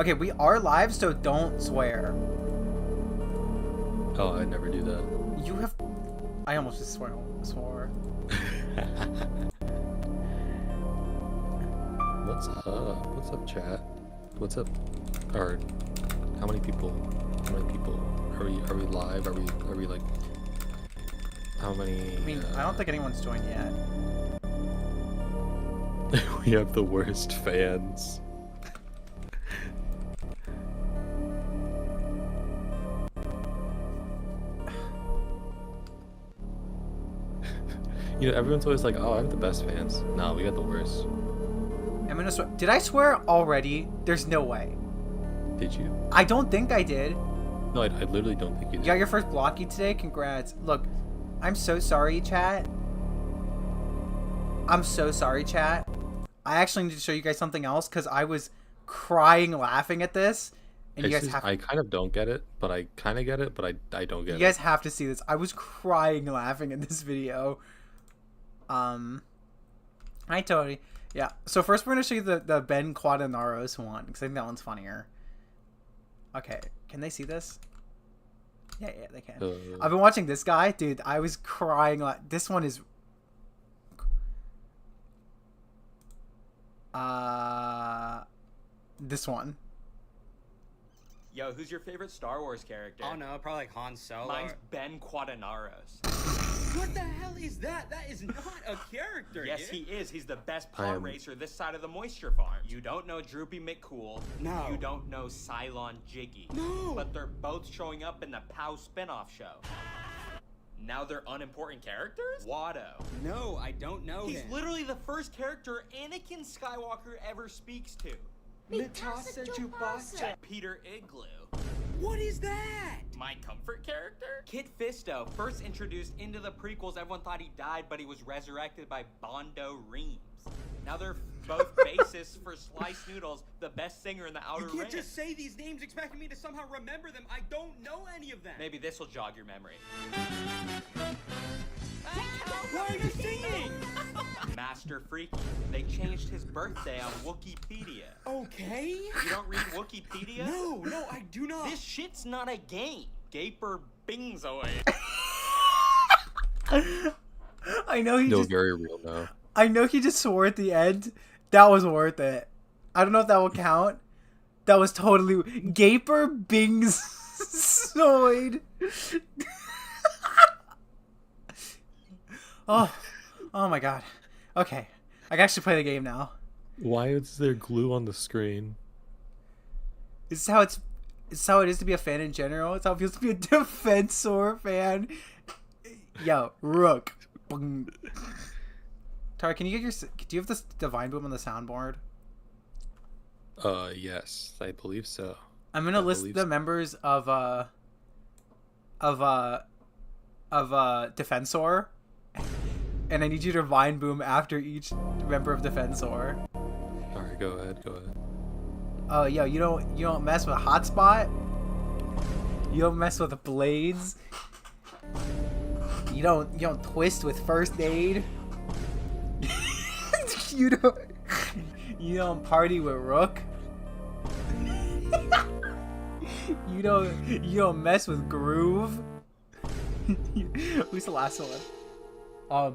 Okay, we are live, so don't swear. Oh, I never do that. You have... I almost just swore. What's up? What's up, chat? What's up? Or how many people? How many people are we? Are we live? Are we like? How many? I mean, I don't think anyone's joined yet. We have the worst fans. You know, everyone's always like, "Oh, I have the best fans." No, we got the worst. I'm gonna swear. Did I swear already? There's no way. Did you? I don't think I did. No, I literally don't think you did. You got your first blocky today? Congrats. Look, I'm so sorry, chat. I'm so sorry, chat. I actually need to show you guys something else because I was crying laughing at this. And you guys have... I kind of don't get it, but I kind of get it, but I don't get it. You guys have to see this. I was crying laughing at this video. Hi, Tony. Yeah, so first we're going to show you the Ben Quadanaros one, because I think that one's funnier. Okay, can they see this? Yeah, they can. I've been watching this guy. Dude, I was crying. This one is... This one. Yo, who's your favorite Star Wars character? Oh no, probably like Han Solo. Mine's Ben Quadanaros. What the hell is that? That is not a character. Yes, dude. he is. He's the best pod racer this side of the moisture farm. You don't know Droopy McCool. No. You don't know Cylon Jiggy. No. But they're both showing up in the POW spinoff show. Now they're unimportant characters? Watto. No, I don't know He's him. literally the first character Anakin Skywalker ever speaks to. Mitasa Chewbacca. Peter Igloo. What is that? My comfort character? Kit Fisto, first introduced into the prequels, everyone thought he died, but he was resurrected by Bondo Reams. Now they're both bassists for Slice Noodles, the best singer in the Outer You Rim. can't just say these names expecting me to somehow remember them. I don't know any of them. Maybe this will jog your memory. Why are you singing? Master Freaky. They changed his birthday on Wikipedia. Okay. You don't read Wikipedia? No, I do not. This shit's not a game. Gaper Bingzoid. I know he No, just... very real now. I know he just swore at the end. That was worth it. I don't know if that will count. That was totally... Gaper Bingzoid. Oh my god. Okay. I can actually play the game now. Why is there glue on the screen? This is how it's how it is to be a fan in general. It's how it feels to be a Defensor fan. Yo, Rook. Tara, can you get your... Do you have this Divine Boom on the soundboard? Yes, I believe so. I'm gonna list the members of Defensor, and I need you to Divine Boom after each member of Defensor. Alright, go ahead. Oh, yo, you don't mess with Hotspot. You don't mess with Blades. You don't twist with First Aid. you don't party with Rook. you don't mess with Groove. Who's the last one?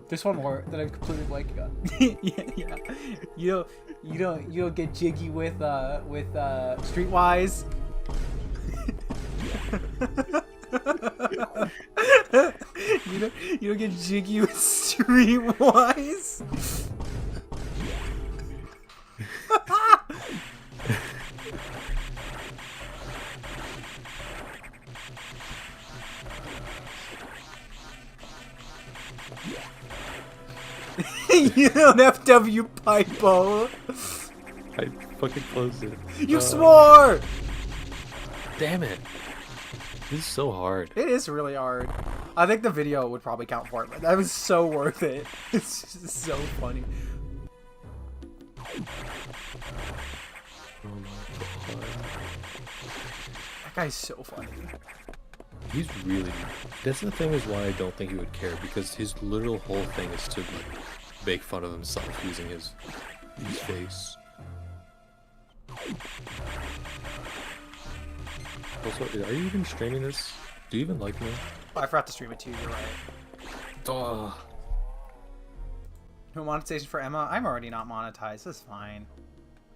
There's one more that I'm completely blanking on. yeah. You don't get jiggy with Streetwise. you don't get jiggy with Streetwise. You don't FW Pipo. I fucking closed it. You swore! Damn it. This is so hard. It is really hard. I think the video would probably count for it, but that was so worth it. It's just so funny. Oh my god. That guy's so funny. He's really... That's the thing is why I don't think he would care, because his literal whole thing is to like make fun of himself using his face. Also, are you even streaming this? Do you even like me? Oh, I forgot to stream it too. You're right. Oh. No monetization for Emma? I'm already not monetized. That's fine.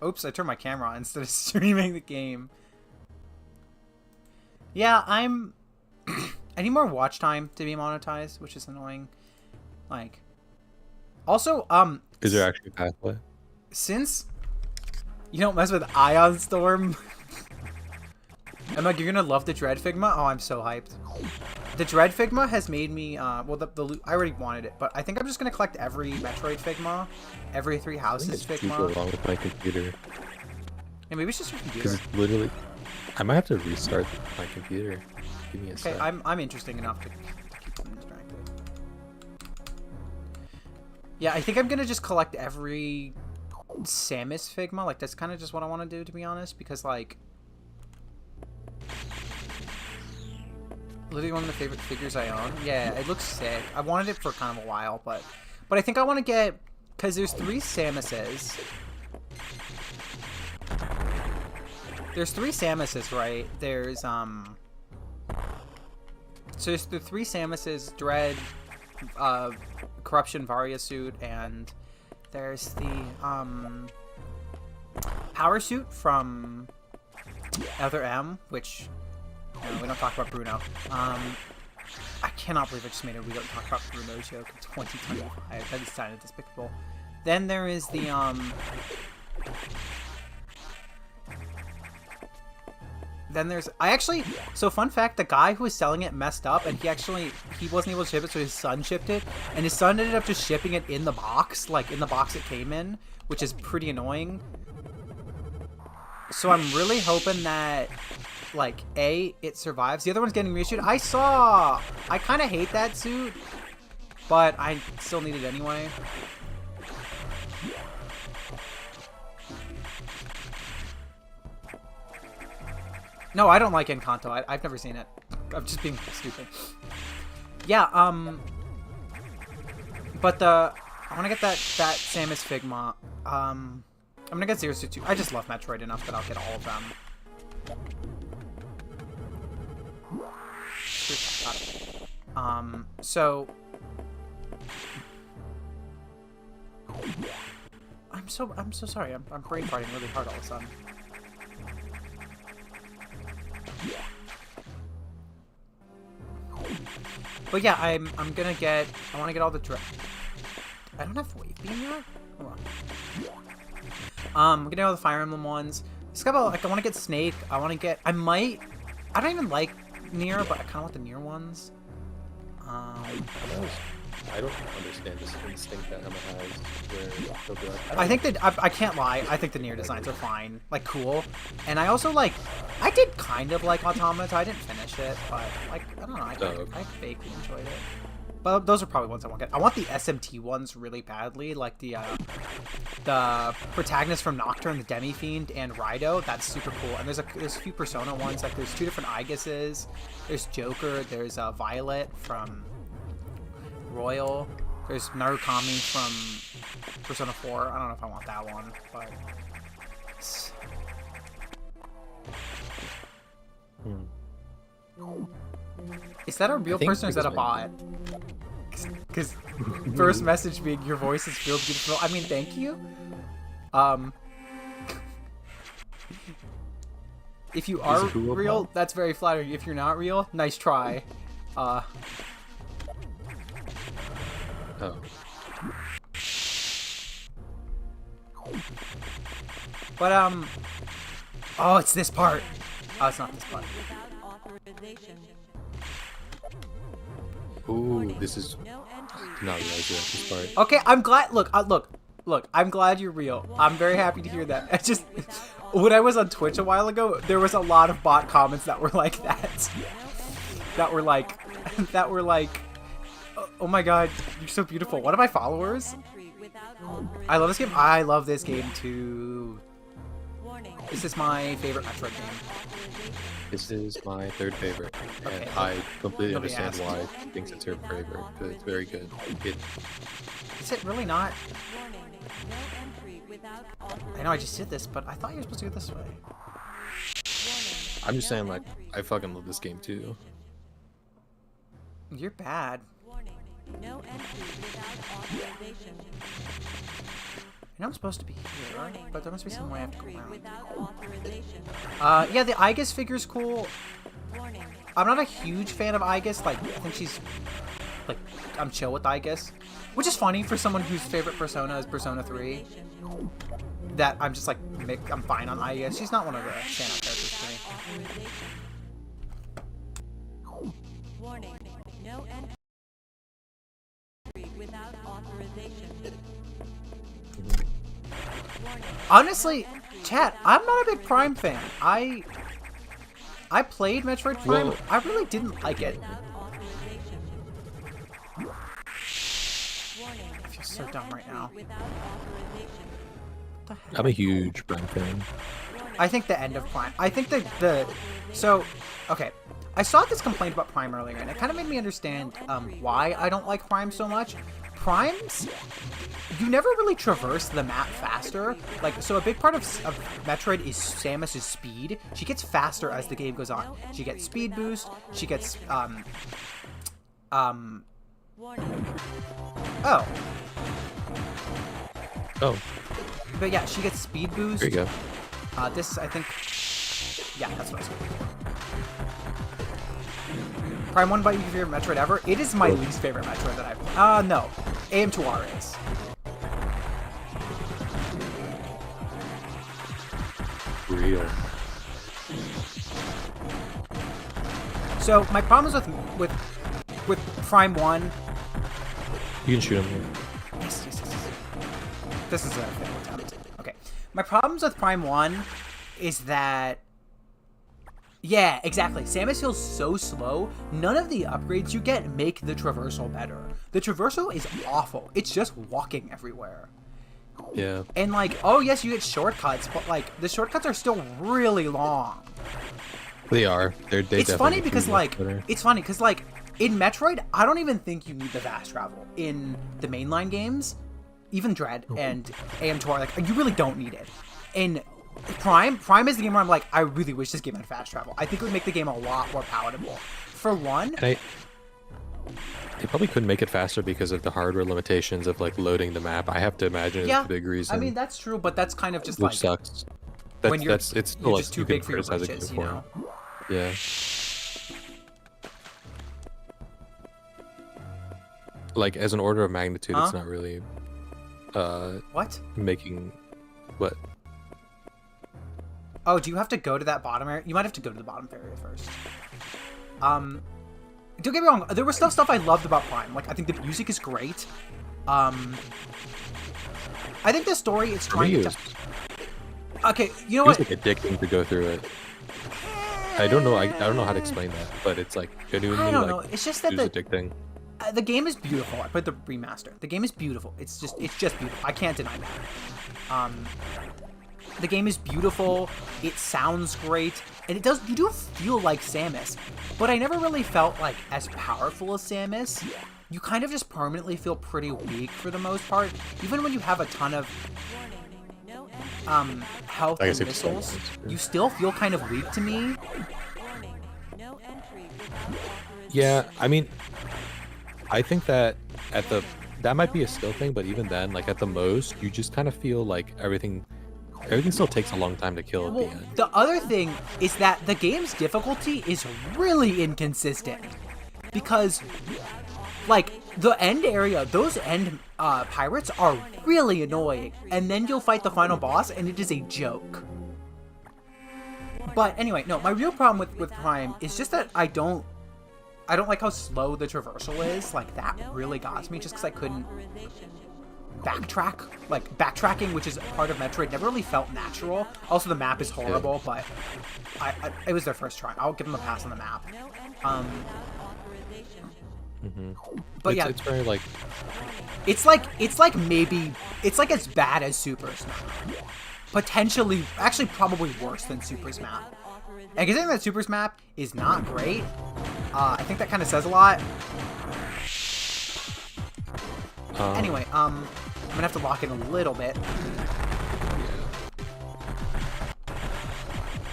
Oops, I turned my camera on instead of streaming the game. Yeah, I'm... I need more watch time to be monetized, which is annoying. Like... Also, Is there actually a pathway? since you don't mess with Ion Storm... Emma, you're gonna love the Dread Figma? Oh, I'm so hyped. The Dread Figma has made me, well, the I already wanted it, but I think I'm just gonna collect every Metroid Figma, every 3 houses Figma. Wrong with my computer. Yeah, maybe it's just your computer. Because literally, I might have to restart my computer. Give me a Okay, sec. I'm interesting enough to keep them distracted. Yeah, I think I'm gonna just collect every Samus Figma. Like, that's kind of just what I want to do, to be honest, because, like, literally one of the favorite figures I own. Yeah, it looks sick. I wanted it for kind of a while, but I think I want to get, because there's 3 Samuses. There's 3 Samuses, right? There's so there's the 3 Samuses: Dread, Corruption, Varia Suit, and there's the Power Suit from Other M, which, you know, we don't talk about Bruno. I cannot believe I just made a we don't talk about Bruno joke in 2025. That is kind of despicable. Then there is the Then there's... So, fun fact, the guy who was selling it messed up, and he wasn't able to ship it, so his son shipped it. And his son ended up just shipping it in the box, like, in the box it came in, which is pretty annoying. So I'm really hoping that, like, A, it survives. The other one's getting reissued. I kind of hate that suit, but I still need it anyway. No, I don't like Encanto. I've never seen it. I'm just being stupid. Yeah, but I want to get that Samus Figma. I'm gonna get Zero Suit 2. I just love Metroid enough that I'll get all of them. So I'm so sorry. I'm brain farting really hard all of a sudden. But yeah, I want to get all the I don't have Wave Beam yet? Hold on. I'm getting all the Fire Emblem ones. I want to get Snake. I don't even like Nier, but I kind of want the Nier ones. I don't understand this instinct that Emma has where she'll be like, I think that I can't lie. I think the Nier designs are fine, like cool, and I also like. I did kind of like Automata. I didn't finish it, but like I don't know. I vaguely enjoyed it. But those are probably ones I want to get. I want the SMT ones really badly, like the protagonist from Nocturne, the Demi Fiend, and Rido. That's super cool. And there's a few Persona ones. Like there's 2 different Igases. There's Joker. There's Violet from Royal. There's Narukami from Persona 4. I don't know if I want that one, but... Is that a real person or is that a bot? Because first message being, your voice is real beautiful. I mean, thank you. If you are real, that's very flattering. If you're not real, nice try. oh. But oh, it's this part. Oh, it's not this part. Ooh, this is not realize this part. Okay, I'm glad. Look, look. I'm glad you're real. I'm very happy to hear that. I just, when I was on Twitch a while ago, there was a lot of bot comments that were like that. That were like, oh my god, you're so beautiful. One of my followers. I love this game. I love this game too. This is my favorite Metroid game. This is my 3rd favorite, and I completely understand why she thinks it's her favorite. But it's very good. Is it really not? I know I just did this, but I thought you were supposed to go this way. I'm just saying, like, I fucking love this game too. You're bad. Warning. No entry without authorization. I know I'm supposed to be here, but there must be some way I have to go around. Without authorization. Yeah, the Aegis figure's cool. Warning. I'm not a huge fan of Aegis. Like, I think she's, like, I'm chill with Aegis. Which is funny for someone whose favorite Persona is Persona 3. That I'm just like, I'm fine on Aegis. She's not one of the standout characters for me. Warning. No entry without authorization. Warning. Honestly, chat, I'm not a big Prime fan. I played Metroid Prime. Well, I really didn't like it. Without authorization. Warning. I feel so dumb right now. Without authorization. What the heck? I'm a huge Prime fan. I think the end of Prime. I think so, okay. I saw this complaint about Prime earlier, and it kind of made me understand why I don't like Prime so much. Primes, you never really traverse the map faster. Like, so a big part of Metroid is Samus's speed. She gets faster as the game goes on. She gets speed boost. She gets, Warning. oh. Oh, But yeah, she gets speed boost. there you go. This, I think, yeah, that's what I was going for. Prime 1 by your favorite Metroid ever? It is my least favorite Metroid that I've... no. AM2R is. Real. So, my problems with Prime 1... You can shoot him. Yes. This is a fail attempt. Okay. My problems with Prime 1 is that... Yeah, exactly. Samus feels so slow. None of the upgrades you get make the traversal better. The traversal is awful. It's just walking everywhere. Yeah. And like, oh yes, you get shortcuts, but like the shortcuts are still really long. They are. It's funny because like, better. it's funny because like in Metroid, I don't even think you need the fast travel in the mainline games, even Dread and AM2R. Like, you really don't need it. In Prime is the game where I'm like, I really wish this game had fast travel. I think it would make the game a lot more palatable. For one, And they probably couldn't make it faster because of the hardware limitations of like loading the map. I have to imagine it's yeah, a big reason. I mean that's true, but that's kind of just which like sucks. when you're It's still you're like, just too you can big for your criticize a game britches, you for know. it. Yeah. Like as an order of magnitude, it's not really What? making what. Oh, do you have to go to that bottom area? You might have to go to the bottom area first. Don't get me wrong. There was stuff I loved about Prime. Like, I think the music is great. I think the story is trying to... Okay, you know It was what? like addicting to go through it. I don't know. I don't know how to explain that, but it's like genuinely I don't like know. It's just that it was addicting. the game is beautiful. I played the remaster. The game is beautiful. It's just beautiful. I can't deny that. The game is beautiful. It sounds great, and it does. You do feel like Samus, but I never really felt like as powerful as Samus. You kind of just permanently feel pretty weak for the most part, even when you have a ton of health I and guess it's so missiles. nice, You still feel kind of weak to me. Yeah, I mean, I think that that might be a skill thing, but even then, like at the most, you just kind of feel like everything still takes a long time to kill at the Well, end. the other thing is that the game's difficulty is really inconsistent. Because, like, the end area, those end pirates are really annoying. And then you'll fight the final boss, and it is a joke. But anyway, no, my real problem with Prime is just that I don't like how slow the traversal is. Like, that really got me, just because I couldn't backtrack. Like, backtracking, which is part of Metroid, never really felt natural. Also, the map is horrible, but it was their first try. I'll give them a pass on the map. But yeah, it's very like it's like as bad as Super Smash. Potentially, actually, probably worse than Super Smash. And considering that Super Smash is not great, I think that kind of says a lot. Anyway, I'm gonna have to lock in a little bit.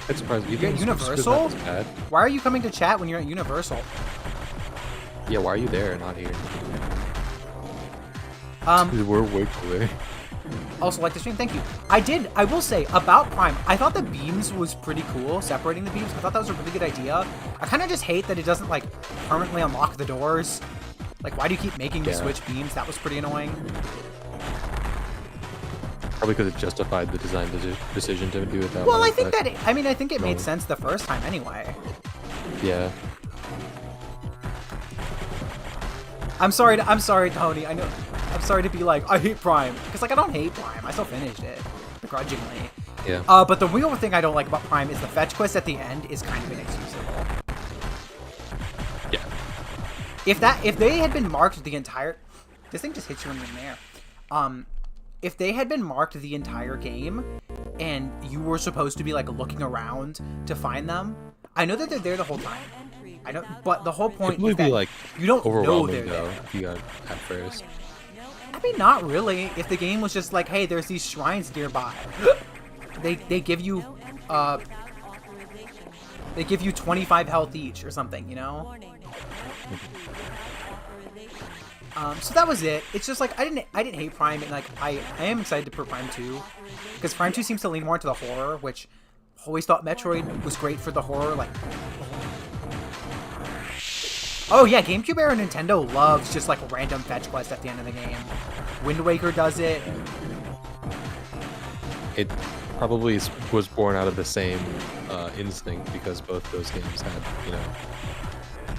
It's surprising. You You're think at it's just 'cause Universal? that's bad? Why are you coming to chat when you're at Universal? Yeah, why are you there and not here? We're way away. Also like the stream, thank you. I will say, about Prime, I thought the beams was pretty cool, separating the beams. I thought that was a really good idea. I kind of just hate that it doesn't, like, permanently unlock the doors. Like, why do you keep making me switch beams? That was pretty annoying. Probably because it justified the design decision to do it that way. Well, I think that, I think it made sense the first time anyway. Yeah. I'm sorry, Tony. I know. I'm sorry to be like, I hate Prime. Because, like, I don't hate Prime. I still finished it. Begrudgingly. Yeah. But the real thing I don't like about Prime is the fetch quest at the end is kind of inexcusable. Yeah. If they had been marked the entire... This thing just hits you when you're in there. If they had been marked the entire game, and you were supposed to be, like, looking around to find them, I know that they're there the whole time. I know, but the whole point is that like you don't know overwhelming they're though. there. If you got at first. I mean, not really. If the game was just like, hey, there's these shrines nearby, they give you 25 health each or something, you know. So that was it. It's just like I didn't hate Prime, and like I am excited for Prime 2 because Prime 2 seems to lean more into the horror, which always thought Metroid was great for the horror. Like, oh yeah, GameCube era Nintendo loves just like a random fetch quest at the end of the game. Wind Waker does it. It probably was born out of the same instinct because both those games had, you know,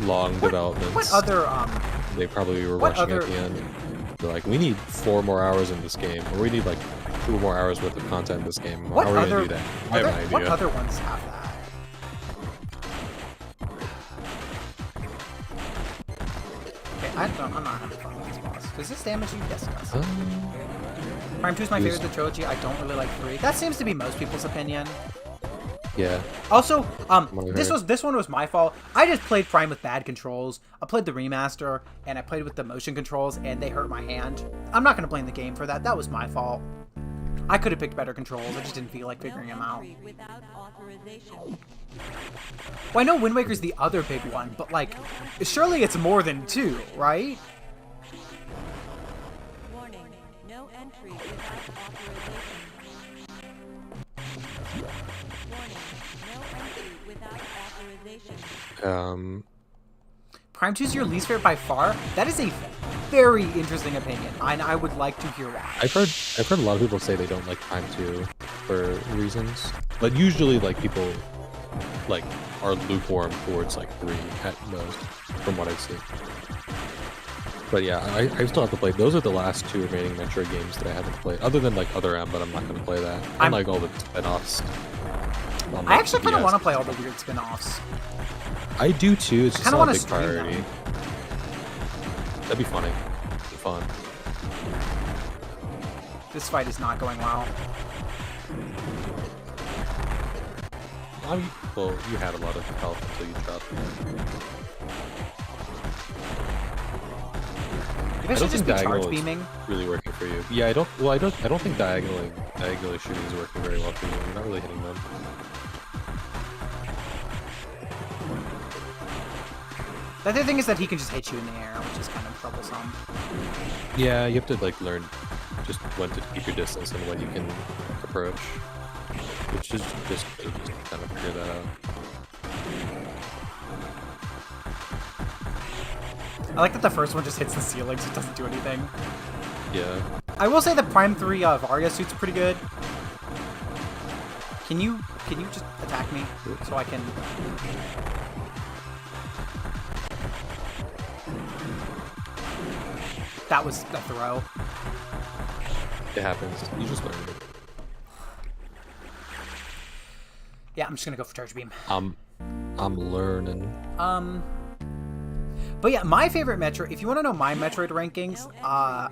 long developments. What other They probably were what rushing other- at the end. They're like, we need 4 more hours in this game, or we need like 2 more hours worth of content in this game. What How are we other gonna do that? I have an idea. what other ones have that? Okay, I'm not having fun with this boss. Does this damage you? Yes, it does. Prime 2 is my favorite of the trilogy. I don't really like 3. That seems to be most people's opinion. Yeah. Also, Over this one was my fault. I just played Prime with bad controls. I played the remaster, and I played with the motion controls, and they hurt my hand. I'm not gonna blame the game for that. That was my fault. I could have picked better controls. I just didn't feel like figuring them out. Without authorization. Well, I know Wind Waker's the other big one, but like, surely it's more than 2, right? Warning. No entry without authorization. Warning. No entry without authorization. Prime 2 is your least favorite by far? That is a very interesting opinion, and I would like to hear why. I've heard a lot of people say they don't like Prime 2 for reasons. But usually like people like are lukewarm towards like 3 at most, from what I've seen. But yeah, I still have to play. Those are the last 2 remaining Metroid games that I haven't played, other than like Other M, but I'm not gonna play that. And like all the spin-offs. I actually kind of want to play all the weird spin-offs. I do too. It's just kinda not a wanna big stream them. priority. That'd be funny. Be fun. This fight is not going well. Well, you had a lot of health until you dropped it. Maybe I should just be charge diagonal is beaming. really working for you. Yeah, I don't think diagonally shooting is working very well for you. You're not really hitting them. The other thing is that he can just hit you in the air, which is kind of troublesome. Yeah, you have to like learn just when to keep your distance and when you can approach. Which is just kind of figure that out. I like that the first one just hits the ceiling, so it doesn't do anything. Yeah. I will say the Prime 3 Varia suit's pretty good. Can you just attack me so I can... That was a throw. It happens. You just learn it. Yeah, I'm just gonna go for charge beam. I'm learning. But yeah, my favorite Metroid, if you want to know my Metroid rankings,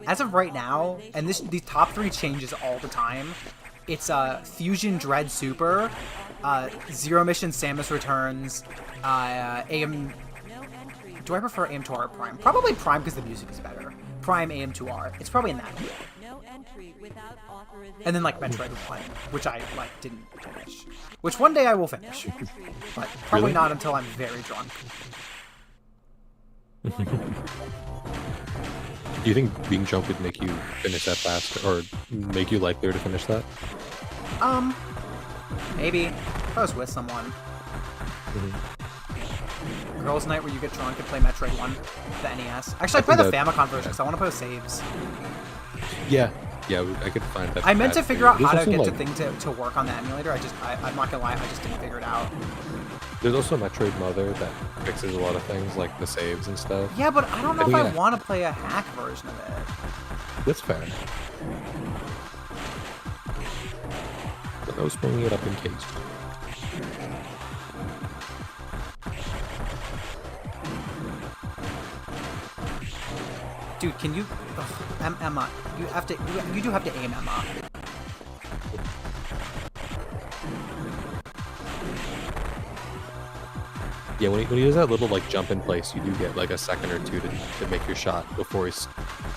as of right now, and these top 3 changes all the time, it's Fusion Dread Super, Zero Mission Samus Returns, AM... Do I prefer AM2R or Prime? Probably Prime because the music is better. Prime AM2R. It's probably in that order. entry without authorization. And then like Metroid 1, which I like didn't finish. Which one day I will finish, but probably Really? not until I'm very drunk. Do you think being drunk would make you finish that faster, or make you likelier to finish that? Maybe if I was with someone. Girls' night where you get drunk and play Metroid 1, the NES. Actually, I play the think Famicom version because I want to play saves. Yeah, I could find that. I meant to figure out how to get like, the thing to work on the emulator. I'm not gonna lie, I just didn't figure it out. There's also Metroid Mother that fixes a lot of things, like the saves and stuff. Yeah, but I don't know if think I I- want to play a hack version of it. That's fair. But I was bringing it up in case. Dude, can you... Ugh, Emma, you have to... You do have to aim, Emma. Yeah, when he does that little like jump in place, you do get like a second or two to make your shot before he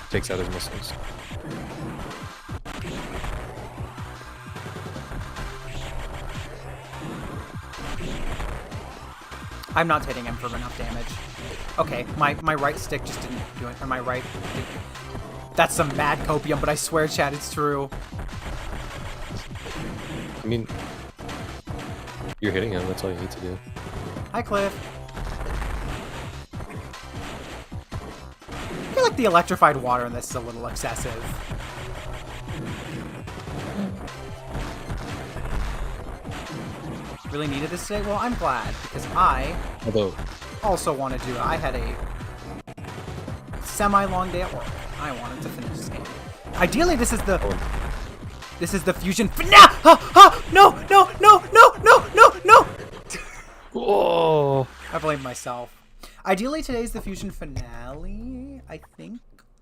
takes out his missiles. I'm not hitting him for enough damage. Okay, my right stick just didn't do it. Or my right... That's some mad copium, but I swear, chat, it's true. I mean, you're hitting him. That's all you need to do. Hi, Cliff. I feel like the electrified water in this is a little excessive. Really needed this today? Well, I'm glad, because I Although, also want to do it. I had a semi-long day at work. I wanted to finish this game. Ideally, this is the fusion. No! No! oh, I blame myself. Ideally, today's the fusion finale. I think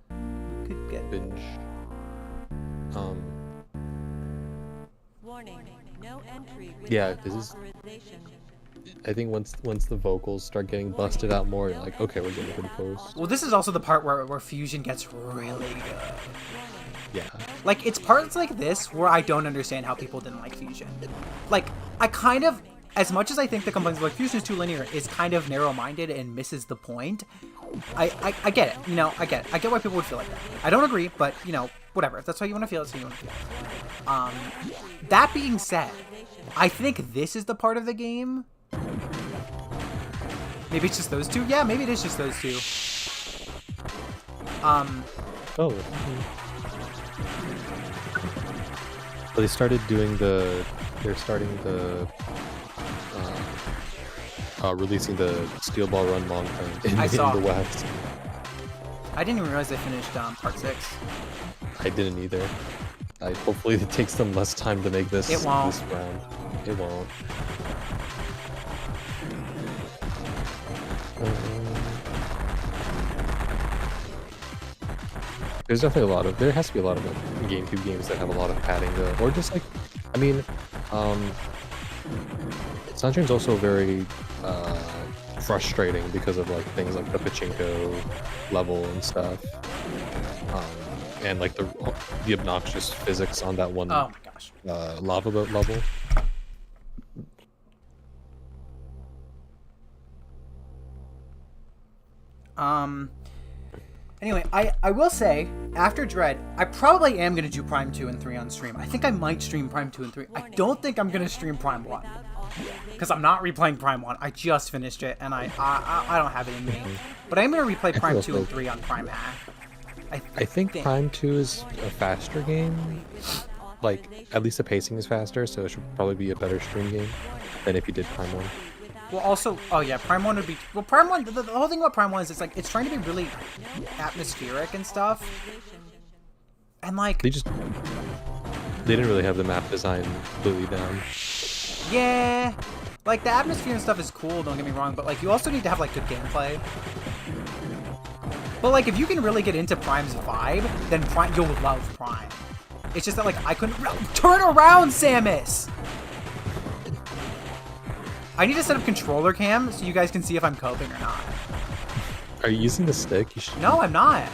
we could get. binge. Warning. No entry Yeah, without this is- authorization. I think once the vocals start getting busted out more, you're like, okay, we're getting good post. Well, this is also the part where fusion gets really good. Yeah. Like, it's parts like this where I don't understand how people didn't like fusion. Like, I kind of, as much as I think the complaints of like fusion is too linear, is kind of narrow-minded and misses the point. I get it. You know, I get it. I get why people would feel like that. I don't agree, but you know, whatever. If that's how you want to feel, it's how you want to feel. That being said, I think this is the part of the game. Maybe it's just those two. Yeah, maybe it is just those two. Oh. Well, they started doing the. They're starting the. Releasing the Steel Ball Run long term in saw. the West. I didn't even realize they finished part 6. I didn't either. Hopefully it takes them less time to make this, It won't. this round. It won't. There's definitely there has to be a lot of like, GameCube games that have a lot of padding though. Or just like, I mean, Sunshrine's also very frustrating because of like things like the pachinko level and stuff. And like the obnoxious physics on that one Oh my gosh. lava boat level. Anyway, I will say, after Dread, I probably am going to do Prime 2 and 3 on stream. I think I might stream Prime 2 and 3. I don't think I'm going to stream Prime 1. Because I'm not replaying Prime 1. I just finished it, and I don't have it in me. But I'm going to replay Prime 2 and 3 on Prime Hack. I think Prime 2 is a faster game. Like, at least the pacing is faster, so it should probably be a better stream game than if you did Prime 1. Well, also, oh yeah, Prime 1 would be... Well, Prime 1, the whole thing about Prime 1 is it's like, it's trying to be really atmospheric and stuff. And like... They didn't really have the map design completely down. Yeah, like the atmosphere and stuff is cool, don't get me wrong, but like you also need to have like good gameplay. But like if you can really get into Prime's vibe, then you'll love Prime. It's just that like I couldn't turn around, Samus. I need to set up controller cam so you guys can see if I'm coping or not. Are you using the stick? You should. No, I'm not.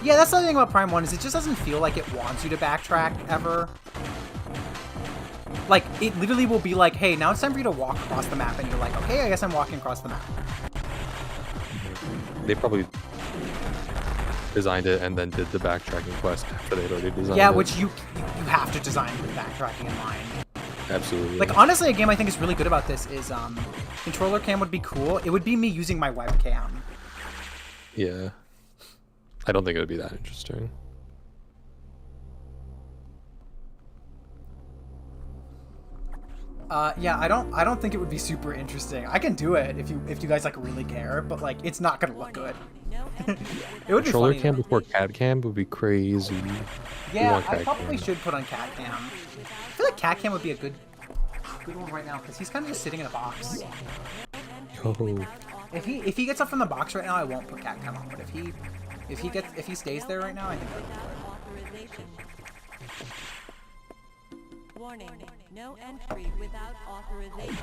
Yeah, that's the other thing about Prime 1 is it just doesn't feel like it wants you to backtrack ever. Like, it literally will be like, hey, now it's time for you to walk across the map, and you're like, okay, I guess I'm walking across the map. They probably designed it and then did the backtracking quest after they'd already designed it. Yeah, which you have to design with backtracking in mind. Absolutely. Like, honestly, a game I think is really good about this is, controller cam would be cool. It would be me using my webcam. Yeah. I don't think it would be that interesting. Yeah, I don't think it would be super interesting. I can do it if you guys like really care, but like it's not gonna look good. It would be Controller funny, cam though. before CAD cam would be crazy. Yeah, want I CAD probably cam. should put on cat cam. I feel like cat cam would be a good one right now because he's kind of just sitting in a box. Oh, If he gets up from the box right now, I won't put cat cam on. But if he stays there right now, I think that would be good. Warning, no entry without authorization.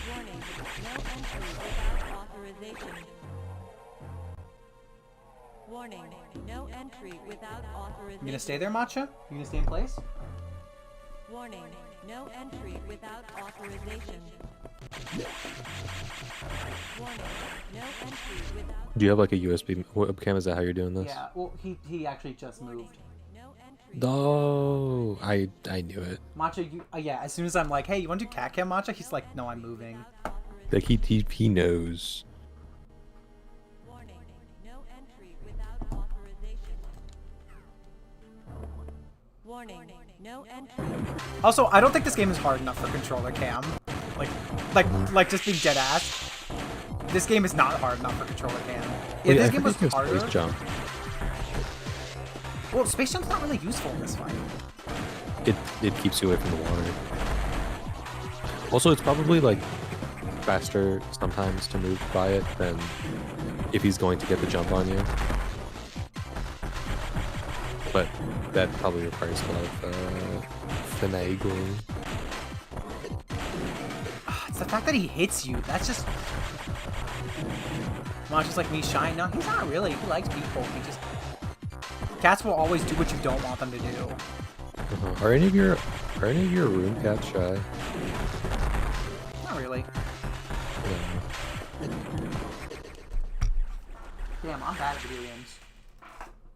Warning, no entry without authorization. Warning, no entry without authorization. You gonna stay there, Matcha? You gonna stay in place? Warning, no entry without authorization. Warning, no entry without. do you have like a USB webcam? Is that how you're doing this? Yeah. Well, he actually just moved. No entry. No, I knew it. Matcha, you yeah. As soon as I'm like, hey, you want to do cat cam, Matcha? He's like, no, I'm moving. Like he knows. Warning, no entry without authorization. Warning, no entry. Also, I don't think this game is hard enough for controller cam. Like just being dead ass. This game is not hard enough for controller cam. If Wait, this I game was forget there's harder, Space Jump. well, space jump's not really useful in this fight. It keeps you away from the water. Also, it's probably like faster sometimes to move by it than if he's going to get the jump on you. But that probably requires a lot of finagling. It's the fact that he hits you. That's just. Matcha's like me shy. No, he's not really. He likes people. He just. Cats will always do what you don't want them to do. Are any of your room cats shy? Not really. Yeah. Damn, I'm bad at video games.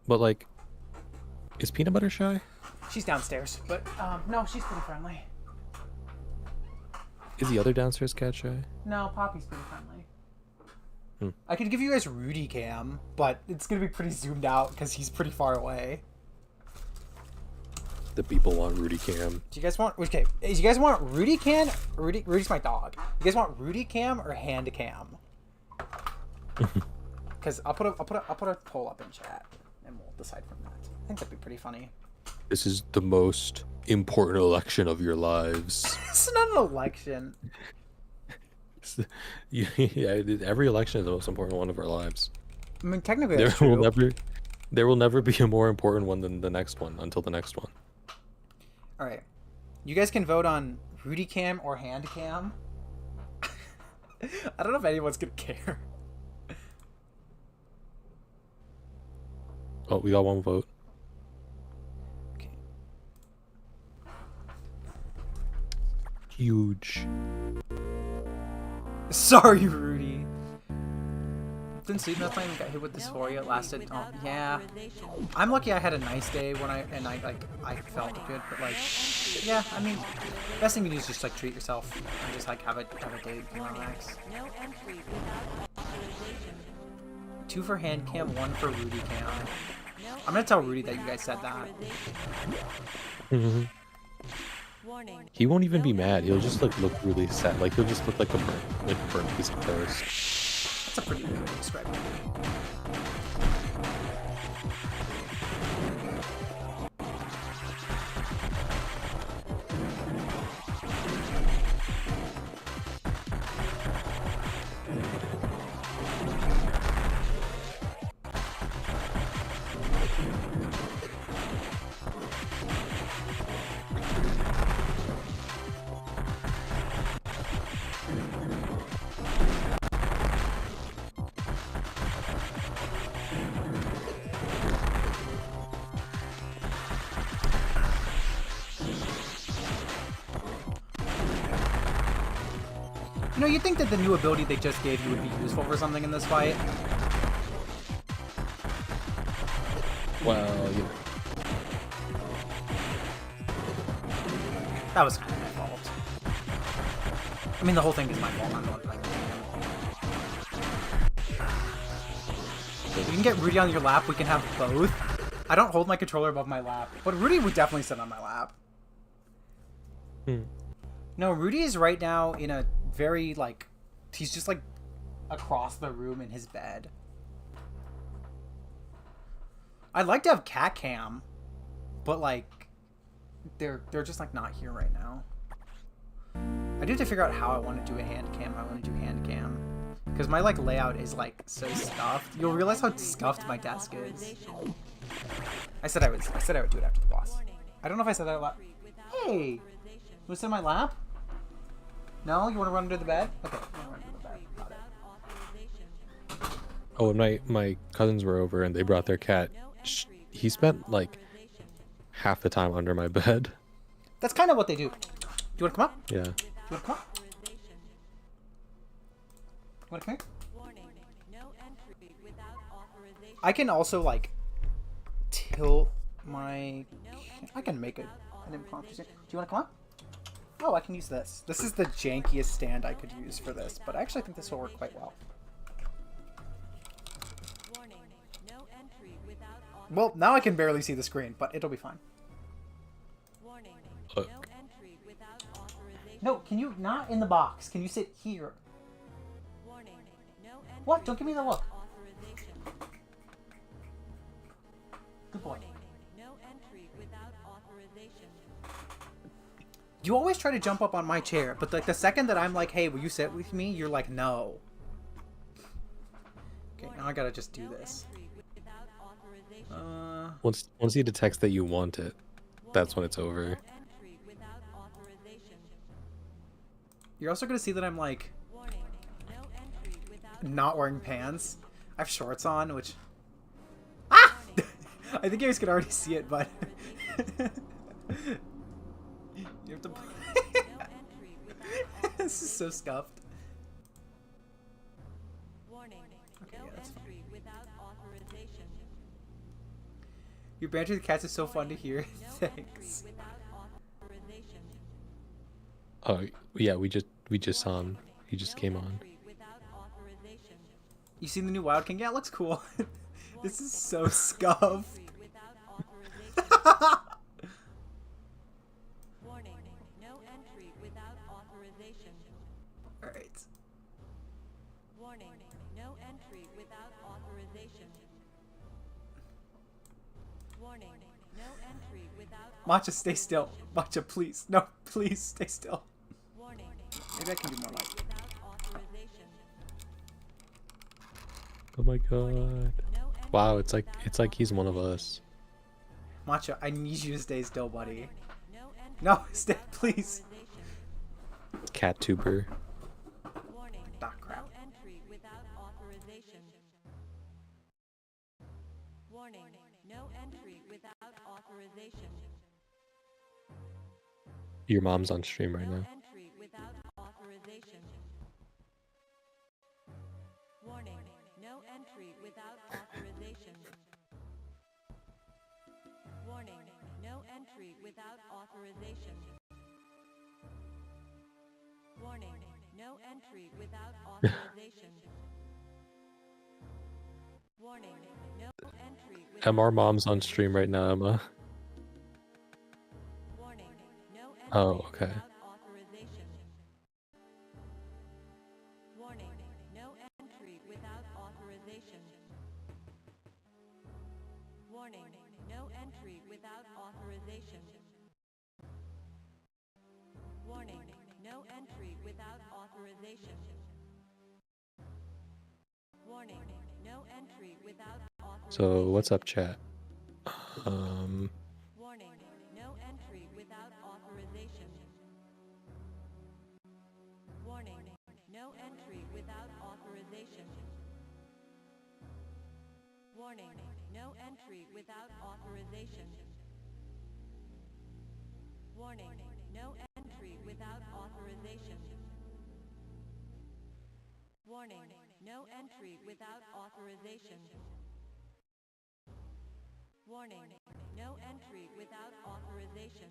But like, is Peanut Butter shy? She's downstairs, but no, she's pretty friendly. Is the other downstairs cat shy? No, Poppy's pretty friendly. Hmm. I could give you guys Rudy cam, but it's gonna be pretty zoomed out because he's pretty far away. The people want Rudy Cam. Do you guys want? Okay, do you guys want Rudy cam? Rudy's my dog. You guys want Rudy cam or hand cam? Because I'll put a poll up in chat and we'll decide from that. I think that'd be pretty funny. This is the most important election of your lives. It's not an election. Yeah, every election is the most important one of our lives. I mean, technically that's true. There will never be a more important one than the next one until the next one. All right, you guys can vote on Rudy cam or hand cam. I don't know if anyone's gonna care. Oh, we got one vote. Okay. Huge. Sorry, Rudy. Didn't sleep enough time and got hit with dysphoria. It lasted. Oh, yeah. I'm lucky I had a nice day when I felt good, but like, yeah. I mean, best thing you do is just like treat yourself and just like have a day to relax. No entry without authorization. 2 for hand cam, 1 for Rudy cam. I'm gonna tell Rudy that you guys said that. Warning. He won't even be mad. He'll just like look really sad. Like he'll just look like a burnt piece of toast. That's a pretty good way to describe it. know, you'd think that the new ability they just gave you would be useful for something in this fight. Well, you know. That was kind of my fault. I mean, the whole thing is my fault. I'm the one playing the game. You can get Rudy on your lap. We can have both. I don't hold my controller above my lap, but Rudy would definitely sit on my lap. No, Rudy is right now in a very, like, he's just, like, across the room in his bed. I'd like to have cat cam, but, like, they're just, like, not here right now. I do have to figure out how I want to do a hand cam. I want to do hand cam. Because my, like, layout is, like, so scuffed. You'll realize how scuffed my desk is. I said I would do it after the boss. I don't know if I said that a lot. Hey! You want to sit in my lap? No? You want to run under the bed? Okay. I'll run under the bed. Got it. Oh, and my cousins were over and they brought their cat. He spent like half the time under my bed. That's kind of what they do. Do you want to come up? Yeah. Do you want to come up? You want to come here? I can also, like, tilt my... I can make an impromptu stand. Do you want to come up? Oh, I can use this. This is the jankiest stand I could use for this, but I actually think this will work quite well. Well, now I can barely see the screen, but it'll be fine. Look. No, can you... Not in the box. Can you sit here? What? Don't give me the look. Good boy. You always try to jump up on my chair, but like the second that I'm like, hey, will you sit with me? You're like, no. Okay, now I gotta just do this. Once he detects that you want it, that's when it's over. You're also gonna see that I'm like not wearing pants. I have shorts on, which ah! I think you guys can already see it, but you have to. This is so scuffed. Okay, yeah, that's fine. Your banter with the cats is so fun to hear. Thanks. Oh yeah, we just saw him. He just came on. You seen the new Wild King? Yeah, it looks cool. This is so scuffed. Alright. Warning, no entry without authorization. Warning, no entry without Matcha, stay still. Matcha, please. No, please stay still. warning. Maybe I can do more like. Without authorization. Oh my god! Wow, it's like he's one of us. Matcha, I need you to stay still, buddy. No entry No, stay, please. Cat tuber. warning. Ah, crap. No entry without authorization. Warning, no entry without authorization. Your mom's on stream right No now. entry without authorization. Warning, no entry without authorization. Warning, no entry without authorization. Warning, no entry without authorization. Warning, no entry without MR mom's on stream right now, Emma. warning, no entry Oh, okay. without authorization. Warning, no entry without authorization. Warning, no entry without authorization. Warning, no entry without authorization. Warning, no entry without authorization. So what's up, chat? Warning, no entry without authorization. Warning, no entry without authorization. Warning, no entry without authorization. Warning, no entry without authorization. Warning, no entry without authorization. Warning, no entry without authorization.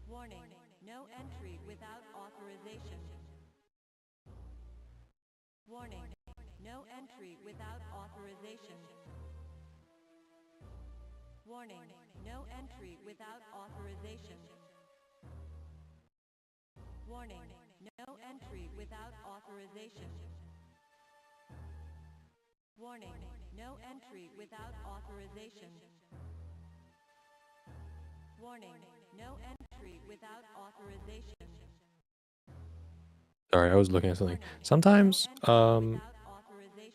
Warning, no entry without authorization. Warning, no entry without authorization. Warning, no entry without authorization. Warning, no entry without authorization. Warning, no entry without authorization. Warning, no entry without authorization. Sorry, I was looking at something.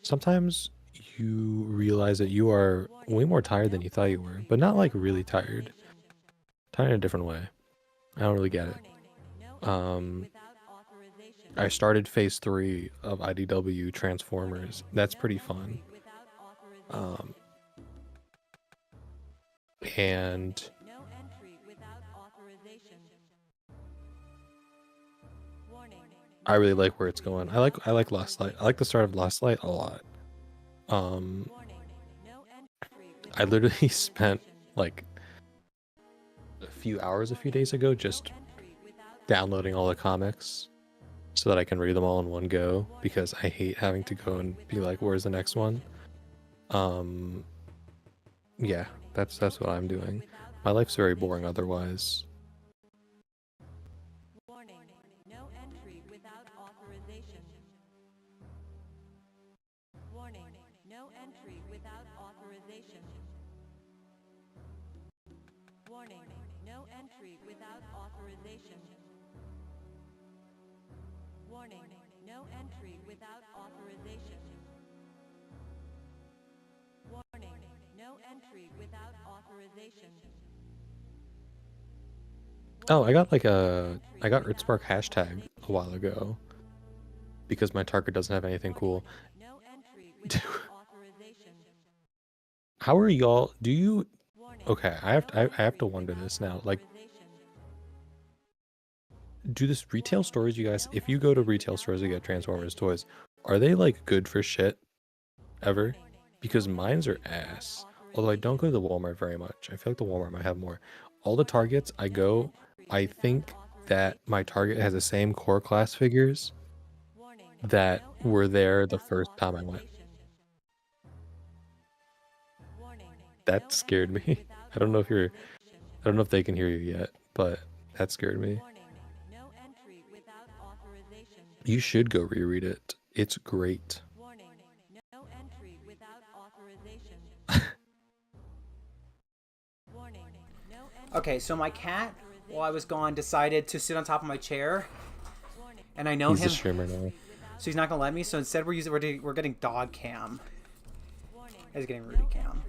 Sometimes you realize that you are way more tired than you thought you were, but not like really tired. Tired in a different way. I don't really get it. I started phase 3 of IDW Transformers. That's pretty fun. And I really like where it's going. I like Lost Light. I like the start of Lost Light a lot. I literally spent like a few hours a few days ago just downloading all the comics so that I can read them all in one go, because I hate having to go and be like, where's the next one? Yeah, that's what I'm doing. My life's very boring otherwise. Warning, no entry without authorization. Warning, no entry without authorization. Warning, no entry without authorization. Warning, no entry without authorization. Warning, no entry without authorization. Oh, I got Ritzmark hashtag a while ago because my target doesn't have anything cool. No entry without authorization. How are y'all? Do you? Warning, Okay, I have to wonder this now. Like, do this retail stores, you guys? If you go to retail stores to get Transformers toys, are they like good for shit ever? Because mine's are ass. Although I don't go to the Walmart very much. I feel like the Walmart might have more. All the Targets I go, I think that my Target has the same core class figures that were there the first time I went. That scared me. I don't know if they can hear you yet, but that scared me. You should go reread it. It's great. Warning, no entry without authorization. Warning, no entry. Okay, so my cat, while I was gone, decided to sit on top of my chair, and I know He's him, a streamer now. so he's not gonna let me. So instead, we're getting dog cam. He's getting Rudy cam.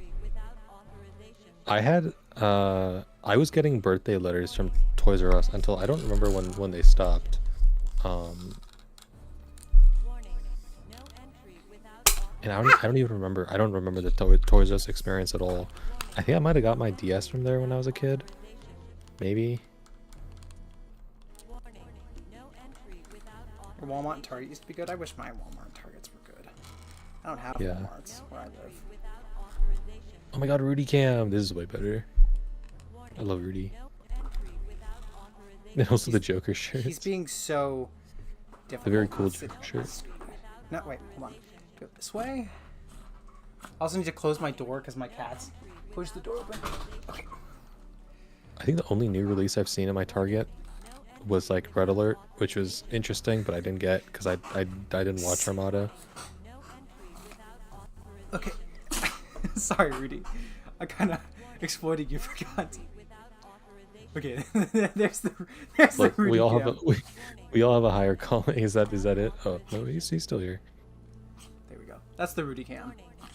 I was getting birthday letters from Toys R Us until I don't remember when they stopped. And I don't even remember. I don't remember the Toys R Us experience at all. I think I might have got my DS from there when I was a kid. Maybe. Your Walmart and Target used to be good. I wish my Walmart and Targets were good. I don't have Yeah. Walmarts where I live. Oh my god, Rudy Cam! This is way better. I love Rudy. And also the Joker shirt. He's being so difficult. The very cool Sit- Joker shirt. No, wait, hold on. Go this way. I also need to close my door because my cat's pushed the door open. Okay. I think the only new release I've seen in my Target was like Red Alert, which was interesting, but I didn't get because I didn't watch Armada. Okay. Sorry, Rudy. I kind of exploited you for content. Okay, there's the Look, Rudy we all cam. have we all have a higher calling. Is that it? Oh no, he's still here. There we go. That's the Rudy cam.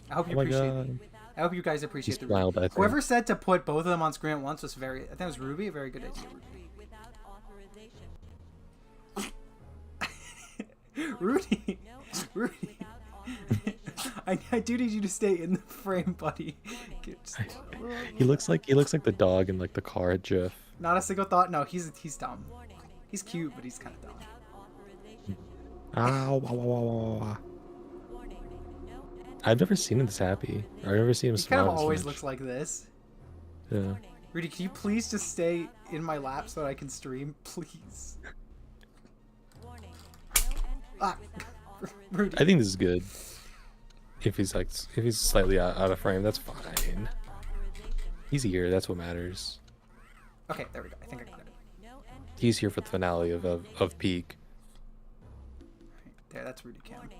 I hope you Oh my appreciate god. it. I hope you guys appreciate the smiled, I Rudy. think. Whoever said to put both of them on screen at once was very. I think it was Ruby. A very good idea. Rudy. Rudy. I do need you to stay in the frame, buddy. He looks like the dog in like the car GIF. Not a single thought. No, he's dumb. He's cute, but he's kind of dumb. Ow, ow, ow, ow, ow. Warning. No entry. I've never seen him this happy. I've never seen him He kind of smile this always much. looks like this. Yeah. Warning. Rudy, can you please just stay in my lap so that I can stream, please? Warning. No entry Ah, without authorization. Rudy. I think this is good. If he's like, if he's slightly out of frame, that's fine. Authorization. He's here. That's what matters. Okay, there we go. I think I got it. No entry. He's here for the finale of Peak. Right, there, that's Rudy Cam. Warning.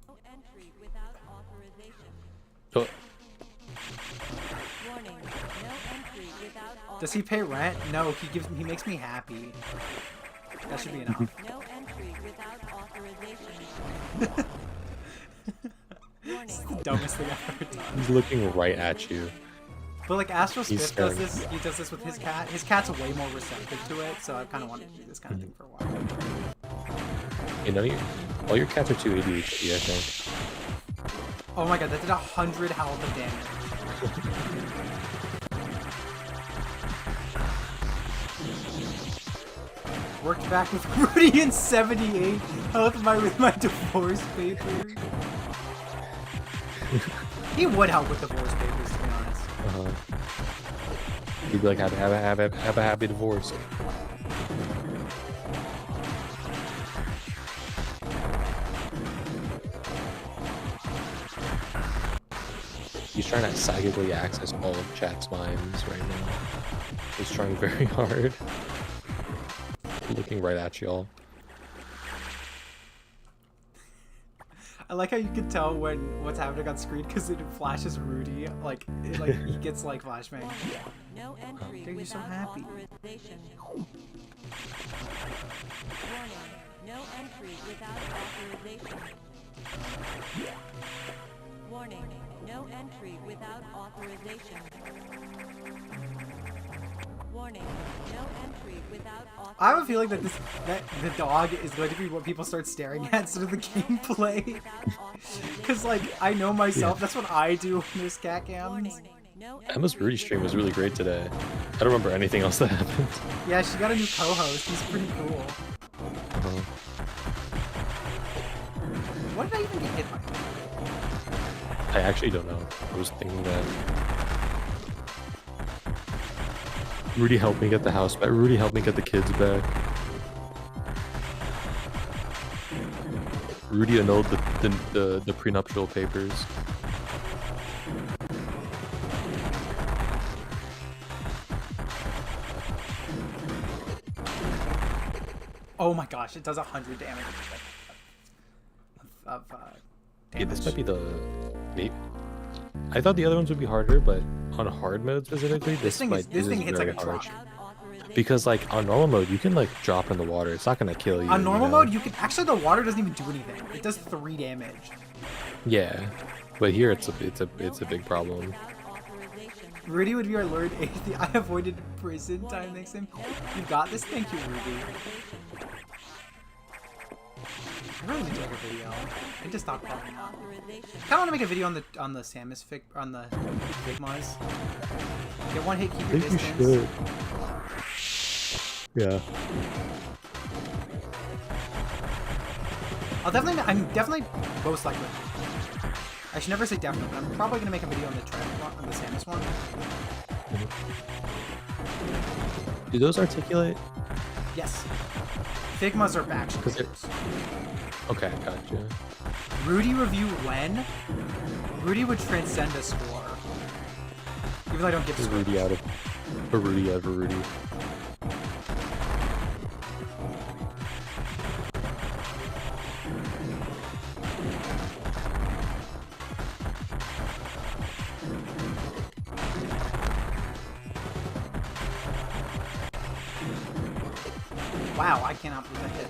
No entry without authorization. Oh, Warning. No entry without authorization. Does he pay rent? No, he makes me happy. That should be enough. No entry without authorization. Warning. The dumbest thing I've ever done. he's looking right at you. But like Astral He's Spiff does staring. this, he does this with his cat. His cat's way more receptive to it, so I kind of wanted to do this kind of thing for a while. Hey, none of your, all your cats are too ADHD, I think. Oh my god, that did 100 health of damage. Worked back with Rudy in 78 health with my divorce papers. He would help with divorce papers, to be honest. He'd be like, have a happy divorce. He's trying to psychically access all of chat's minds right now. He's trying very hard. Looking right at y'all. I like how you can tell when what's happening on screen because it flashes Rudy, like he gets like flashbang. Warning. No entry Dude, you're so without happy. authorization. Warning. No entry without authorization. Warning. No entry without authorization. Warning. No entry without authorization. I have a feeling that the dog is going to be what people start staring at instead of the gameplay. Because like I know myself, that's what I do when there's cat cams. No Emma's Rudy stream was really great today. I don't remember anything else that happened. Yeah, she got a new co-host. He's pretty cool. What did I even get hit by? I actually don't know. I was thinking that. Rudy helped me get the house back. Rudy helped me get the kids back. Rudy annulled the prenuptial papers. Oh my gosh, it does 100 damage. Of Yeah, this damage. might be the. I thought the other ones would be harder, but on hard mode specifically, this thing might this thing is hits like very a hard. truck. Because like on normal mode, you can like drop in the water. It's not gonna kill you. On normal you know? mode, you can actually the water doesn't even do anything. It does 3 damage. Yeah, but here it's a big problem. Rudy would be our Lord Atheist. I avoided prison time next time. You got this. Thank you, Rudy. I really need to make a video. I just stopped talking. I kind of want to make a video on the Samus Figmas. Get one hit, keep I your think you distance. should. Yeah. I'm definitely most likely. I should never say definitely, but I'm probably gonna make a video on the Samus one. Do those articulate? Yes. Figmas are back. Because okay, gotcha. Rudy review when? Rudy would transcend a score. Even though I don't give a Is score. Rudy out of a Rudy out of a Rudy? Wow, I cannot believe that hit.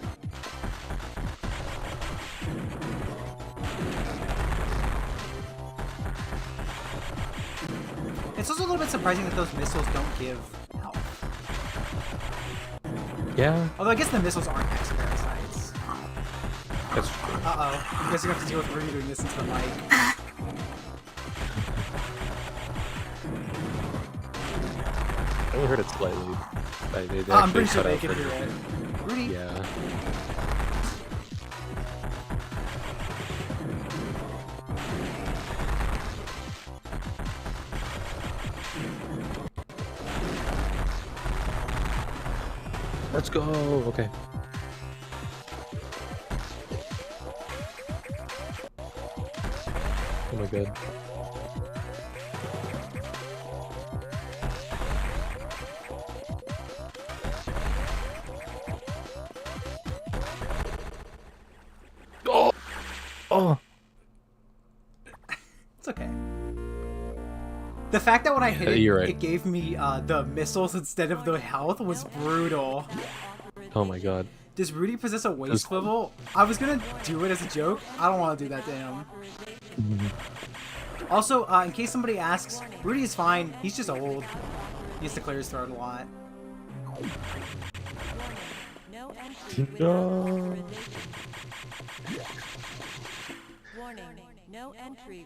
It's also a little bit surprising that those missiles don't give health. Yeah, Although I guess the missiles aren't X parasites. that's true. Uh-oh. You guys are gonna have to deal with Rudy doing this into the mic. I only heard it slightly. They I'm actually pretty sure cut they out can pretty- hear it. Rudy. Yeah. Let's go. Okay. Oh my god. Oh. Oh. It's okay. The fact that when I hit it, You're right. it gave me the missiles instead of the health was brutal. Oh my god. Does Rudy possess a waist swivel? I was gonna do it as a joke. I don't want to do that to him. Also, in case somebody asks, Rudy is fine. He's just old. He has to clear his throat a lot. No entry without No. authorization. Warning. No entry.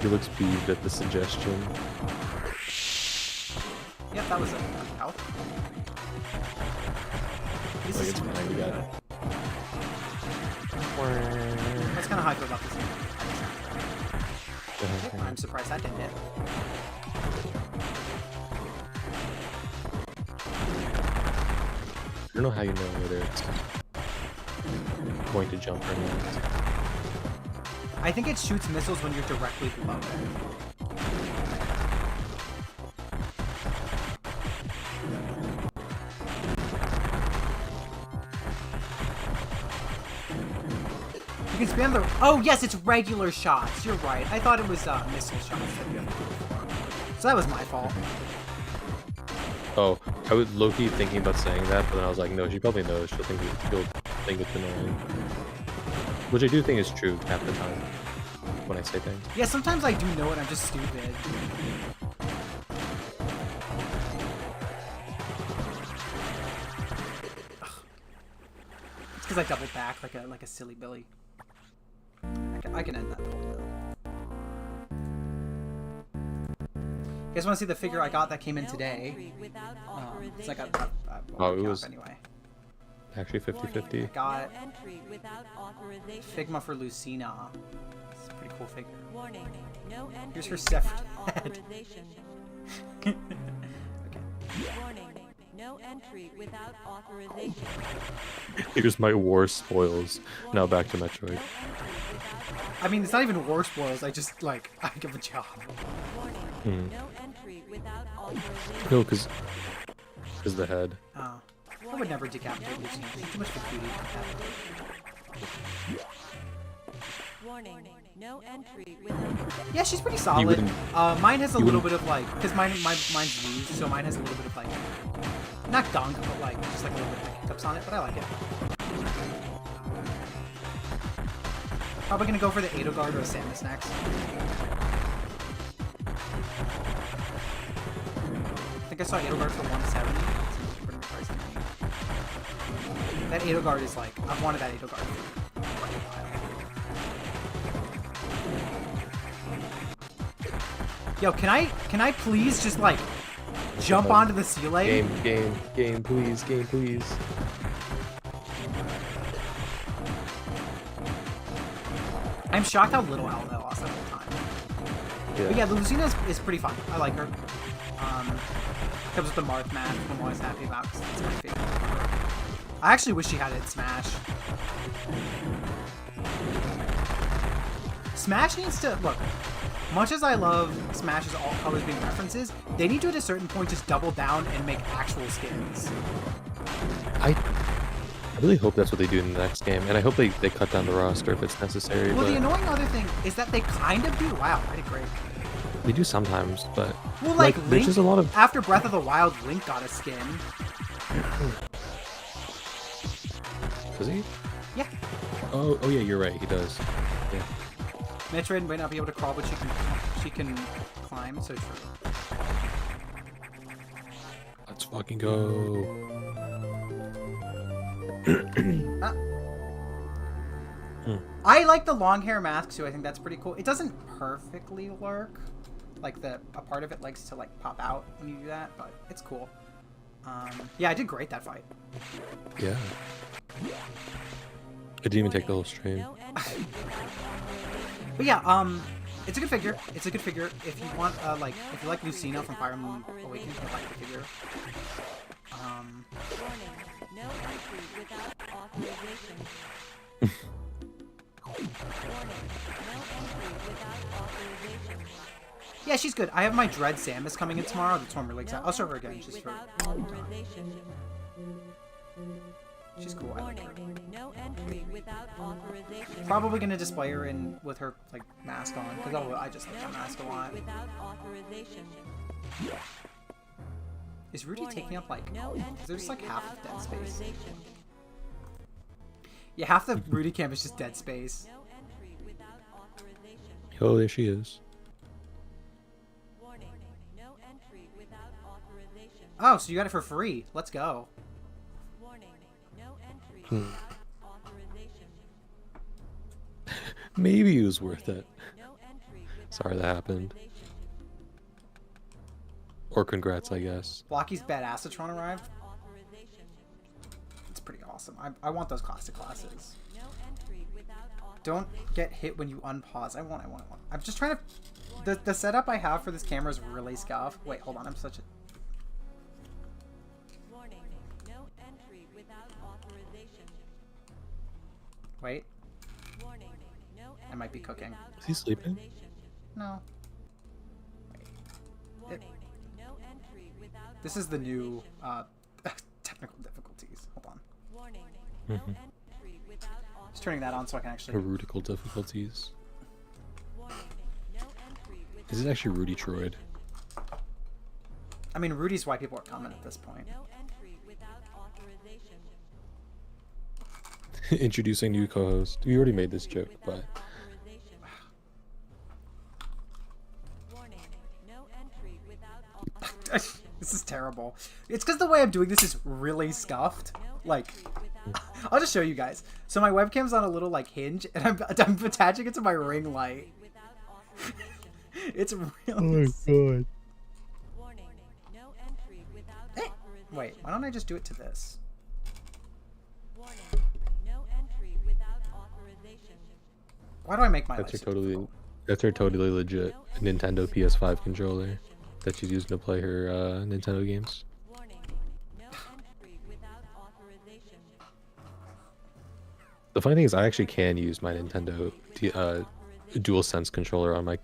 He looks peeved at the suggestion. Yep, that was a health. This Like is it's fine, we got it. That's kind of how I feel about this game. I'm surprised that didn't hit. I don't know how you know whether it's going to jump or not. I think it shoots missiles when you're directly below it. You can spam the... Oh, yes, it's regular shots. You're right. I thought it was missile shots that you have to go for. So that was my fault. Oh, I was low-key thinking about saying that, but then I was like, no, she probably knows. She'll think it's annoying. Which I do think is true half the time when I say things. Yeah, sometimes I do know it. I'm just stupid. Ugh. It's because I doubled back like a silly Billy. I can end that poll now. You guys want to see the figure I got that came in today? It's like a Oh, it was anyway. actually 50-50. I got No entry without authorization. Figma for Lucina. It's a pretty cool figure. Warning. No entry Here's her without Sephiroth head. authorization. Okay. Warning. No entry without authorization. Here's my war spoils. Now back to Metroid. No entry without I mean, it's not even war spoils. I just, like, I give a job. warning. Hmm. No entry without authorization. No, because the head. Oh. I would never decapitate Lucina. She's too much of a cutie. Warning. No entry without Yeah, she's pretty solid. wouldn't- Mine has a you little wouldn't- bit of, like... Because mine's used, so mine has a little bit of, like... Not gunk, but, like, just, like, a little bit of hiccups on it, but I like it. Probably gonna go for the Edelgard or Samus next. I think I saw Edelgard for 170. Seems pretty pricey to me. That Edelgard is like, I've wanted that Edelgard for quite a while. Yo, can I please just like jump onto the sea leg? Game, please, I'm shocked how little health I lost that whole time. But yeah, the Lucina is pretty fun. I like her. Comes with the Marth mask, I'm always happy about because it's my favorite. I actually wish she had it in Smash. Smash needs to look. Much as I love Smash's all colors being references, they need to at a certain point just double down and make actual skins. I really hope that's what they do in the next game, and I hope they cut down the roster if it's necessary. Well, but the annoying other thing is that they kind of do. Wow, I did great. they do sometimes, but Well, like there's Link, just a lot of after Breath of the Wild, Link got a skin. does he? Yeah. Oh yeah, you're right. He does. Yeah. Metroid might not be able to crawl, but she can climb. So true. Let's fucking go. I like the long hair mask too. I think that's pretty cool. It doesn't perfectly work. Like a part of it likes to like pop out when you do that, but it's cool. Yeah, I did great that fight. Yeah. I didn't even take the whole stream. But yeah, it's a good figure. It's a good figure. If you want, like, if you like Lucina from Fire Emblem Awakening, you'll like the figure. Warning. No entry without authorization. Warning. No entry without authorization. Yeah, she's good. I have my Dread Samus coming in tomorrow. That's why I'm really excited. I'll show her again. She's for. Without authorization. She's cool. I like her. Warning. No entry without authorization. Probably gonna display her in with her like mask on because I just like that mask a lot. Without authorization. Is Rudy taking up like? No Is there just like half of dead space? authorization. Yeah, half the Rudy camp is just dead space. No entry without authorization. Oh, there she is. Warning. No entry without authorization. Oh, so you got it for free. Let's go. Warning. No entry without authorization. Maybe it was worth it. No entry without Sorry that happened. authorization. Or congrats, I guess. Blocky's Badassatron arrived. Authorization. It's pretty awesome. I want those classic classes. No entry without Don't authorization. get hit when you unpause. I want. I'm just trying to... The setup I have for this camera is really scuffed. Wait, hold on. I'm such a... Warning. No entry without authorization. Wait. Warning. No entry I might be cooking. without Is he sleeping? authorization. No. Warning. No entry without This is the new authorization. technical difficulties. Hold on. Warning. No Mhm. entry without authorization. Just turning that on so I can actually... Heretical difficulties. Warning. No entry without Is it actually Rudy Troid? I mean, Rudy's why people are coming at this point. No entry without authorization. Introducing new co-host. We already made this joke, but Authorization. Warning. No entry without authorization. This is terrible. It's because the way I'm doing this is really scuffed. Like, I'll just show you guys. So my webcam's on a little like hinge, and I'm attaching it to my ring light. Without authorization. It's really. god. Warning. No entry without Eh, authorization. Wait, why don't I just do it to this? Warning. No entry without authorization. Why do I make my That's life her so totally. difficult? That's her totally legit Nintendo PS5 controller that she's using to play her Nintendo games. Warning. No entry without authorization. The funny thing is, I actually can use my Nintendo DualSense controller on my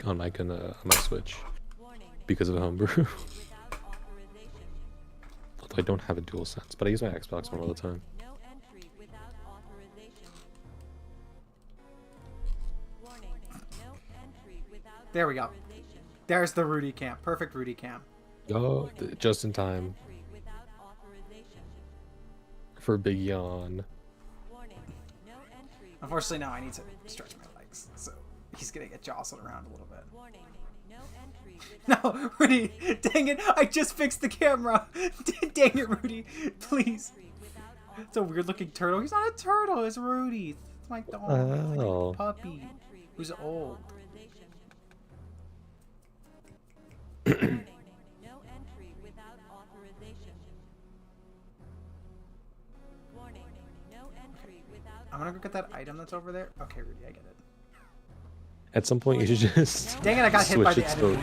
Switch Warning. because of homebrew. Without authorization. Although I don't have a DualSense, but I use my Xbox one all the time. No entry without authorization. Warning. No entry without There we go. authorization. There's the Rudy camp. Perfect Rudy camp. Oh, just in time Entry without authorization. for Big Yawn. Warning. No entry. Unfortunately, now I need to stretch my legs, so he's gonna get jostled around a little bit. Warning. No entry without No, Rudy! Dang it! I just fixed the camera! Dang it, Rudy! Please! entry without It's a weird looking turtle. He's not a turtle, it's Rudy. It's my dog. It's my Oh. puppy. entry Who's without old. authorization. Warning. No entry without authorization. Warning. No entry without I'm gonna go get that item that's over there. Okay, Rudy, I get it. At some point, you should just Dang it, I got hit by switch the it so enemy.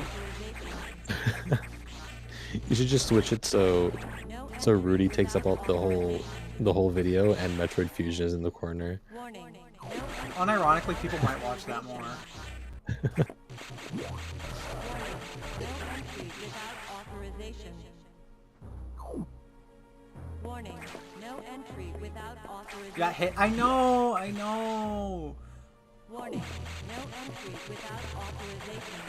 authorization. you should just switch it so Rudy takes up all the whole video and Metroid Fusion is in the corner. Warning. No Unironically, people might watch that more. entry without authorization. Warning. No entry without authorization. Got hit. I know! Warning. No entry without authorization.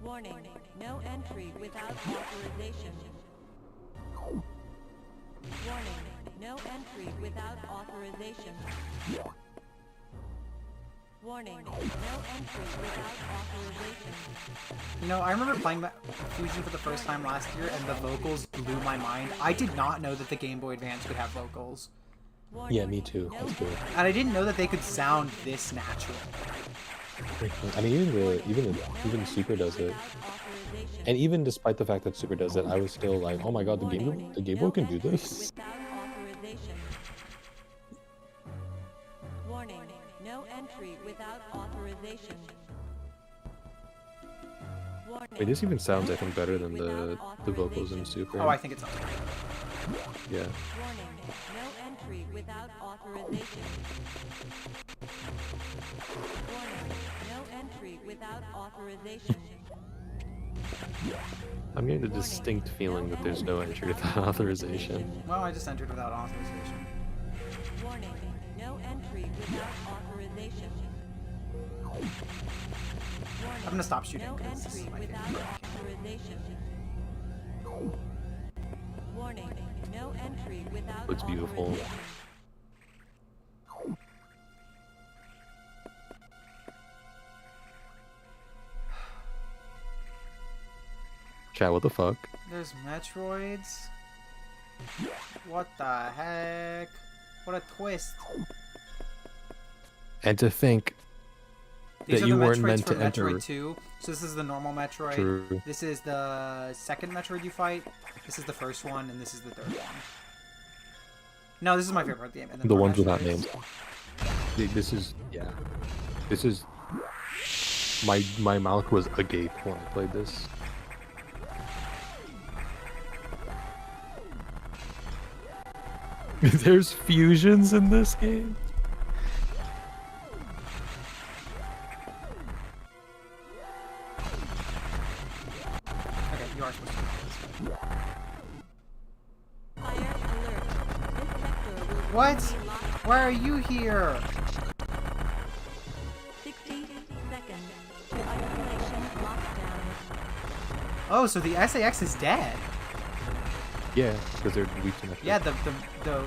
Warning. No entry without authorization. Warning. No entry without authorization. Warning. No entry without authorization. You know, I remember playing that Fusion for the first time last year, and the vocals blew my mind. I did not know that the Game Boy Advance could have vocals. Warning. Yeah, me too. No That's good. And I didn't know that they could sound this natural. I mean, even Super does it. And even despite the fact that Super does it, I was still like, oh my god, the Game Boy can do this. Without authorization. Warning, no entry without authorization. Warning, Wait, this even sounds, no I think, better entry than without the vocals in authorization. Super. Oh, I think it's on. Yeah. Warning, no entry without authorization. Warning, no entry without authorization. I'm getting the distinct feeling that there's no entry without authorization. Well, I just entered without authorization. Warning, no entry without authorization. Warning, I'm gonna stop shooting no because this is entry my without favorite. authorization. Warning, no entry without Looks beautiful. authorization. Chat, what the fuck? There's Metroids. What the heck? What a twist. And to think These that are you the weren't Metroids meant for to enter. Metroid 2. So this is the normal Metroid. True. This is the second Metroid you fight. This is the first one, and this is the third one. No, this is my favorite game. And then The for ones without Metroids- names. This is, yeah. This is, my mouth was agape when I played this. There's fusions in this game. Okay, you are supposed to do this. Fire alert. This sector will What? soon be locked. Why are you here? 60 seconds to isolation lockdown. Oh, so the SAX is dead. Yeah, because they're weak to Metroid. Yeah, the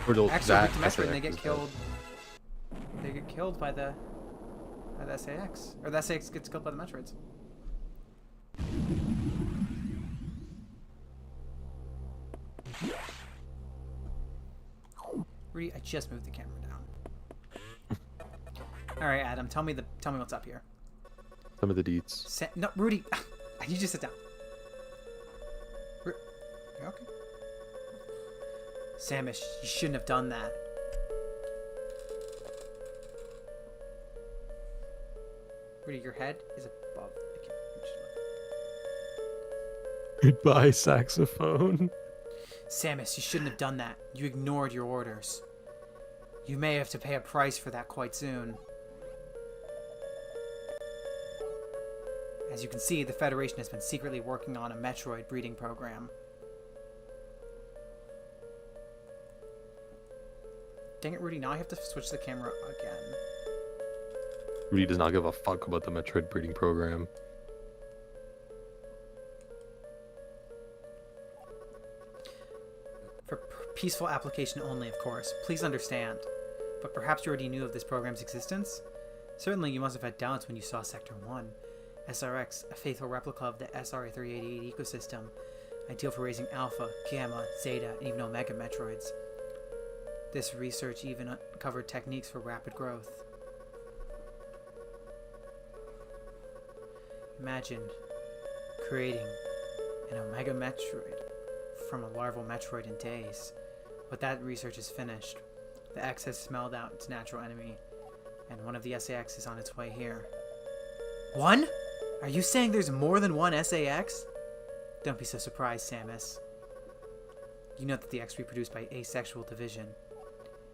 Or the- extra that weak to Metroid, and SAX they get is dead. killed. They get killed by the SAX, or the SAX gets killed by the Metroids. Rudy, I just moved the camera down. All right, Adam, tell me what's up here. Some of the deets. No, Rudy, you just sit down. You okay? Samus, you shouldn't have done that. Rudy, your head is above the camera. Goodbye, saxophone. Samus, you shouldn't have done that. You ignored your orders. You may have to pay a price for that quite soon. As you can see, the Federation has been secretly working on a Metroid breeding program. Dang it, Rudy, now I have to switch the camera again. Rudy does not give a fuck about the Metroid breeding program. For peaceful application only, of course. Please understand. But perhaps you already knew of this program's existence? Certainly you must have had doubts when you saw Sector 1. SRX, a faithful replica of the SR-388 ecosystem, ideal for raising Alpha, Gamma, Zeta, and even Omega Metroids. This research even uncovered techniques for rapid growth. Imagine creating an Omega Metroid from a larval Metroid in days. But that research is finished. The X has smelled out its natural enemy, and one of the SAX is on its way here. One? Are you saying there's more than one SAX? Don't be so surprised, Samus. You know that the X reproduced by asexual division.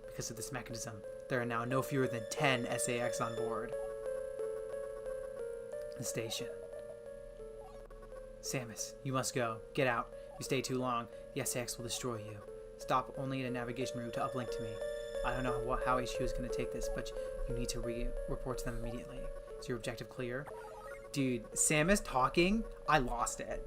Because of this mechanism, there are now no fewer than 10 SAX on board the station. Samus, you must go. Get out. You stay too long, the SAX will destroy you. Stop only at a navigation route to uplink to me. I don't know how HQ is going to take this, but you need to report to them immediately. Is your objective clear? Dude, Samus talking, I lost it.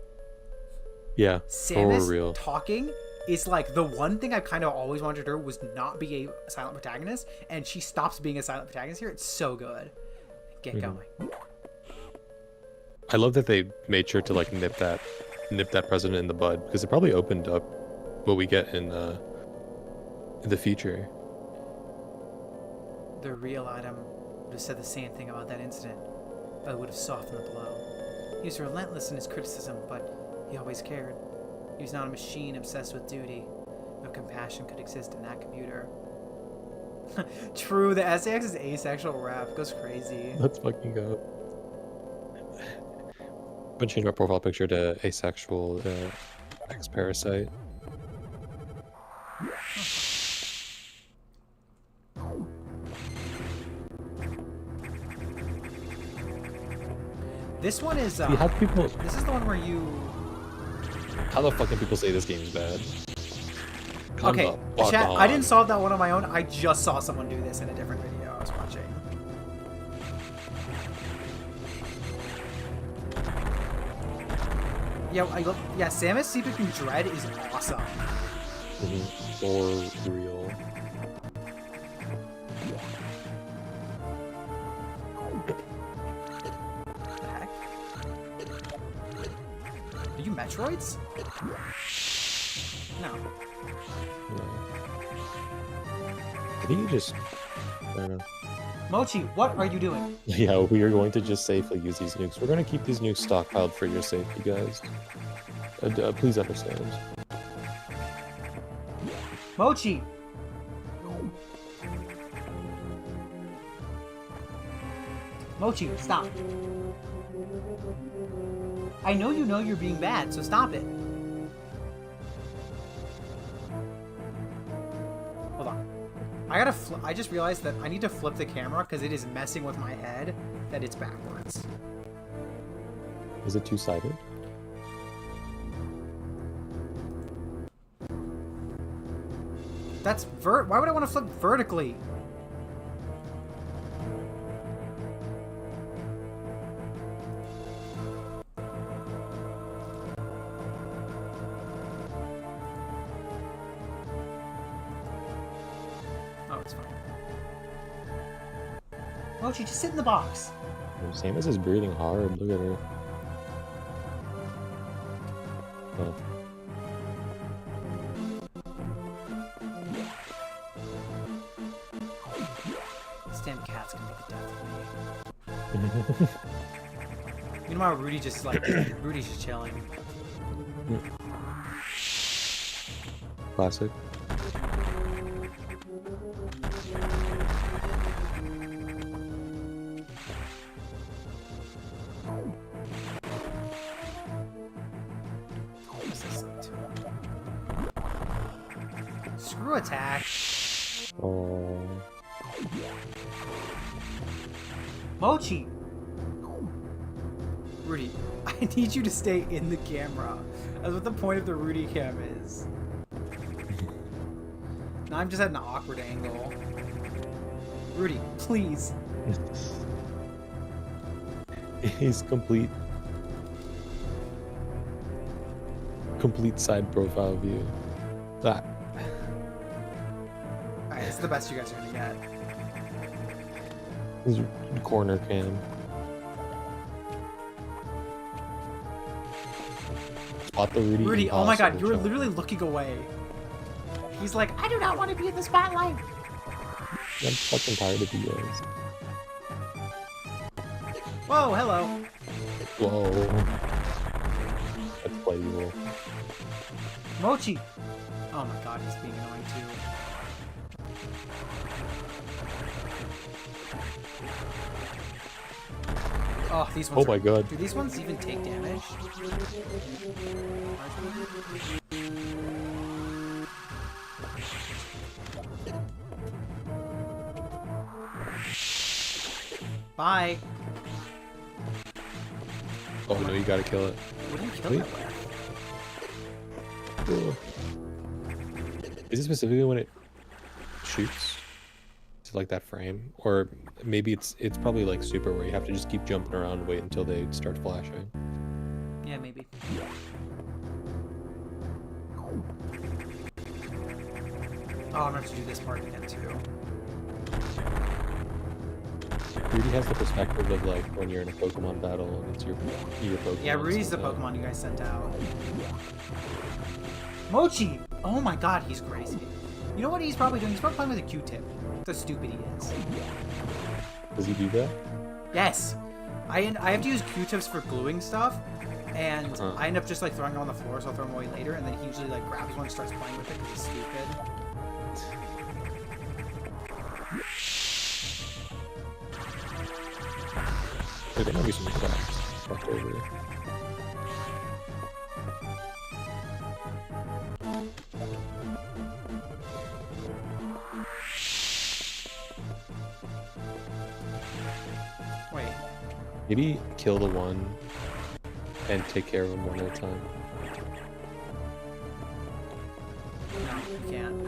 Yeah, Samus for real. talking is like the one thing I kind of always wanted her was not be a silent protagonist, and she stops being a silent protagonist here. It's so good. Get going. I love that they made sure to like nip that president in the bud, because it probably opened up what we get in the future. The real Adam would have said the same thing about that incident, but it would have softened the blow. He was relentless in his criticism, but he always cared. He was not a machine obsessed with duty. No compassion could exist in that computer. True, the SAX's asexual rap goes crazy. Let's fucking go. I'm gonna change my profile picture to asexual ex-parasite. This one is, How do people... this is the one where you... How the fuck can people say this game's bad? Calm Okay, the fuck chat, on. I didn't solve that one on my own. I just saw someone do this in a different video I was watching. Yeah, Samus Seeping Dread is awesome. Or real. What the heck? Are you Metroids? No. No. I think you just... I don't know. Mochi, what are you doing? Yeah, we are going to just safely use these nukes. We're going to keep these nukes stockpiled for your safety, guys. Please understand. Mochi! Mochi, stop. I know you know you're being bad, so stop it. Hold on. I just realized that I need to flip the camera because it is messing with my head that it's backwards. Is it two-sided? That's why would I want to flip vertically? Oh, it's fine. Mochi, just sit in the box. Samus is breathing hard. Look at her. Oh. This damn cat's gonna be the death of me. Meanwhile, Rudy's just chilling. Classic. Screw attack. Oh. Mochi! Rudy, I need you to stay in the camera. That's what the point of the Rudy cam is. Now I'm just at an awkward angle. Rudy, please. He's complete side profile view. That. Alright, it's the best you guys are gonna get. His corner cam. Spot the Rudy. Rudy, oh my god, impossible you were shot. literally looking away. He's like, I do not want to be in the spotlight. I'm fucking tired of you guys. Whoa, hello. Whoa. That's playable. Mochi. Oh my god, he's being annoying too. Oh, these ones Oh my god. Do these ones even take damage? Bye. Oh no, you gotta kill it. What do you kill Wait. that with? Is it specifically when it shoots? Is it like that frame? Or maybe it's probably like super where you have to just keep jumping around and wait until they start flashing. Yeah, maybe. Oh, I'm gonna have to do this part again too. Rudy has the perspective of like when you're in a Pokemon battle and it's your Pokemon. Yeah, Rudy's the sent out. Pokemon you guys sent out. Mochi! Oh my god, he's crazy. You know what he's probably doing? He's probably playing with a Q-tip. That's how stupid he is. Does he do that? Yes! I have to use Q-tips for gluing stuff, and Uh-huh. I end up just like throwing them on the floor, so I'll throw them away later, and then he usually like grabs one and starts playing with it because he's stupid. Wait, there might be some cracks left over. Wait, Maybe kill the one and take care of him one at a time. no, you can't.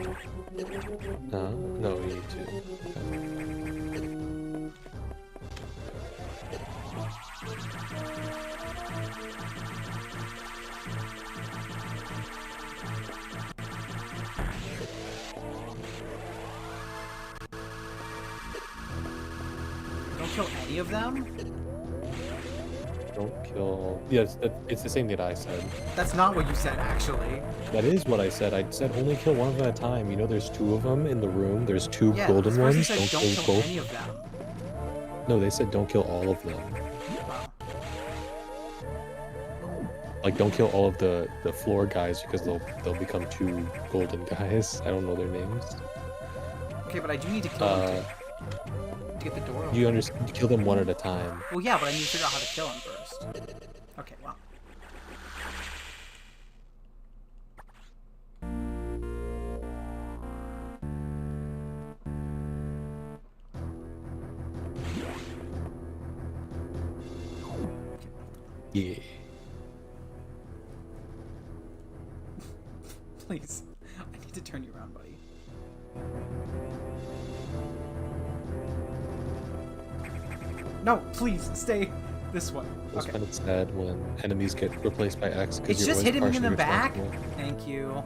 No, you need to. Okay. Don't kill any of them? Don't kill. Yes, it's the same that I said. That's not what you said, actually. That is what I said. I said only kill one of them at a time. You know, there's two of them in the room. There's two Yeah, golden this person ones. said Don't don't kill kill both. any of them. No, they said don't kill all of them. Wow. Like, don't kill all of the floor guys because they'll become two golden guys. I don't know their names. Okay, but I do need to kill them to get the door open. You understand? You kill them one at a time. Well, yeah, but I need to figure out how to kill him first. Okay, well. Yeah. Please. I need to turn you around, buddy. No, please, stay this way. It's Okay. kind of sad when enemies get replaced by X because It's you're just always hitting me in the partially back. responsible. Thank you.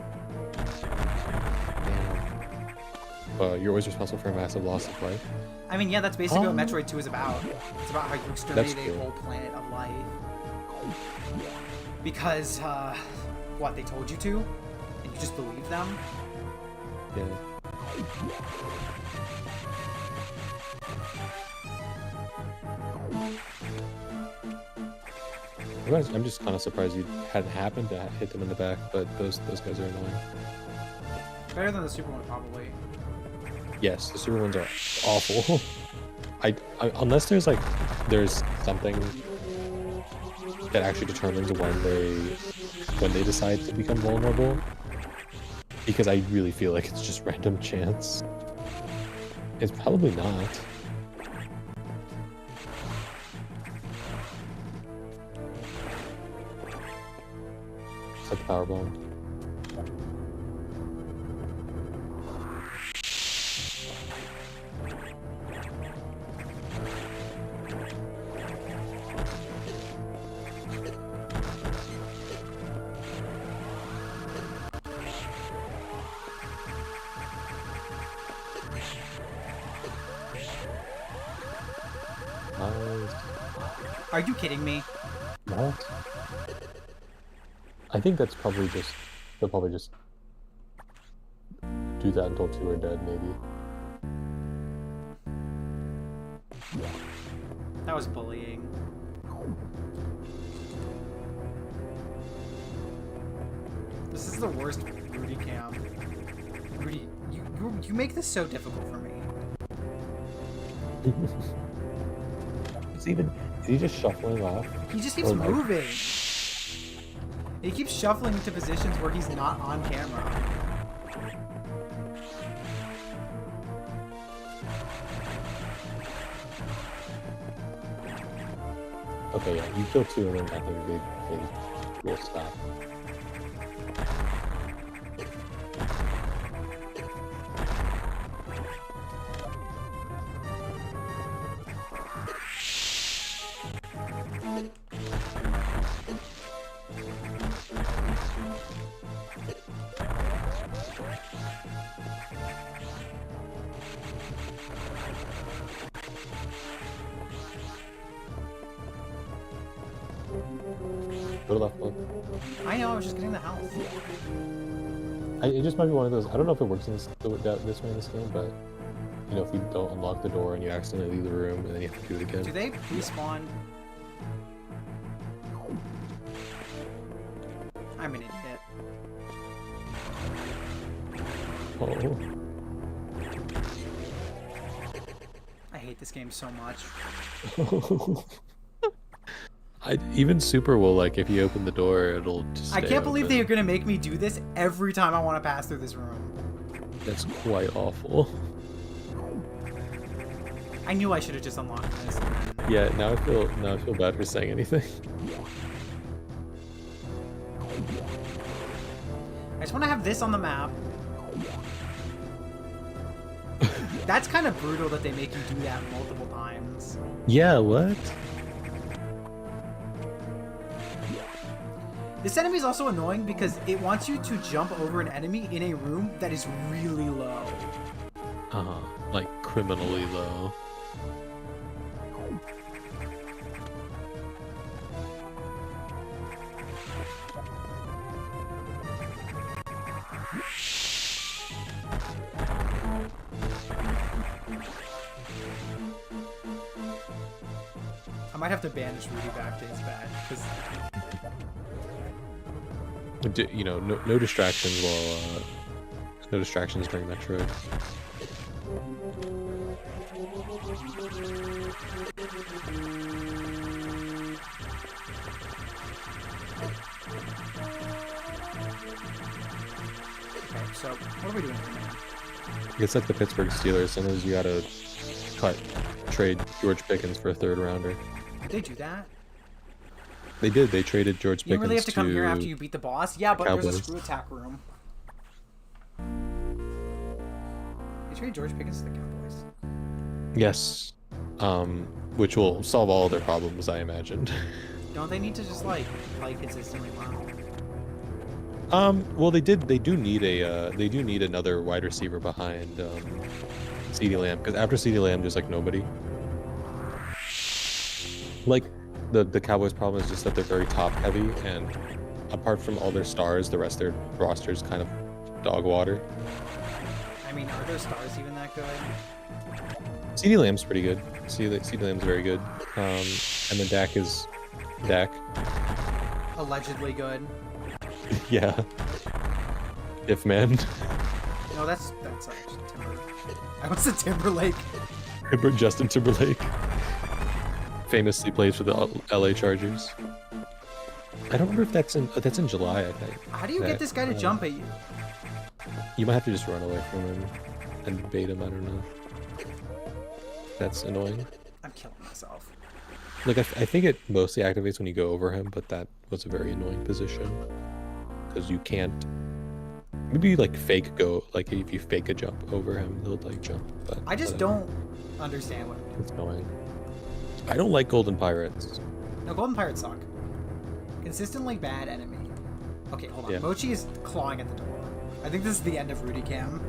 You're always responsible for a massive loss of life. I mean, yeah, that's basically what Oh. Metroid 2 is about. It's about how you exterminate a true. whole planet of life. Because, what, they told you to? And you just believe them? Yeah. I'm just kind of surprised you hadn't happened to hit them in the back, but those guys are annoying. Better than the Super one, probably. Yes, the super ones are awful. I unless there's something that actually determines when they decide to become vulnerable, because I really feel like it's just random chance. It's probably not. It's like a power bomb. Nice. Are you kidding me? What? I think that's probably just... They'll probably just do that until two are dead, maybe. That was bullying. This is the worst Rudy cam. Rudy, you make this so difficult for me. Is he just shuffling off? He just keeps Or like- moving. He keeps shuffling into positions where he's not on camera. Okay, yeah, you kill two and then I think they will stop. Go to left one. I know, I was just getting the health. It just might be one of those. I don't know if it works in this way in this game, but you know, if you don't unlock the door and you accidentally leave the room and then you have to do it Do again. they respawn I'm an idiot. Oh. I hate this game so much. Even Super will, like, if you open the door, it'll just I stay can't believe open. they're gonna make me do this every time I want to pass through this room. That's quite awful. I knew I should have just unlocked this. Yeah, now I feel bad for saying anything. I just want to have this on the map. That's kind of brutal that they make you do that multiple times. Yeah, what? This enemy is also annoying because it wants you to jump over an enemy in a room that is really low. Like criminally low. I might have to banish Rudy back to his bed because You know, no distractions while no distractions during Metroid. okay. So what are we doing here now? It's like the Pittsburgh Steelers. Sometimes you gotta trade George Pickens for a third rounder. Did they do that? They did. They traded George Pickens You really have to come here after you beat the boss? Yeah, but there's a Cowboys. screw attack room. They traded George Pickens to the Cowboys. Yes. Which will solve all their problems, I imagined. Don't they need to just like play consistently well? Well, they do need another wide receiver behind CeeDee Lamb, because after CeeDee Lamb, there's like nobody. Like the Cowboys' problem is just that they're very top heavy, and apart from all their stars, the rest of their roster is kind of dog water. I mean, are their stars even that good? CeeDee Lamb's pretty good. CeeDee Lamb's very good. And then Dak is Dak. Allegedly good. Yeah. If man. No, that's actually Timber. I was a Timberlake. Justin Timberlake. Famously plays for the LA Chargers. I don't remember if that's in July, I think. How do you get this guy to jump at you? You might have to just run away from him and bait him, I don't know. That's annoying. I'm killing myself. Like, I think it mostly activates when you go over him, but that was a very annoying position. Because you can't... Maybe you, like, like, if you fake a jump over him, he'll, like, jump. But I just don't understand what It's annoying. I don't like Golden Pirates. No, Golden Pirates suck. Consistently bad enemy. Okay, hold on. Yeah. Mochi is clawing at the door. I think this is the end of Rudy Cam.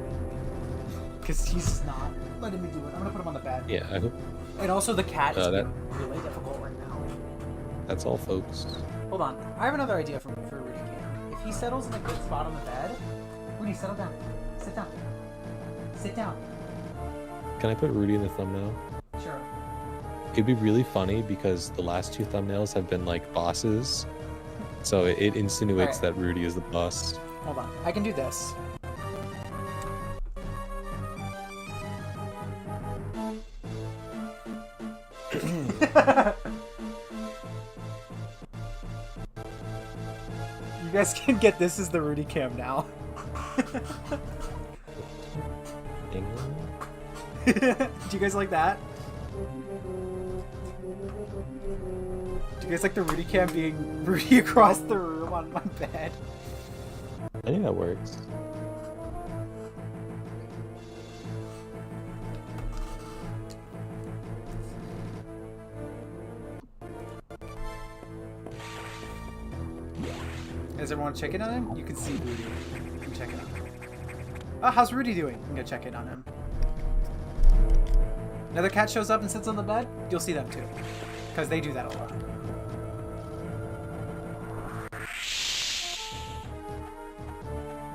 Because he's not letting me do it. I'm gonna put him on the bed. Yeah, I hope And also the cat is that- really difficult right now. that's all, folks. Hold on. I have another idea for Rudy Cam. If he settles in a good spot on the bed, Rudy, settle down. Sit down. Sit down. Can I put Rudy in the thumbnail? Sure. It'd be really funny because the last two thumbnails have been like bosses. So it insinuates Alright. that Rudy is the boss. Hold on. I can do this. You guys can get this as the Rudy Cam now. Do you guys like that? Do you guys like the Rudy Cam being Rudy across the room on my bed? I think that works. Is everyone checking on him? You can see Rudy. I'm checking on him. Oh, how's Rudy doing? I'm gonna check in on him. Another cat shows up and sits on the bed, you'll see them too. Because they do that a lot.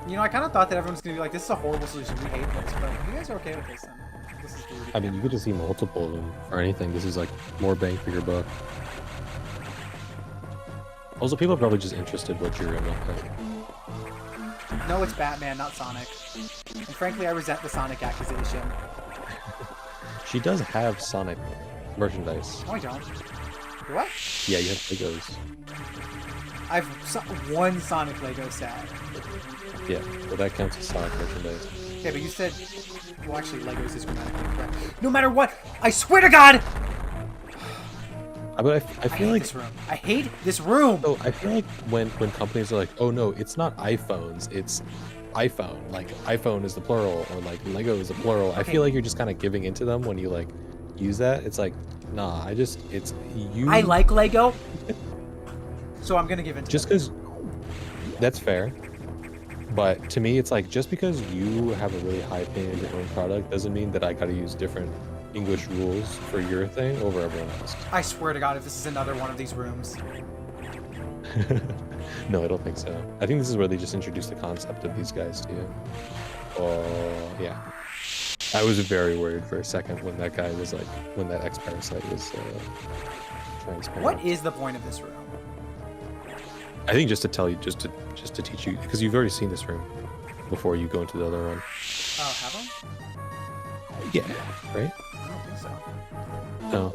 You know, I kind of thought that everyone's gonna be like, this is a horrible solution, we hate this, but if you guys are okay with this, then this is the Rudy I mean, Cam. you could just see multiple of them for anything. This is like more bang for your buck. Also, people are probably just interested what you're in. Okay. No, it's Batman, not Sonic. And frankly, I resent the Sonic accusation. She does have Sonic merchandise. No, I don't. What? Yeah, you have Legos. I've one Sonic Lego set. Yeah, well that counts as Sonic merchandise. Okay, but you said... Well, actually, Legos is grammatically correct. No matter what, I swear to God! But I I feel hate like this room. I hate this room! so I feel like when companies are like, oh no, it's not iPhones, it's iPhone. Like iPhone is the plural, or like Lego is the plural. Okay. I feel like you're just kind of giving into them when you like use that. It's like, nah, it's you. I like Lego, so I'm gonna give in to just them. because that's fair. But to me, it's like just because you have a really high opinion of your own product doesn't mean that I gotta use different English rules for your thing over everyone else. I swear to God, if this is another one of these rooms. No, I don't think so. I think this is where they just introduced the concept of these guys to you. Oh, yeah. I was very worried for a second when that guy was like, when that ex-parasite was transparent. What is the point of this room? I think just to tell you, just to teach you, because you've already seen this room before you go into the other one. Oh, have I? Yeah, right? I don't think so. No.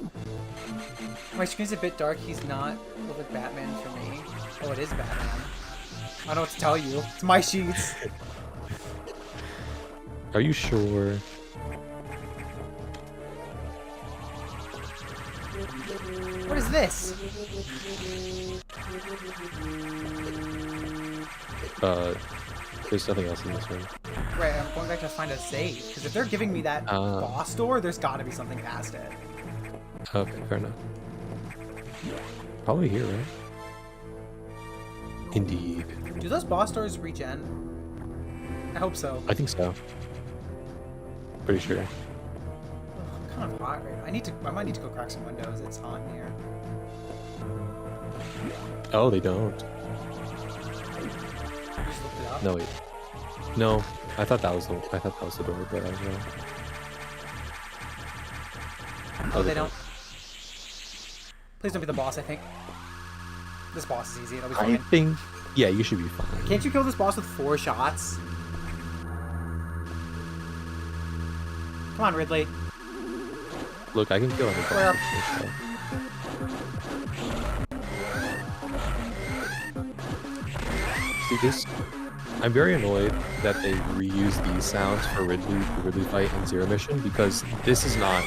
My screen's a bit dark. He's not a little bit Batman for me. Oh, it is Batman. I don't know what to tell you. It's my sheets. Are you sure? What is this? There's nothing else in this room. Right, I'm going back to find a save. Because if they're giving me that boss door, there's got to be something past it. Okay, fair enough. Probably here, right? Indeed. Do those boss doors regen? I hope so. I think so. Pretty sure. Ugh, I'm kind of hot right now. I might need to go crack some windows. It's hot in here. Oh, they don't. You just looked it up? No, wait. No, I thought that was the door, but I was wrong. Oh, they don't. Please don't be the boss, I think. This boss is easy. It'll be I fine. think. Yeah, you should be fine. Can't you kill this boss with 4 shots? Come on, Ridley. Look, I can kill any Where? boss. See this? I'm very annoyed that they reuse these sounds for the Ridley fight in Zero Mission because this is not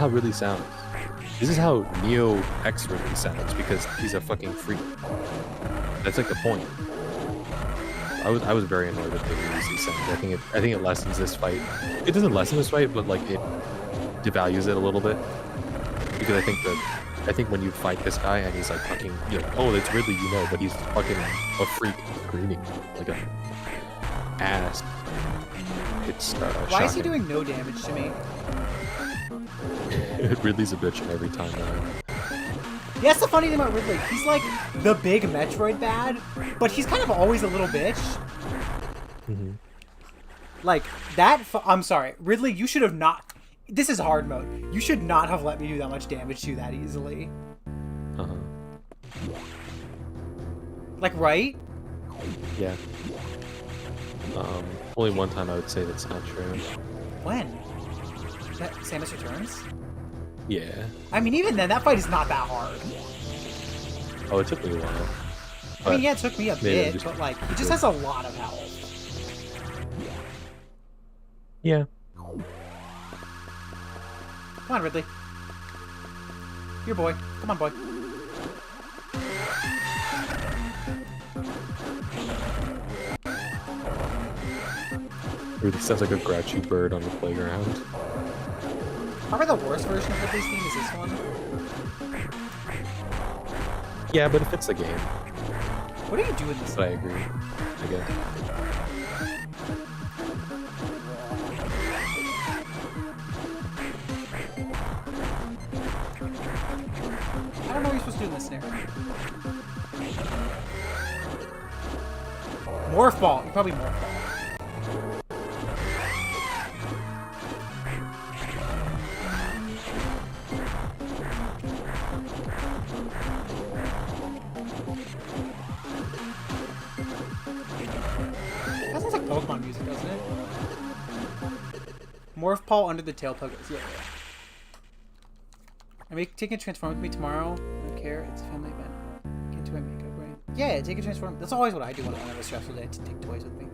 how Ridley sounds. This is how Neo X Ridley sounds because he's a fucking freak. That's like the point. I was very annoyed that they reused these sounds. I think it lessens this fight. It doesn't lessen this fight, but like it devalues it a little bit because I think when you fight this guy and he's like fucking, you're like, oh, that's Ridley, you know, but he's fucking a freak screaming like a ass. It's Why is he shocking. doing no damage to me? Ridley's a bitch every time now. Yeah, that's the funny thing about Ridley. He's like the big Metroid bad, but he's kind of always a little bitch. Mm-hmm. Like, I'm sorry. Ridley, you should have not... This is hard mode. You should not have let me do that much damage to you that easily. Uh-huh. Like, right? Yeah. Only one time I would say that's not true. When? That Samus Returns? Yeah. I mean, even then, that fight is not that hard. Oh, it took me a while. I mean, yeah, it took me a maybe I'm bit, just- but, like, he just has a lot of health. Yeah. Come on, Ridley. Here, boy. Come on, boy. Really sounds like a grouchy bird on the playground. Probably the worst version of Ridley's theme is this one. Yeah, but it fits the game. What do you do in this? But I agree. I guess. I don't know what you're supposed to do in this scenario. Morph ball. You probably morph ball. Morph Paul under the tail poggers. Yeah, yeah. And take a transform with me tomorrow. I don't care. It's a family event. Get to my makeup, right? Yeah, take a transform. That's always what I do when I have a stressful day. To take toys with me.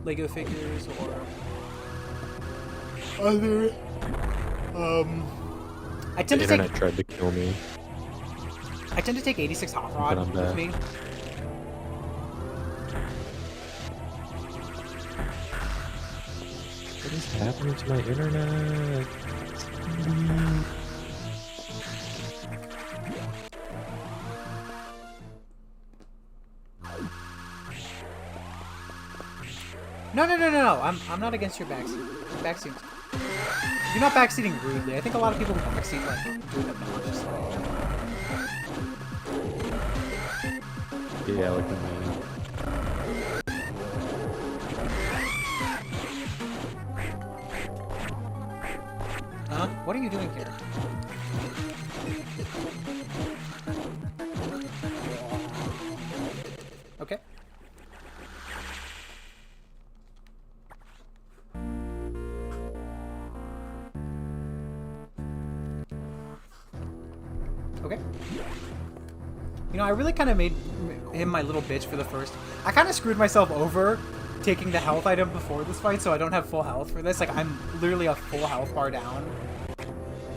Lego figures or other. I tend The to internet take. tried to kill me. I tend to take 86 Hot But Rod I'm with back. me. What is happening to my internet? No. I'm not against your backseat. Backseat. You're not backseating rudely. I think a lot of people backseat like doing obnoxiously. Yeah, like me. Huh? What are you doing here? Okay. Okay. You know, I really kind of made him my little bitch for the first. I kind of screwed myself over taking the health item before this fight, so I don't have full health for this. Like, I'm literally a full health bar down.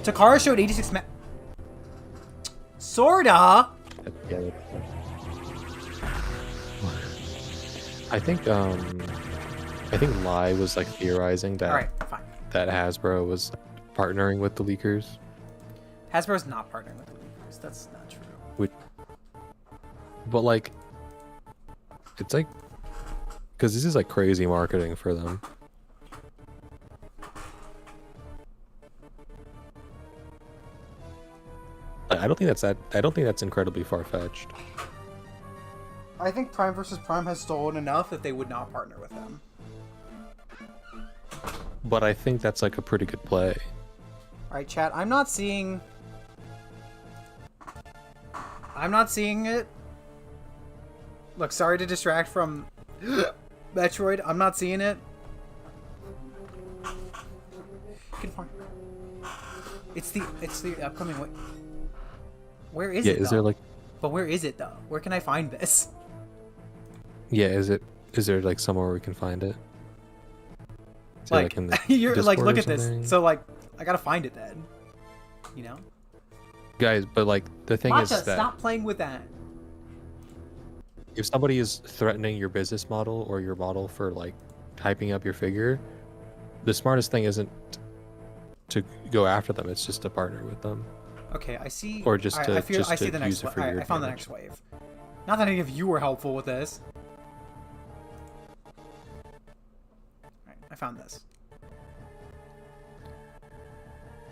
Takara showed 86 Sorta! Yeah. I think Lai was like theorizing that Alright, fine. that Hasbro was partnering with the leakers. Hasbro's not partnering with the leakers. That's not true. But like, it's like, because this is like crazy marketing for them. I don't think that's incredibly far-fetched. I think Prime vs. Prime has stolen enough that they would not partner with them. But I think that's like a pretty good play. Alright, chat. I'm not seeing it. Look, sorry to distract from Metroid. I'm not seeing it. Confirm. It's the upcoming. Where is it? Is though? there like? But where is it though? Where can I find this? Yeah, is there like somewhere we can find it? Is it, Like, in the you're like, Discord look or at this. something? So like, I gotta find it then. You know. Guys, but like the thing is Matcha, that stop playing with that. if somebody is threatening your business model or your model for like hyping up your figure, the smartest thing isn't to go after them. It's just to partner with them. Okay, I see. Or just Alright, to- I feel, just I see to the next use it wave. for your I found the advantage. next wave. Not that any of you were helpful with this. Alright, I found this.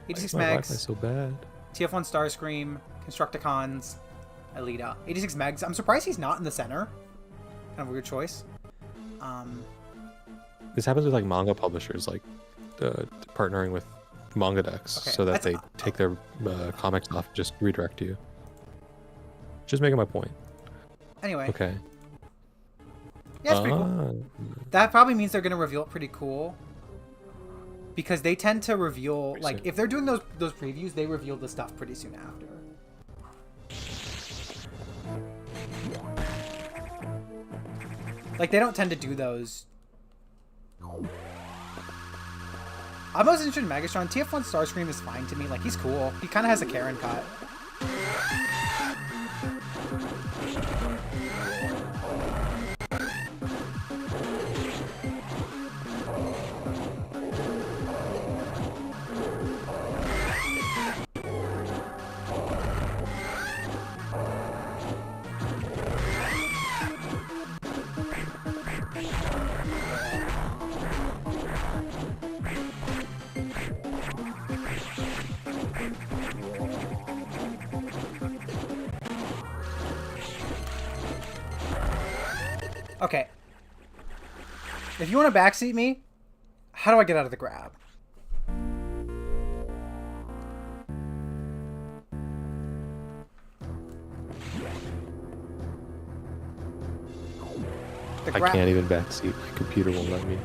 86 Why is my mags, Wi-Fi so bad? TF1 Starscream, Constructicons, Alita. 86 mags. I'm surprised he's not in the center. Kind of weird choice. This happens with like manga publishers, like partnering with manga decks, Okay, so that that's- they take their comics off and just redirect you. Just making my point. Anyway, Okay. yeah, it's pretty cool. Ah, That probably means they're gonna reveal it pretty cool. Because they tend to reveal, Pretty like, soon. if they're doing those previews, they reveal the stuff pretty soon after. Like, they don't tend to do those. I'm most interested in Magastron. TF1 Starscream is fine to me. Like, he's cool. He kind of has a Karen cut. Okay. If you want to backseat me, how do I get out of the grab? The I can't even backseat. My computer won't let me.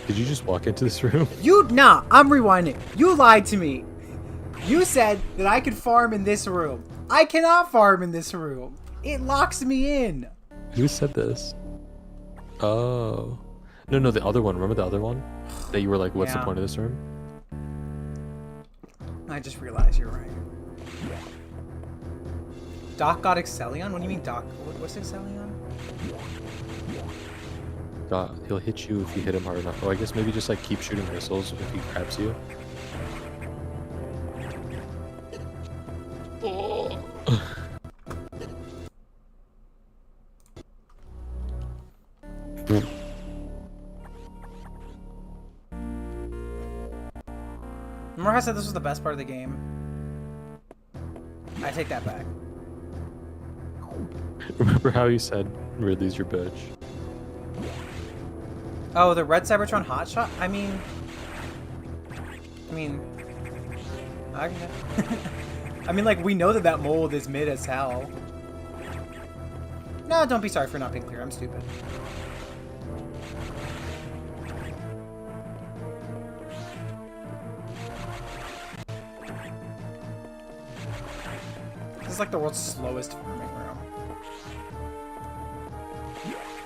Did you just walk into this room? Nah, I'm rewinding. You lied to me. You said that I could farm in this room. I cannot farm in this room. It locks me in. Who said this? Oh. No, the other one. Remember the other one? That you were like, what's the Yeah. point of this room? I just realized you're right. Doc got Excellion? What do you mean Doc? What's Excellion? He'll hit you if you hit him hard enough. Or I guess maybe just like keep shooting missiles if he grabs you. Oh. Remember how I said this was the best part of the game? I take that back. Remember how you said Ridley's your bitch? Oh, the red Cybertron hotshot? I mean, okay. I mean, like, we know that mold is mid as hell. No, don't be sorry for not being clear. I'm stupid. This is like the world's slowest farming room.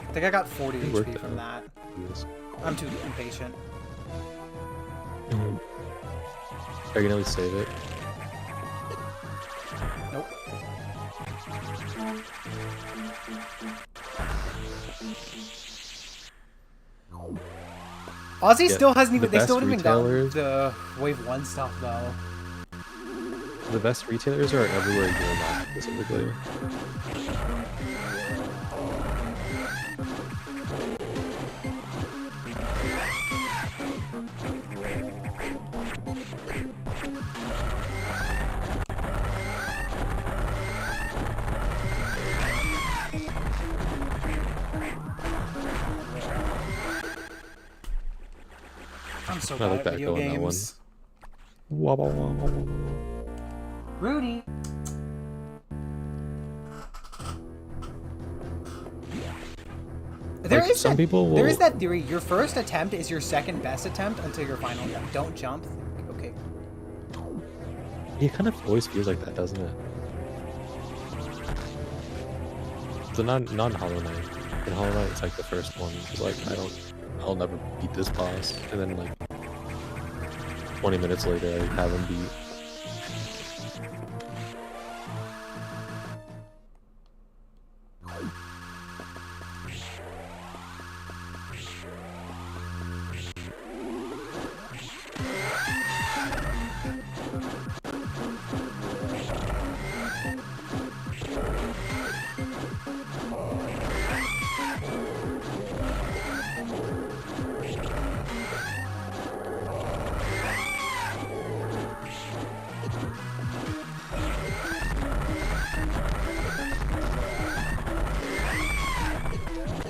I think I got 40 worked HP from that. Yes. I'm too impatient. Are you gonna at least save it? Nope. Aussie Yeah, still hasn't even. the They still best haven't even gotten retailers- the Wave 1 stuff though. The best retailers are everywhere you go now, specifically. I'm so I bad like at that video going, that one. games. Rudy. There Like, is some that, people there will- is that theory. Your first attempt is your second best attempt until your final attempt. Don't jump. Okay. It kind of always feels like that, doesn't it? So not in Hollow Knight. In Hollow Knight, it's like the first one. It's like I'll never beat this boss, and then like 20 minutes later, I have him beat.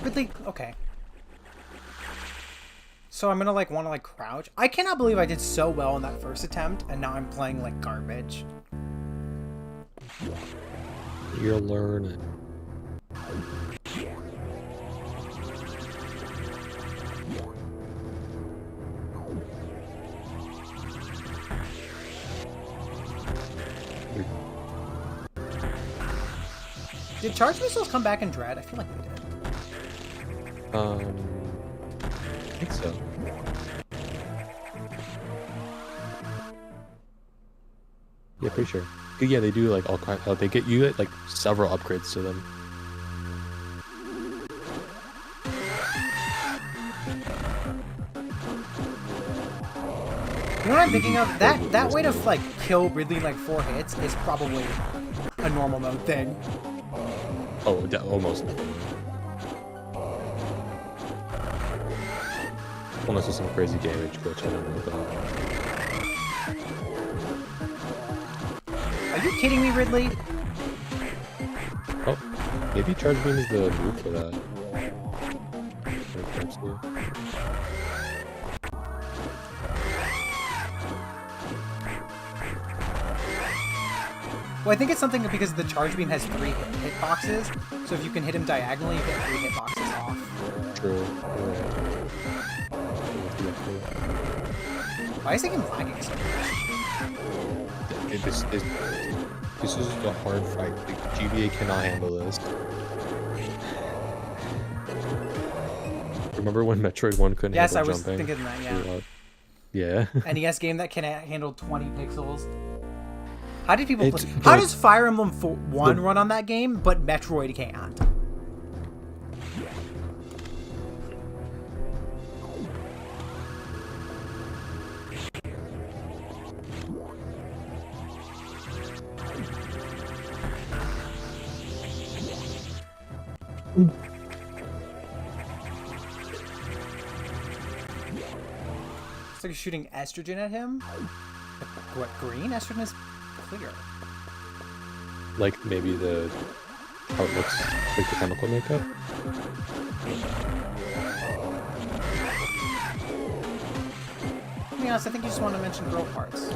But they okay. So I'm gonna like want to like crouch. I cannot believe I did so well in that first attempt, and now I'm playing like garbage. You're learning. Did charge missiles come back in Dread? I feel like they did. I think so. Yeah, pretty sure. Yeah, they do like all kind. They get you like several upgrades to them. You know what I'm thinking of? That way to like kill Ridley in like 4 hits is probably a normal mode thing. Oh, almost. Unless it's some crazy damage glitch I don't know about. Are you kidding me, Ridley? Oh, maybe Charge Beam is the move for that. Well, I think it's something because the charge beam has 3 hitboxes, so if you can hit him diagonally, you get 3 hitboxes off. True. Why is the game lagging so much? This is a hard fight. Like, GBA cannot handle this. Remember when Metroid 1 couldn't Yes, I handle was jumping? thinking that, yeah. Yeah. NES game that can handle 20 pixels. How did people It's play? How good. does Fire Emblem 1 run on that game, but Metroid can't? It's like shooting estrogen at him. What, green? Estrogen is clear. Like maybe how it looks like the chemical makeup. To be honest, I think you just want to mention girl parts.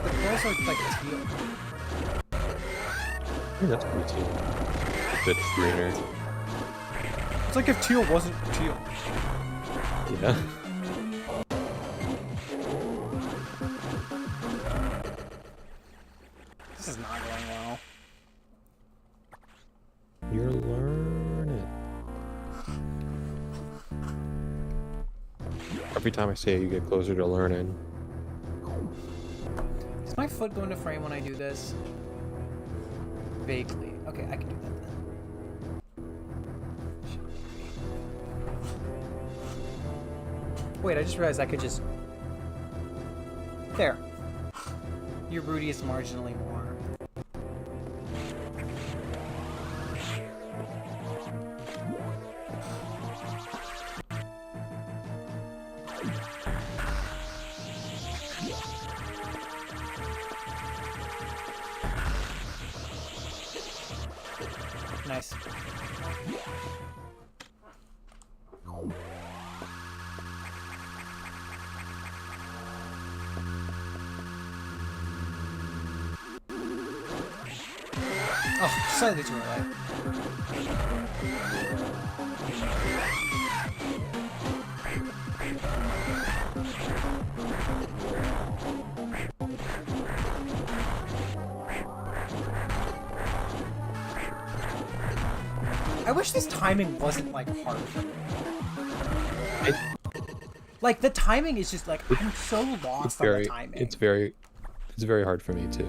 The girls are like teal. I think that's pretty too. A bit greener. It's like if teal wasn't teal. Yeah. This is not going well. You're learning. Every time I say it, you get closer to learning. Is my foot going to frame when I do this? Vaguely. Okay, I can do that then. Wait, I just realized I could just... There. Your Rudy is marginally more. Nice. Oh, slightly too early. I wish this timing wasn't like hard for me. Like the timing is just like I'm so lost on the timing. It's very hard for me too.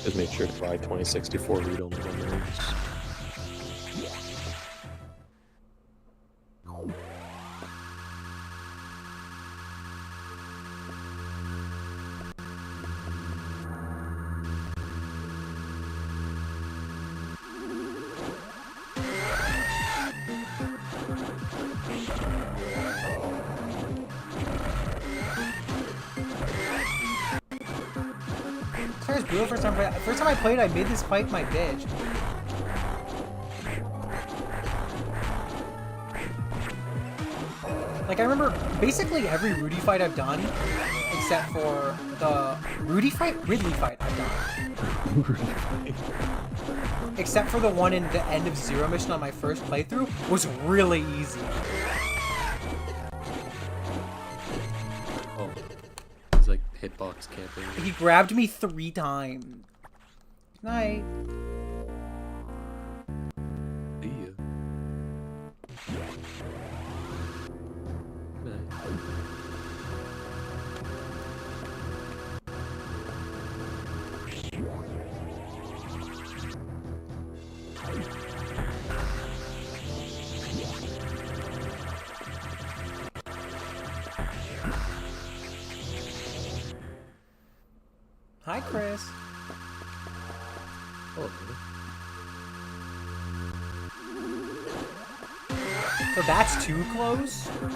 Just make sure to buy 2064 read-only memories. Claire's brutal first time I played, I made this fight my bitch. Like I remember basically every Rudy fight I've done, except for the Ridley fight I've done. Except for the one in the end of Zero mission on my first playthrough was really easy. Oh, it's like hitbox camping. He grabbed me 3 times. Night. See ya. Nice. Hi, Chris. Oh, So that's too close? We're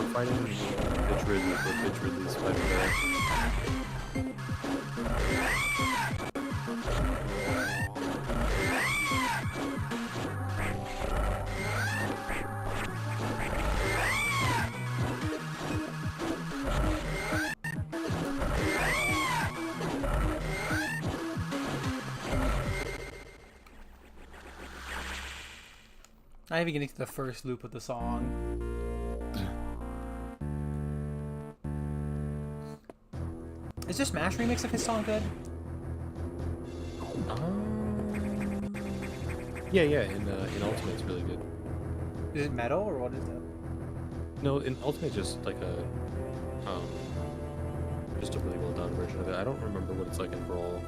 fighting Bitch Ridley, but Bitch Ridley's fighting there. Not even getting to the first loop of the song. Is this Smash remix of his song good? Yeah, in Ultimate it's really good. Is it metal or what is it? No, in Ultimate just like a just a really well done version of it. I don't remember what it's like in Brawl.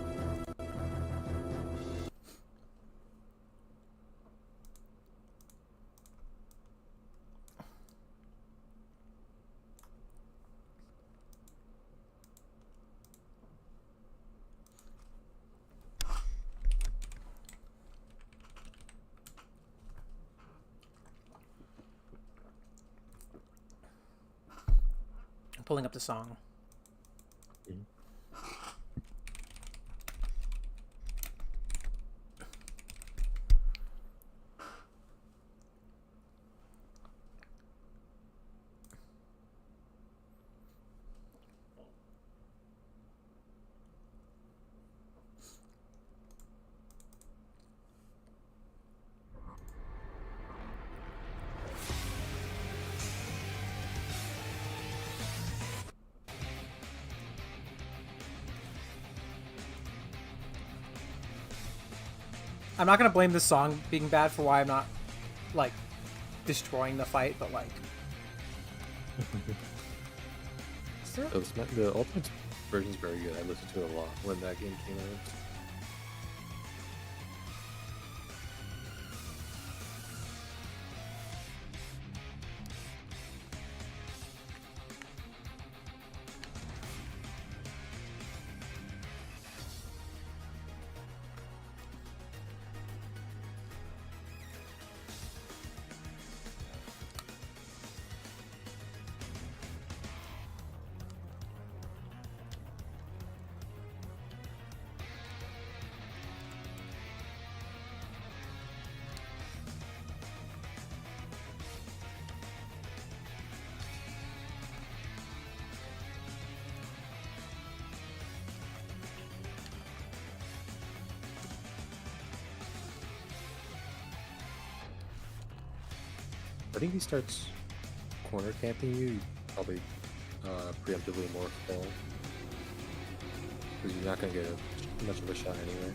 I'm pulling up the song. I'm not gonna blame this song being bad for why I'm not, like, destroying the fight, but like... Is there... The Ultimate version's very good. I listened to it a lot when that game came out. I think he starts corner camping you, probably preemptively morph ball. Because you're not going to get much of a shot anyway.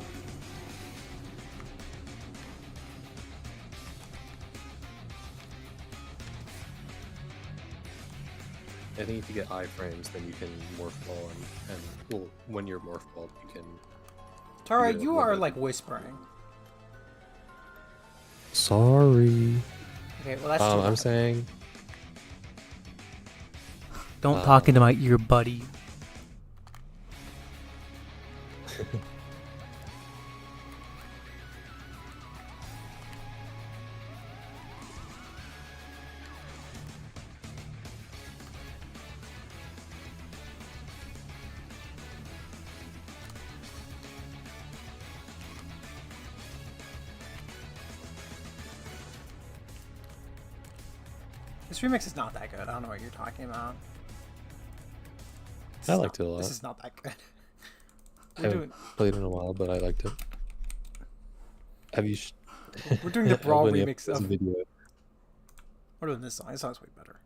I think if you get iframes, then you can morph ball, and well, when you're morph ball, you can... Tara, you are, like, whispering. Sorry. Okay, well, that's too I'm loud. saying... Don't talk into my ear, buddy. This remix is not that good. I don't know what you're talking about. I liked it a lot. This is not that good. I haven't played in a while, but I liked it. Have you... We're doing the Brawl Open remix up of... video. We're doing this song. This song's way better.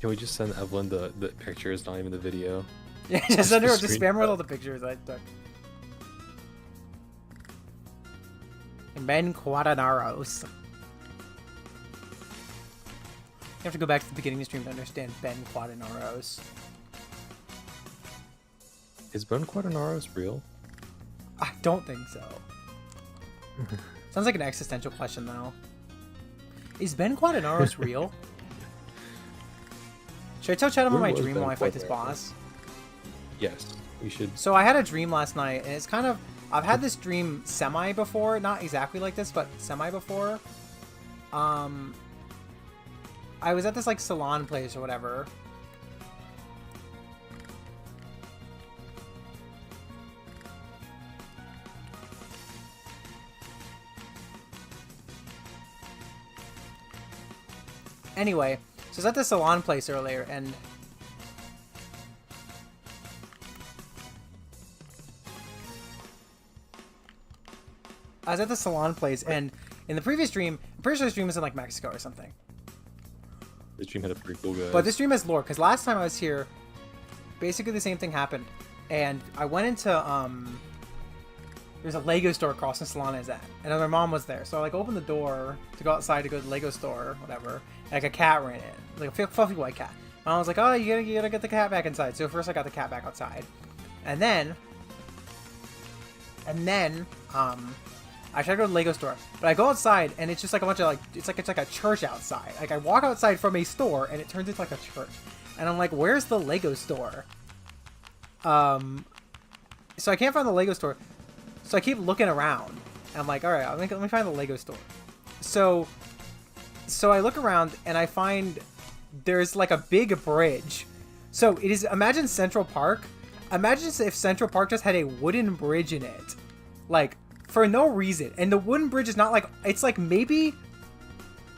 Can we just send Evelyn the pictures, not even the video? Yeah, just send her to screen spam her with shot. all the pictures I took. Ben Quadanaros. You have to go back to the beginning of the stream to understand Ben Quadanaros. Is Ben Quadanaros real? I don't think so. Sounds like an existential question, though. Is Ben Quadanaros real? Should I tell Chad I'm on my Where was dream Ben while I fight this Quadanaros? boss? Yes, we should. So I had a dream last night, and it's kind of... I've had this dream semi before. Not exactly like this, but semi before. I was at this, like, salon place or whatever. Anyway, so I was at the salon place earlier, and... I was at the salon place, and in the previous dream, I'm pretty sure this dream was in, like, Mexico or something. This dream had a pretty cool guy. But this dream has lore, because last time I was here, basically the same thing happened. And I went into, there's a Lego store across the salon I was at, and my mom was there. So I, like, opened the door to go outside to go to the Lego store or whatever, and, like, a cat ran in, like a fluffy white cat. My mom was like, oh, you gotta get the cat back inside. So first I got the cat back outside. And then, I try to go to the Lego store, but I go outside and it's just like a bunch of like, it's like a church outside. Like I walk outside from a store and it turns into like a church. And I'm like, where's the Lego store? So I can't find the Lego store. So I keep looking around. And I'm like, all right, let me find the Lego store. So I look around and I find there's like a big bridge. So it is, imagine Central Park. Imagine if Central Park just had a wooden bridge in it. Like, for no reason. And the wooden bridge is not like, it's like maybe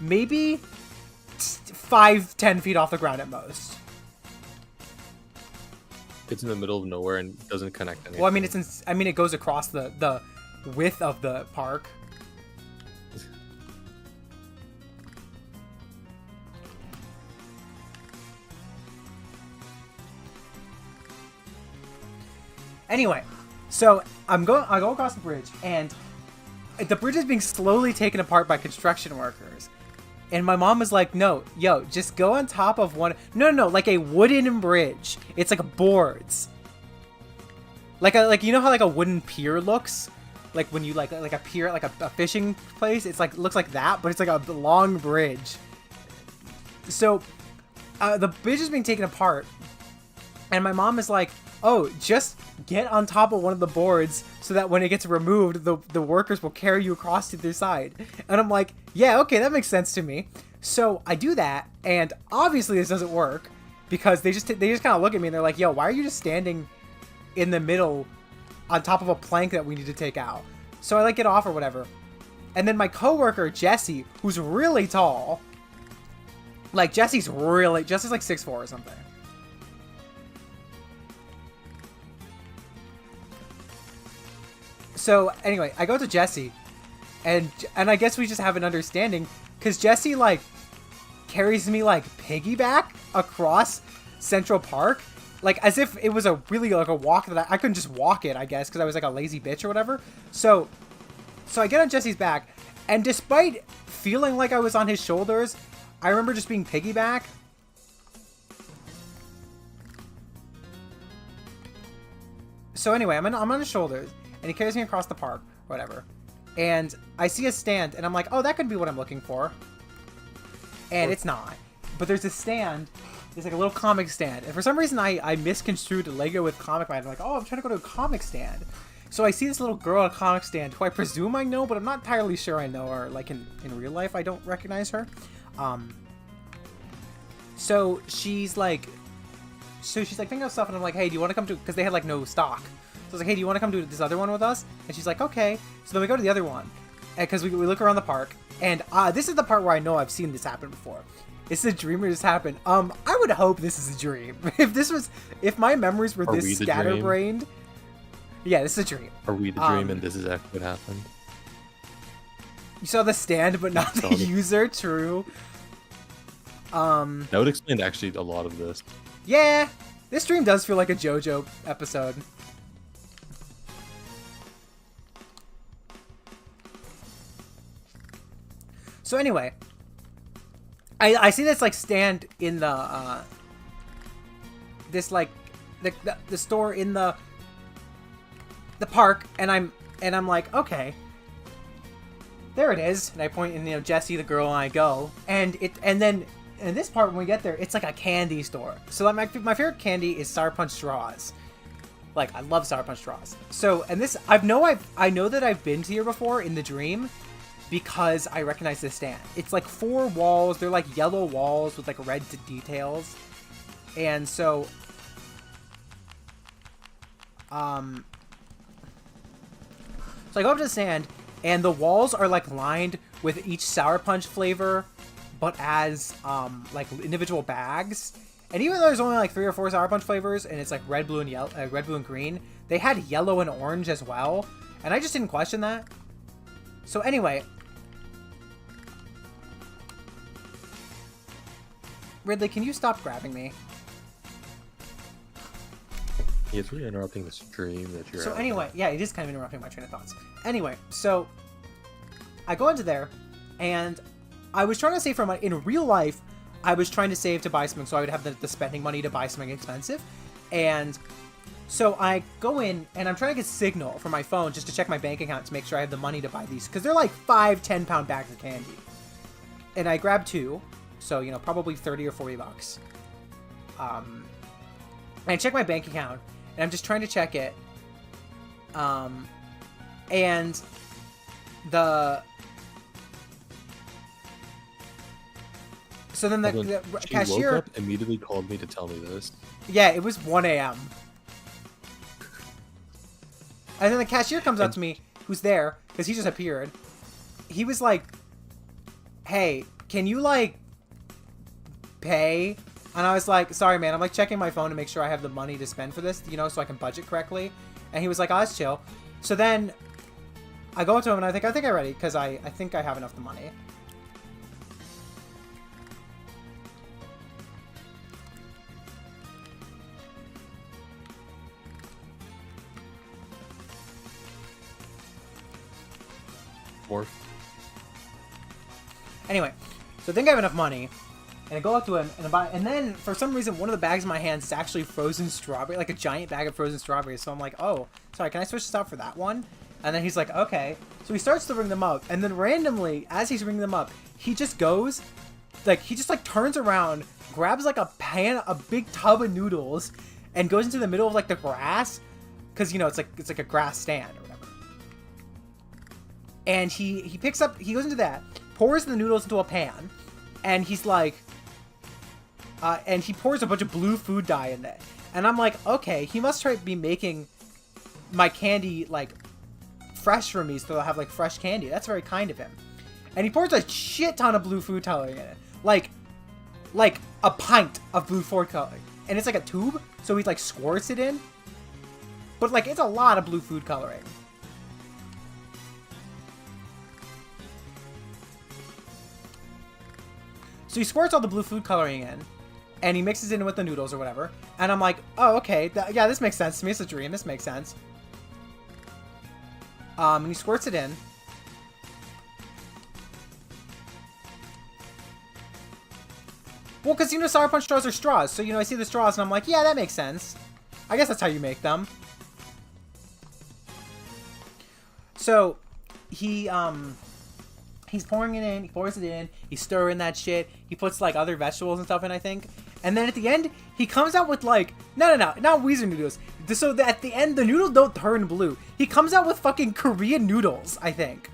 5-10 feet off the ground at most. It's in the middle of nowhere and doesn't connect anything. Well, I mean, it goes across the width of the park. Anyway, so I go across the bridge, and the bridge is being slowly taken apart by construction workers. And my mom was like, no, yo, just go on top of one. No, like a wooden bridge. It's like boards. Like you know how like a wooden pier looks? Like when you like a pier, like a fishing place? It's like, looks like that, but it's like a long bridge. So the bridge is being taken apart. And my mom is like, oh, just get on top of one of the boards so that when it gets removed, the workers will carry you across to their side. And I'm like, yeah, okay, that makes sense to me. So I do that, and obviously this doesn't work because they just kind of look at me and they're like, yo, why are you just standing in the middle on top of a plank that we need to take out? So I like get off or whatever. And then my coworker, Jesse, who's really tall, like Jesse's like 6'4" or something. So anyway, I go to Jesse, and I guess we just have an understanding, because Jesse like carries me like piggyback across Central Park, like as if it was a really like a walk that I couldn't just walk it, I guess, because I was like a lazy bitch or whatever. So I get on Jesse's back, and despite feeling like I was on his shoulders, I remember just being piggyback. So anyway, I'm on his shoulders. And he carries me across the park, whatever. And I see a stand, and I'm like, oh, that could be what I'm looking for. And it's not. But there's a stand. It's like a little comic stand. And for some reason, I misconstrued Lego with comic mind. I'm like, oh, I'm trying to go to a comic stand. So I see this little girl at a comic stand, who I presume I know, but I'm not entirely sure I know her. Like, in real life, I don't recognize her. So she's like thinking of stuff, and I'm like, hey, do you want to come to... Because they had, like, no stock. So I was like, hey, do you want to come do this other one with us? And she's like, okay. So then we go to the other one. Because we look around the park. And this is the part where I know I've seen this happen before. It's a dream where this happened. I would hope this is a dream. If my memories were this scatterbrained. Yeah, this is a dream. Are we the dream and this is actually what happened? You saw the stand, but not the user. True. That would explain actually a lot of this. Yeah. This dream does feel like a JoJo episode. So anyway, I see this like stand in the this like the store in the park, and I'm like, okay, there it is, and I point, and Jessie, the girl, and I go, and then in this part when we get there, it's like a candy store. So like my favorite candy is Sour Punch straws, Like, I love Sour Punch straws. So, and this, I know that I've been here before in the dream because I recognize this stand. It's like 4 walls. They're like yellow walls with like red details. And so, so I go up to the stand, and the walls are like lined with each Sour Punch flavor, but as like individual bags. And even though there's only like 3 or 4 Sour Punch flavors, and it's like red, blue, and yellow, red, blue, and green, they had yellow and orange as well, and I just didn't question that. So anyway, Ridley, can you stop grabbing me? Yeah, it's really interrupting the stream that you're. So anyway, yeah, it is kind of interrupting my train of thoughts. Anyway, so I go into there, and I was trying to save for money. In real life, I was trying to save to buy something so I would have the spending money to buy something expensive. And so I go in, and I'm trying to get signal from my phone just to check my bank account to make sure I have the money to buy these. Because they're like 5, 10-pound bags of candy. And I grabbed 2, so, you know, probably 30 or 40 bucks. And I check my bank account, and I'm just trying to check it. And the... So then the cashier... woke up, immediately called me to tell me this. Yeah, it was 1 a.m. And then the cashier comes up to me, who's there, because he just appeared. He was like, hey, can you, like, pay? And I was like, sorry, man, I'm, like, checking my phone to make sure I have the money to spend for this, you know, so I can budget correctly. And he was like, oh, that's chill. So then I go up to him, and I think I'm ready, because I think I have enough of the money. Anyway, so I think I have enough money, and I go up to him, and then, for some reason, one of the bags in my hands is actually frozen strawberry, like a giant bag of frozen strawberries, so I'm like, oh, sorry, can I switch this out for that one? And then he's like, okay. So he starts to ring them up, and then randomly, as he's ringing them up, he just goes, like, he just, like, turns around, grabs, like, a big tub of noodles, and goes into the middle of, like, the grass, because, you know, it's like a grass stand, or whatever. And he picks up, he goes into that, pours the noodles into a pan, and he's like, and he pours a bunch of blue food dye in there. And I'm like, okay, he must be making my candy, like, fresh for me, so they'll have, like, fresh candy. That's very kind of him. And he pours a shit ton of blue food coloring in it. Like a pint of blue food coloring. And it's like a tube, so he, like, squirts it in. But, like, it's a lot of blue food coloring. So he squirts all the blue food coloring in, and he mixes it in with the noodles or whatever. And I'm like, oh, okay, yeah, this makes sense to me. It's a dream. This makes sense. And he squirts it in. Well, because, you know, Sour Punch straws are straws. So, you know, I see the straws, and I'm like, yeah, that makes sense. I guess that's how you make them. So, he's pouring it in, he pours it in, he's stirring that shit, he puts, like, other vegetables and stuff in, I think. And then at the end, he comes out with, like, no, not Weezer noodles. So at the end, the noodles don't turn blue. He comes out with fucking Korean noodles, I think.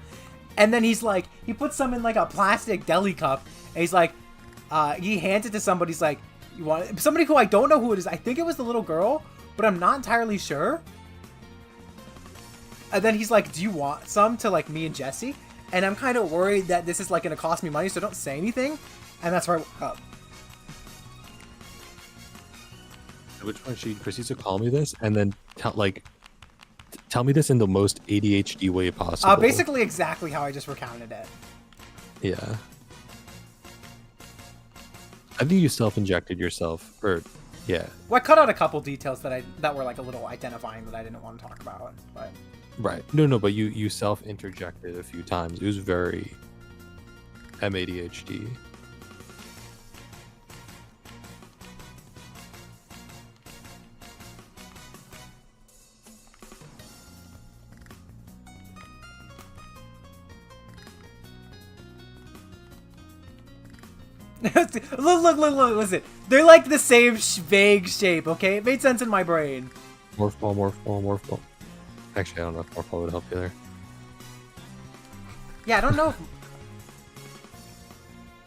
And then he's like, he puts some in, like, a plastic deli cup, and he's like, he hands it to somebody, he's like, you want it? Somebody who I don't know who it is. I think it was the little girl, but I'm not entirely sure. And then he's like, do you want some to, like, me and Jesse? And I'm kind of worried that this is, like, going to cost me money, so don't say anything. And that's where I woke up. Which one she proceeds to call me this, and then tell me this in the most ADHD way possible. Basically exactly how I just recounted it. Yeah. I think you self-injected yourself, or yeah. Well, I cut out a couple details that were, like, a little identifying that I didn't want to talk about, but... Right. No, but you self-interjected a few times. It was very MADHD. Look, listen. They're like the same vague shape, okay? It made sense in my brain. Morph ball, morph ball, morph ball. Actually, I don't know if morph ball would help you there. Yeah, I don't know.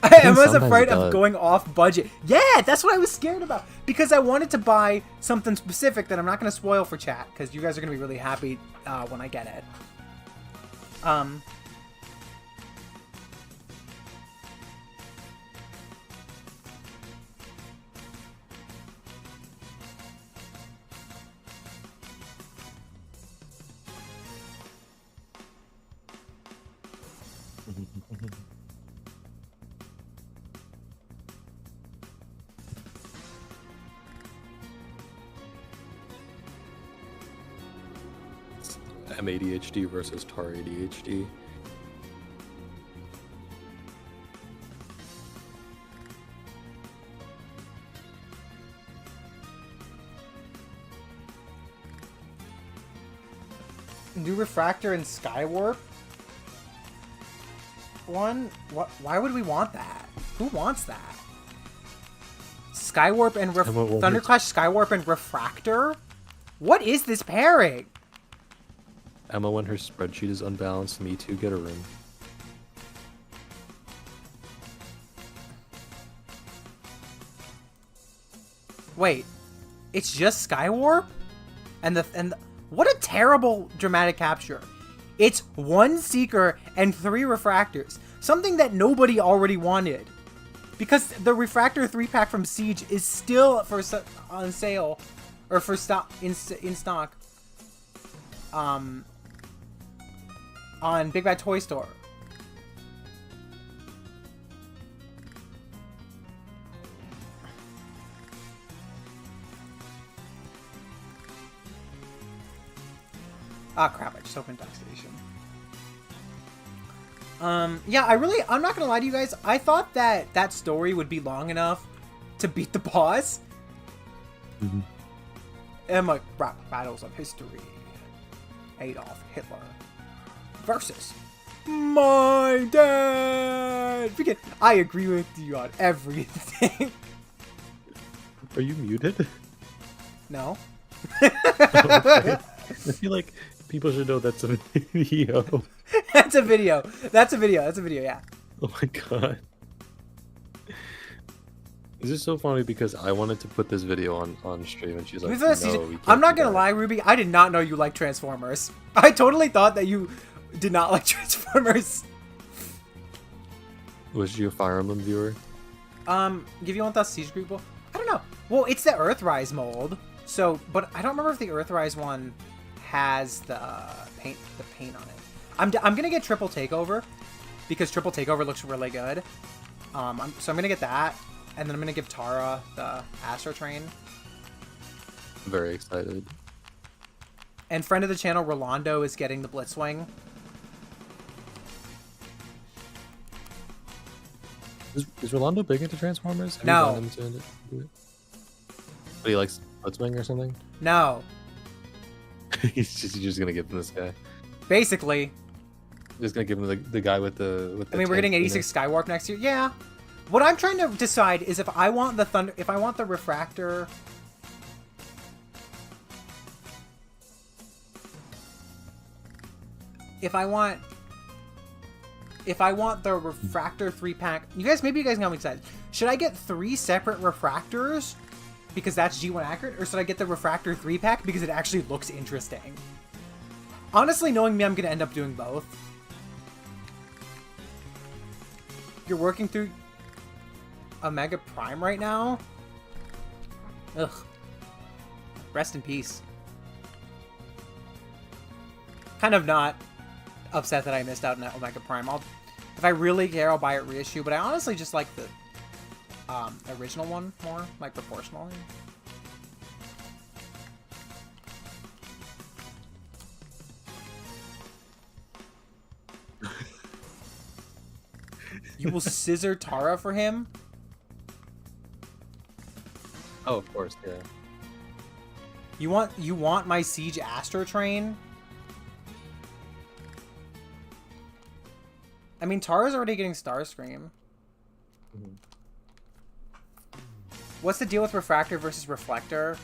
I was sometimes afraid it of does. going off budget. Yeah, that's what I was scared about. Because I wanted to buy something specific that I'm not going to spoil for chat. Because you guys are going to be really happy when I get it. M-ADHD versus TAR ADHD. New refractor and skywarp. One. What? Why would we want that? Who wants that? Skywarp and Thunderclash, Skywarp and refractor. What is this pairing? Emma, when her spreadsheet is unbalanced, me too, get a room. Wait, it's just Skywarp? And what a terrible dramatic capture. It's 1 Seeker and 3 Refractors. Something that nobody already wanted. Because the Refractor 3-pack from Siege is still on sale. Or for stock in stock. On Big Bad Toy Store. Ah, crap, I just opened Dock Station. Yeah, I'm not gonna lie to you guys, I thought that that story would be long enough to beat the boss. Mm-hmm. And like, rap battles of history. Adolf Hitler versus my dad. I agree with you on everything. Are you muted? No. Okay. I feel like people should know that's a video. That's a video. That's a video. That's a video, yeah. Oh my god. This is so funny because I wanted to put this video on stream and she's like, no, we can't I'm not do gonna that." lie, Ruby, I did not know you like Transformers. I totally thought that you did not like Transformers. Was you a Fire Emblem viewer? Give you want that Siege Group? I don't know. Well, it's the Earthrise mold. So, but I don't remember if the Earthrise one has the paint on it. I'm gonna get Triple Takeover because Triple Takeover looks really good. So I'm gonna get that, and then I'm gonna give Tara the Astro Train. I'm very excited. And friend of the channel, Rolando, is getting the Blitzwing. Is Rolando big into Transformers? Have No. you gotten him to do it? But he likes Blitzwing or something? No. He's just gonna give him this guy. Basically. Just gonna give him the guy with the. I mean, we're getting 86 Skywarp next year. Yeah. What I'm trying to decide is if I want the Refractor. If I want the Refractor 3-pack, maybe you guys can help me decide. Should I get 3 separate Refractors because that's G1 accurate, or should I get the Refractor 3-pack because it actually looks interesting? Honestly, knowing me, I'm gonna end up doing both. You're working through Omega Prime right now? Ugh. Rest in peace. Kind of not upset that I missed out on that Omega Prime. If I really care, I'll buy it reissue, but I honestly just like the original one more, like proportionally. You will scissor Tara for him? Oh, of course, yeah. You want my Siege Astro Train? I mean, Tara's already getting Starscream. Mhm. What's the deal with Refractor versus Reflector?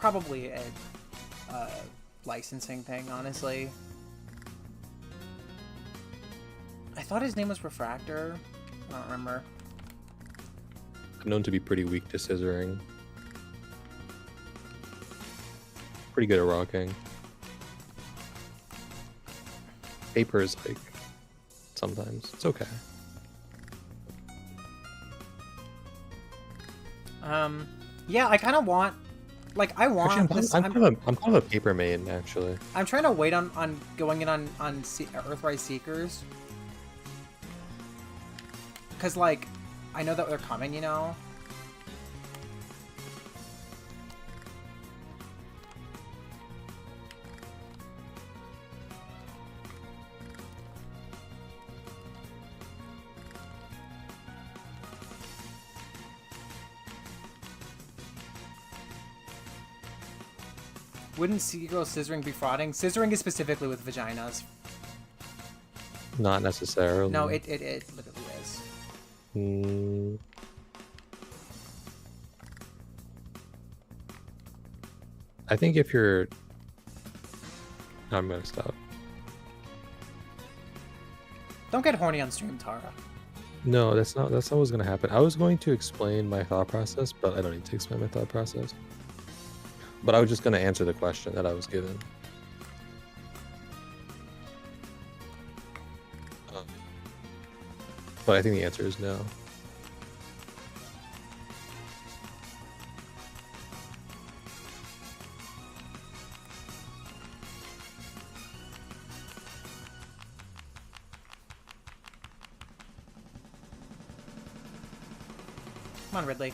probably a licensing thing, honestly. I thought his name was Refractor. I don't remember. I'm known to be pretty weak to scissoring. Pretty good at rocking. Paper is like sometimes it's okay. Yeah, I kind of want, like, I want. Actually, this, I'm kind of a paper main actually. I'm trying to wait on going in on Earthrise Seekers, because like I know that they're coming, you know. Wouldn't Seagull scissoring be frauding? Scissoring is specifically with vaginas. Not necessarily. No, it literally is. I think if you're... I'm gonna stop. Don't get horny on stream, Tara. No, that's not what's gonna happen. I was going to explain my thought process, but I don't need to explain my thought process. But I was just gonna answer the question that I was given. But I think the answer is no. Come on, Ridley.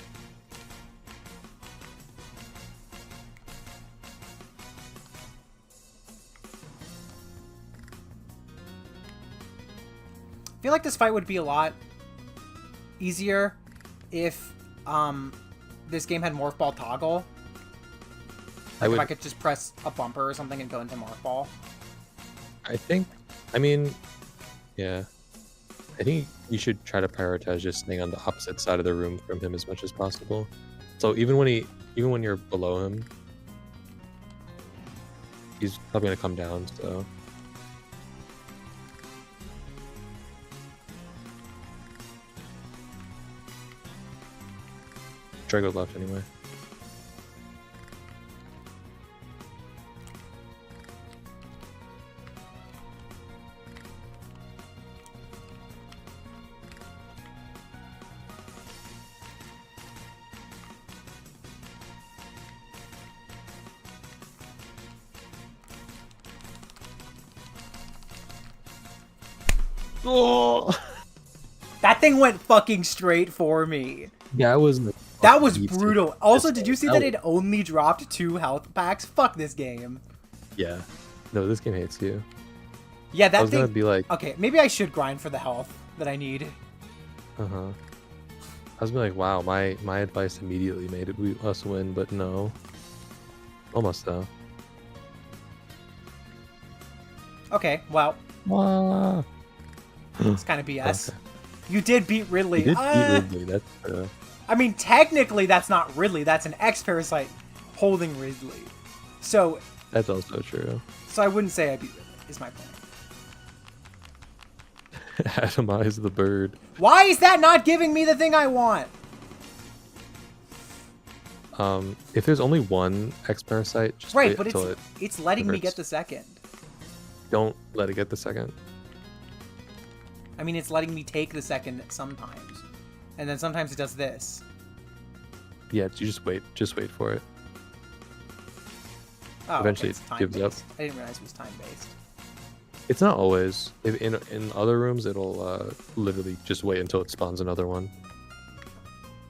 I feel like this fight would be a lot easier if this game had Morph Ball toggle. Like if I could just press a bumper or something and go into Morph Ball. I mean, yeah. I think you should try to prioritize just staying on the opposite side of the room from him as much as possible. So even when you're below him, he's probably gonna come down, so. Try go left anyway. Oh! That thing went fucking straight for me. Yeah, That was brutal. Also, did you see that it only dropped 2 health packs? Fuck this game. Yeah. No, this game hates you. Yeah, that I was thing... gonna be like... Okay, maybe I should grind for the health that I need. Uh-huh. I was gonna be like, wow, my advice immediately made us win, but no. Almost, though. Okay, well... Wow. It's kind of BS. Okay. You did beat Ridley. You did beat Ridley, that's... I mean, technically, that's not Ridley. That's an X-Parasite holding Ridley. So... That's also true. So I wouldn't say I beat Ridley, is my point. Atomize the bird. Why is that not giving me the thing I want? If there's only one X-Parasite, just Right, wait but until it's letting me converts. get the second. Don't let it get the second. I mean, it's letting me take the second sometimes. And then sometimes it does this. Yeah, you just wait for it. Oh, Eventually okay, it gives up. time-based. I didn't realize it was time-based. It's not always. In other rooms, it'll literally just wait until it spawns another one.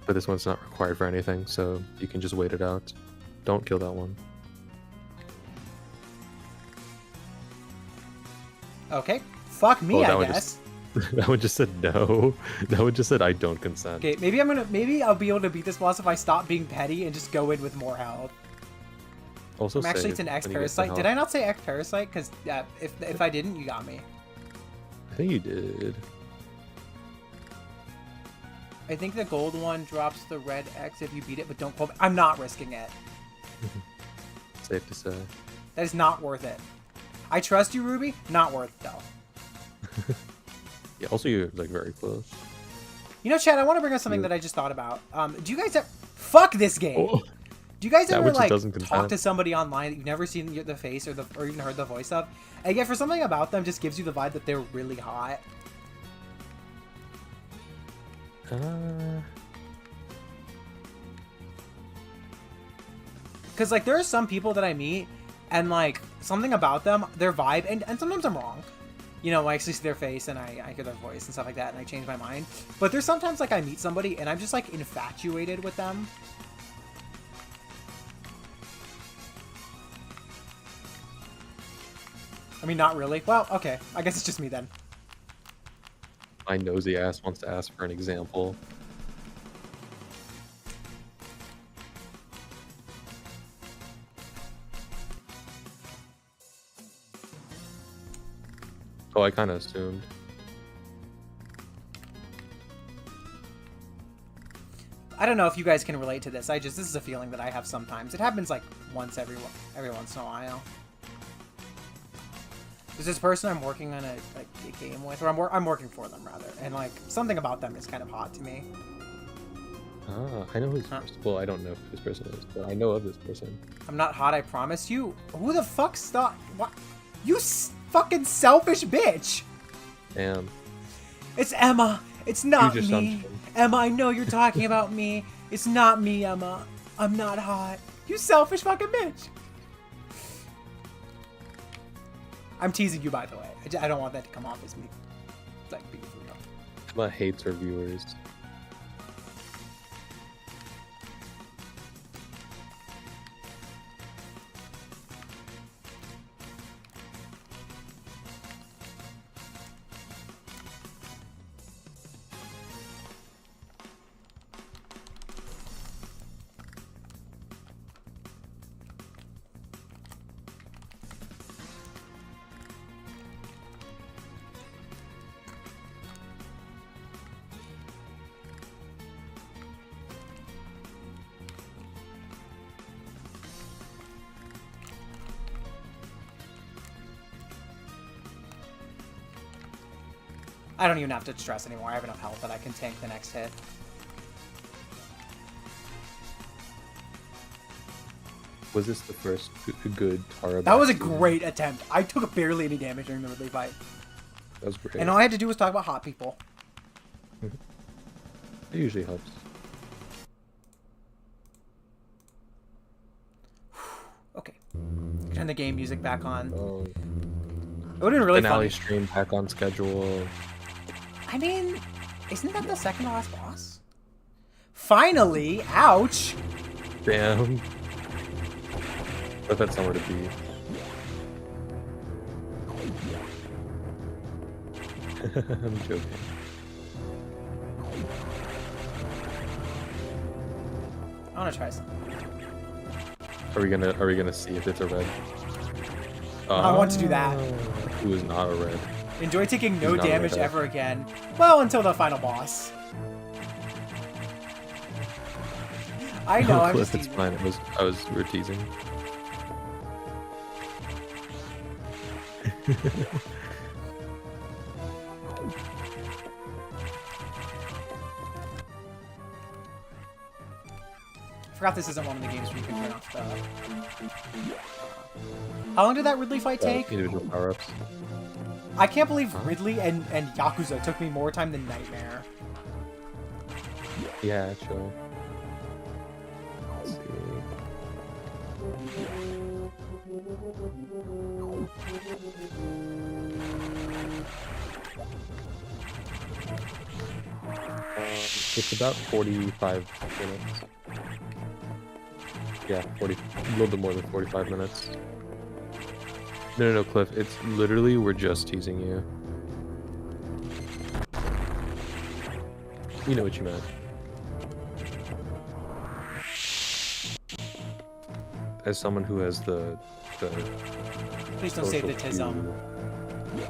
But this one's not required for anything, so you can just wait it out. Don't kill that one. Okay. Fuck me, Oh, I guess. That one just said no. That one just said I don't consent. Okay, maybe I'll be able to beat this boss if I stop being petty and just go in with more health. Also, Actually, it's an X-Parasite. Did I not say X-Parasite? Because if I didn't, you got me. I think you did. I think the gold one drops the red X if you beat it, but don't call me. I'm not risking it. safe to say. That is not worth it. I trust you, Ruby. Not worth it, though. Yeah, also you're like very close. You know, Chad, I want to bring up something that I just thought about. Do you guys ever... Fuck this game! Oh. Do you guys That ever, which it like, doesn't talk consent. to somebody online that you've never seen the face or even heard the voice of? And yet, for something about them, just gives you the vibe that they're really hot. Because, like, there are some people that I meet, and, like, something about them, their vibe, and sometimes I'm wrong. You know, I actually see their face, and I hear their voice and stuff like that, and I change my mind. But there's sometimes, like, I meet somebody, and I'm just, like, infatuated with them. I mean, not really. Well, okay. I guess it's just me then. My nosy ass wants to ask for an example. Oh, I kind of assumed. I don't know if you guys can relate to this. This is a feeling that I have sometimes. It happens like once every once in a while. There's this person I'm working on a game with, or I'm working for them rather, and like something about them is kind of hot to me. Ah, I know who this person. Well, I don't know who this person is, but I know of this person. I'm not hot, I promise you. Who the fuck stop? What? You fucking selfish bitch! Damn. It's Emma. It's not Huge me. assumption. Emma, I know you're talking about me. It's not me, Emma. I'm not hot. You selfish fucking bitch. I'm teasing you, by the way. I don't want that to come off as me. Like, being rude. Emma hates her viewers. I don't even have to stress anymore. I have enough health that I can tank the next hit. Was this the first good Tara? That was a season? great attempt. I took barely any damage during the Ridley fight. That was great. And all I had to do was talk about hot people. It usually helps. Okay. Turn the game music back on. Oh, It would have been really finale funny. stream back on schedule. I mean, isn't that the second to last boss? Finally! Ouch! Damn. But that's somewhere to be. I'm joking. I want to try something. Are we gonna see if it's a red? I want to do that. It was not a red. Enjoy taking no He's not damage right. ever again. Well, until the final boss. I know, I'm Cliff, just it's teasing. fine. We were teasing. I forgot this isn't one of the games where you can turn off the... How long did that Ridley fight take? Individual power-ups. I can't believe Ridley and Yakuza took me more time than Nightmare. Yeah, actually. Let's see. It's about 45 minutes. Yeah, 40, a little bit more than 45 minutes. No, Cliff. It's literally, we're just teasing you. You know what you meant. As someone who has the Please don't say the social tism. cue-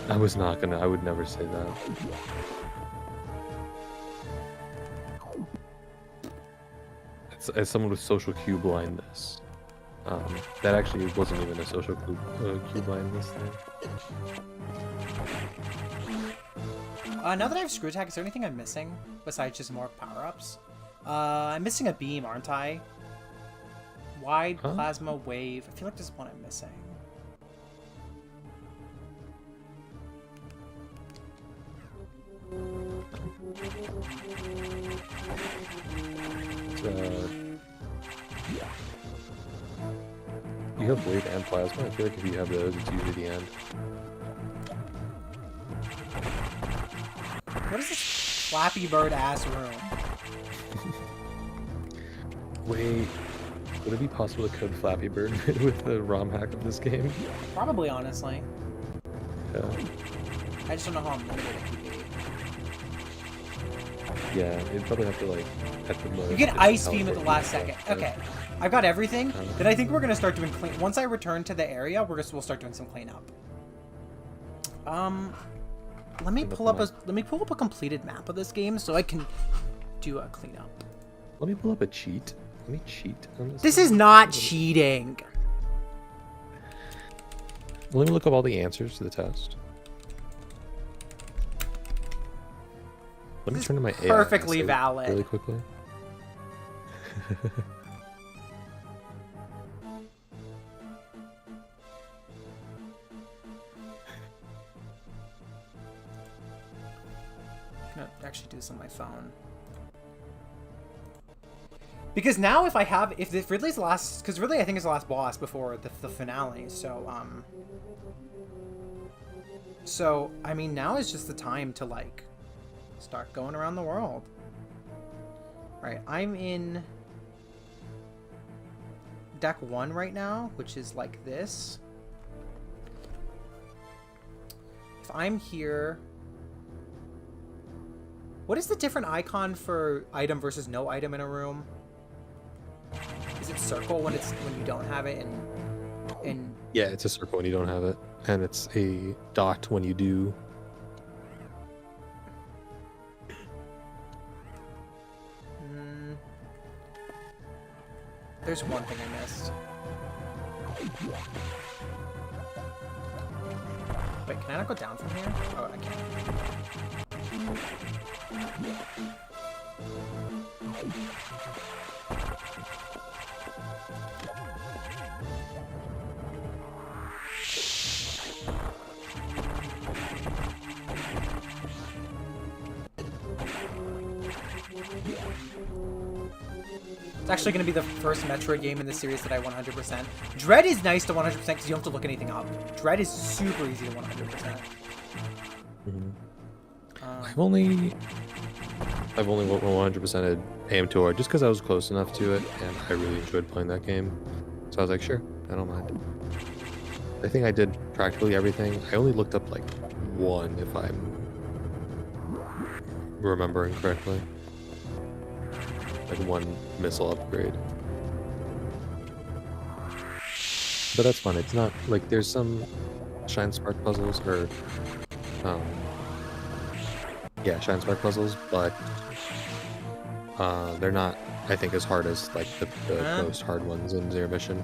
I was not gonna. I would never say that. As someone with social cue blindness, That actually wasn't even a social keybind this thing. Now that I have screw attack, is there anything I'm missing besides just more power-ups? I'm missing a beam, aren't I? Wide plasma wave. I feel like there's one I'm missing. You have wave and plasma. I feel like if you have those, it's usually the end. What is this Flappy Bird ass room? Wait, would it be possible to code Flappy Bird with the ROM hack of this game? Probably, honestly. Yeah. I just don't know how I'm limited it could be. Yeah, you'd probably have to like at the most. You get just ice beam at the teleport last yourself. second. Okay, I've got everything. Then I think we're gonna start doing clean. Once I return to the area, we'll start doing some cleanup. Let me pull up a completed map of this game so I can do a cleanup. Let me pull up a cheat. Let me cheat on this. This thing. is not cheating. Let me look up all the answers to the test. Let me This turn to my is AI perfectly site valid. really quickly. I'm gonna actually do this on my phone. Because now if Ridley's the last, because Ridley I think is the last boss before the finale, so I mean now is just the time to like start going around the world. Alright, I'm in deck 1 right now, which is like this. If I'm here, what is the different icon for item versus no item in a room? Is it circle when you don't have it, and Yeah, it's a circle when you don't have it, and it's a dot when you do. there's one thing I missed. Wait, can I not go down from here? Oh, I can. It's actually going to be the first Metroid game in the series that I 100%. Dread is nice to 100% because you don't have to look anything up. Dread is super easy to 100%. I've only 100%ed AM2R just because I was close enough to it, and I really enjoyed playing that game. So I was like, sure, I don't mind. I think I did practically everything. I only looked up like one, if I'm remembering correctly. Like one missile upgrade. But that's fun. It's not like there's some Shine Spark puzzles or yeah, Shine Spark puzzles, but they're not, I think, as hard as like the most hard ones in Zero Mission.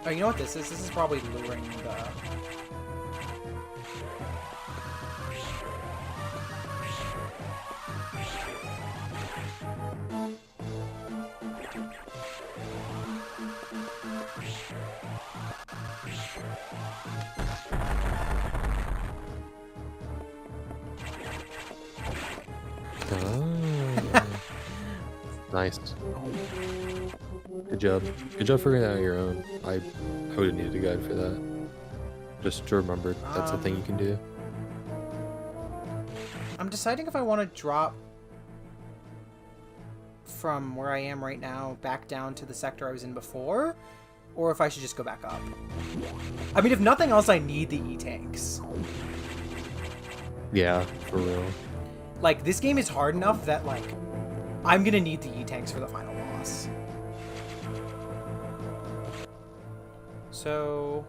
Oh, you know what this is? This is probably luring the... Nice. Good job. Good job figuring it out on your own. I would have needed a guide for that. Just to remember that's a thing you can do. I'm deciding if I want to drop from where I am right now back down to the sector I was in before, or if I should just go back up. I mean, if nothing else, I need the E-tanks. Yeah, for real. Like, this game is hard enough that, like, I'm gonna need the E-tanks for the final boss. So...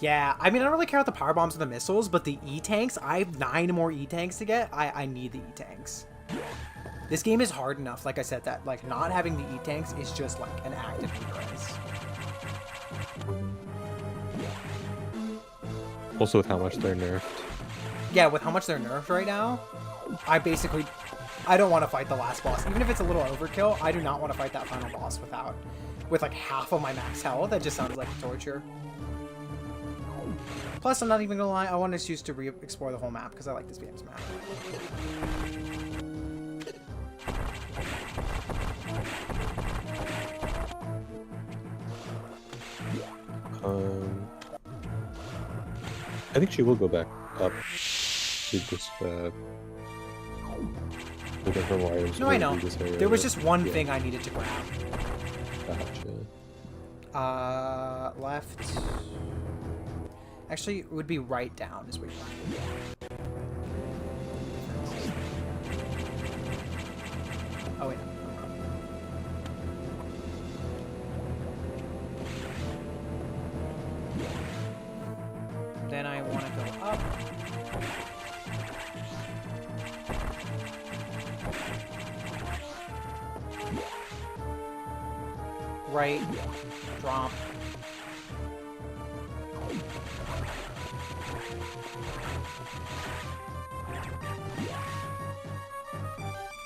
yeah, I mean, I don't really care about the power bombs and the missiles, but the E-tanks, I have 9 more E-tanks to get. I need the E-tanks. This game is hard enough, like I said, that like not having the E-tanks is just like an act of hubris. Also with how much they're nerfed. Yeah, with how much they're nerfed right now, I don't want to fight the last boss. Even if it's a little overkill, I do not want to fight that final boss with like half of my max health. That just sounds like torture. Plus, I'm not even gonna lie, I want to choose to re-explore the whole map because I like this game's map. I think she will go back up to this, the different wires. No, I know. There was just one Yeah. thing I needed to grab. Gotcha. Left. Actually, it would be right down is where you want. Oh, wait. Then I want to go up. Right. Drop.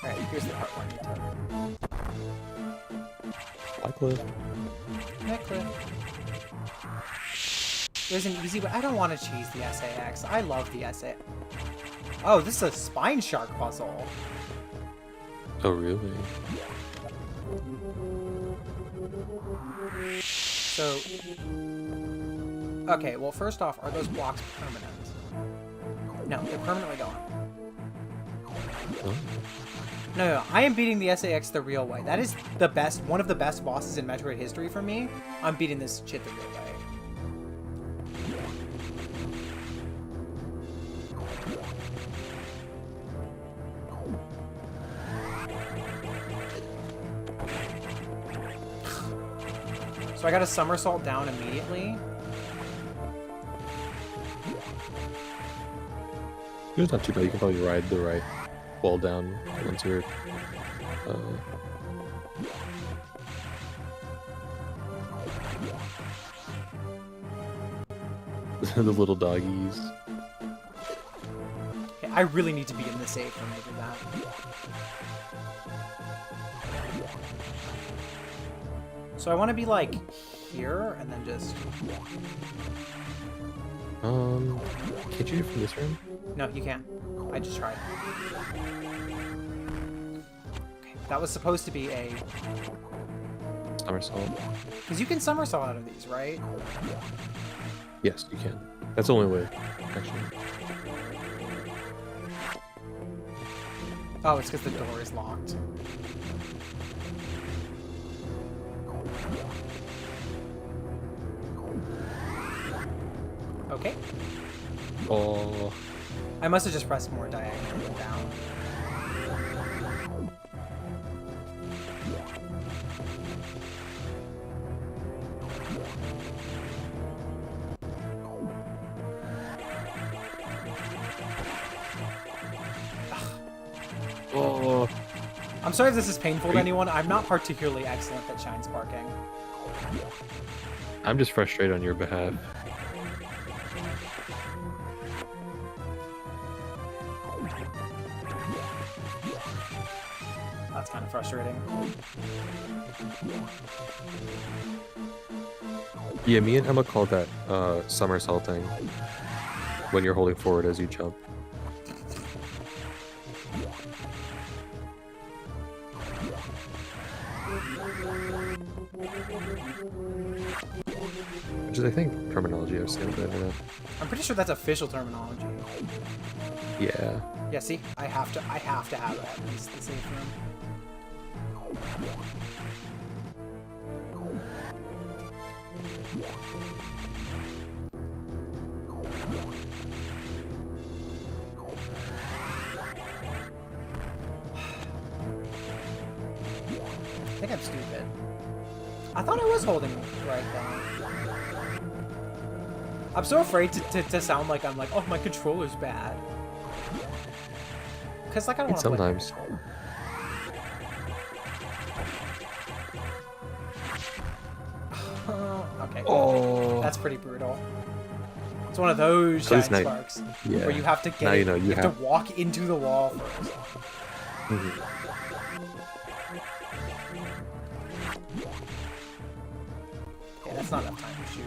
Alright, here's the part where I need to. Hi, Cliff. Hi, Cliff. There's an easy way. I don't want to cheese the SAX. I love the SA. Oh, this is a spine shark puzzle. Oh, really? So, okay, well, first off, are those blocks permanent? No, they're permanently gone. Huh? No, I am beating the SAX the real way. That is the best, one of the best bosses in Metroid history for me. I'm beating this shit the real way. So I got a somersault down immediately. It's not too bad. You can probably ride the right wall down once you're. The little doggies. Okay, I really need to be in the safe for me to do that. So I want to be like here and then just. Can't you do from this room? No, you can't. I just tried. Okay, that was supposed to be a. Somersault. Because you can somersault out of these, right? Yes, you can. That's the only way, actually. Oh, it's because the door is locked. Okay. Oh. I must have just pressed more diagonally down. Oh. I'm sorry if this is painful to anyone. I'm not particularly excellent at shine sparking. I'm just frustrated on your behalf. That's kind of frustrating. Yeah, me and Emma call that somersaulting when you're holding forward as you jump. Which is, I think, terminology I've seen on the internet. I'm pretty sure that's official terminology. Yeah. Yeah, see? I have to have at least the safe room. I think I'm stupid. I thought I was holding right down. I'm so afraid to sound like I'm like, oh, my controller's bad. Because, like, I don't want to play with my Sometimes. controller. Okay. Oh. That's pretty brutal. It's one of those At least shine now- sparks yeah. where you have to get Now it, you know you have have- to walk into the wall first. Mhm. Okay, that's not enough time to shoot.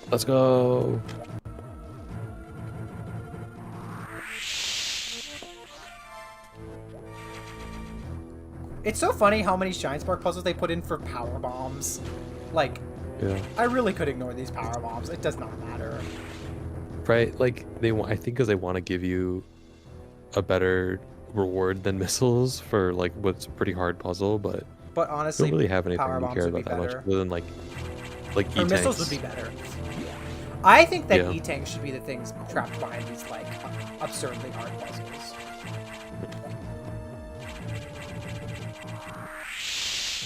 Let's go. It's so funny how many shine spark puzzles they put in for power bombs. Like, Yeah. I really could ignore these power bombs. It does not matter. Right, like they want. I think because they want to give you a better reward than missiles for like what's a pretty hard puzzle, but But I honestly, don't really have anything power to bombs care would be about that much better. other than like Or E-tanks. missiles would be better. I think that Yeah. E-tanks should be the things trapped behind these, like, absurdly hard puzzles.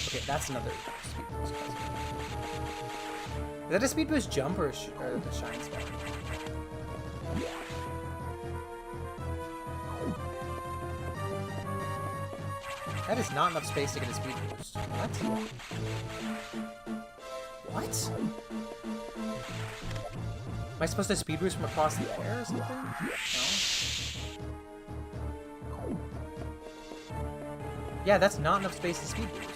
Okay, that's another speed boost puzzle. Is that a speed boost jump or, or the shine spark? That is not enough space to get a speed boost. What? What? Am I supposed to speed boost from across the air or something? No. Yeah, that's not enough space to speed boost.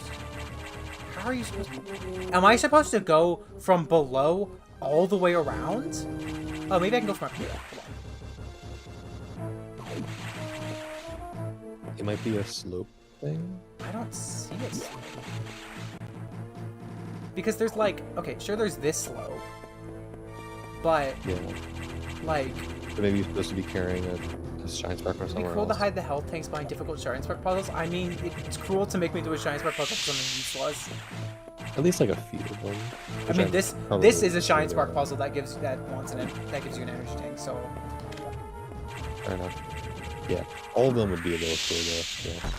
How are you supposed to... Am I supposed to go from below all the way around? Oh, maybe I can go from up here. Hold on. It might be a slope thing. I don't see it. Because there's like... Okay, sure there's this slope. But, Yeah. like... But maybe you're supposed to be carrying a shine spark from It'd be somewhere cruel to else. hide the health tanks behind difficult shine spark puzzles. I mean, it's cruel to make me do a shine spark puzzle for something useless. At least like a few of them. I which mean, I'm this probably is a shine really spark right. puzzle that gives you an energy tank. So Fair enough. Yeah, all of them would be a little cool though. Yeah.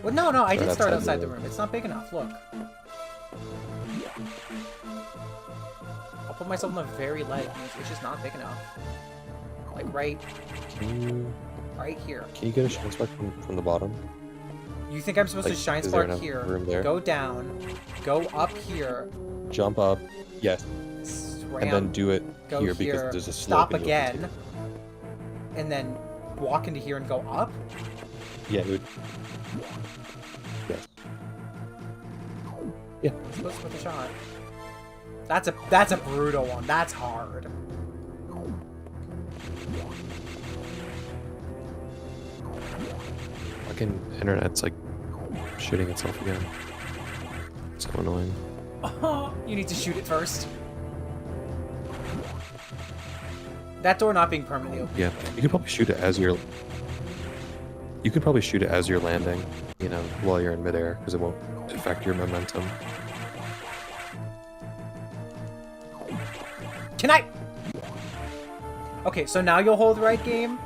well, no, I did start outside outside the the room. It's not big enough. Look, I'll put myself on the very ledge. It's just not big enough. Like right Can here. you get a shine spark from the bottom? You think I'm supposed Like, to shine is there spark enough here? room there? Go down, go up here, Jump up, yes, swam, and then do it go here here, because there's a slope. stop and you'll again, and then walk into here and go up. Yeah, it would. Yes. Yeah. I'm supposed to put the shot. That's a brutal one. That's hard. Fucking internet's like shooting itself again. So annoying. You need to shoot it first. That door not being permanently open. Yeah, you could probably shoot it as you're. You could probably shoot it as you're landing, you know, while you're in midair, because it won't affect your momentum. Can I? Okay, so now you'll hold right, game.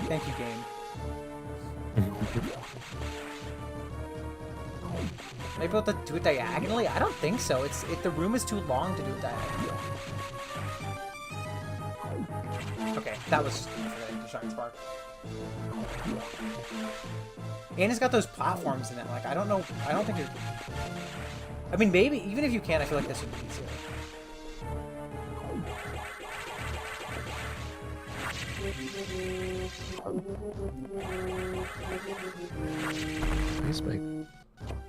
Thank you, game. Am I able to do it diagonally? I don't think so. The room is too long to do it diagonally. Okay, that was just the shine spark. And it's got those platforms in it. Like, I don't know. I don't think it. I mean, maybe even if you can, I feel like this would be easier.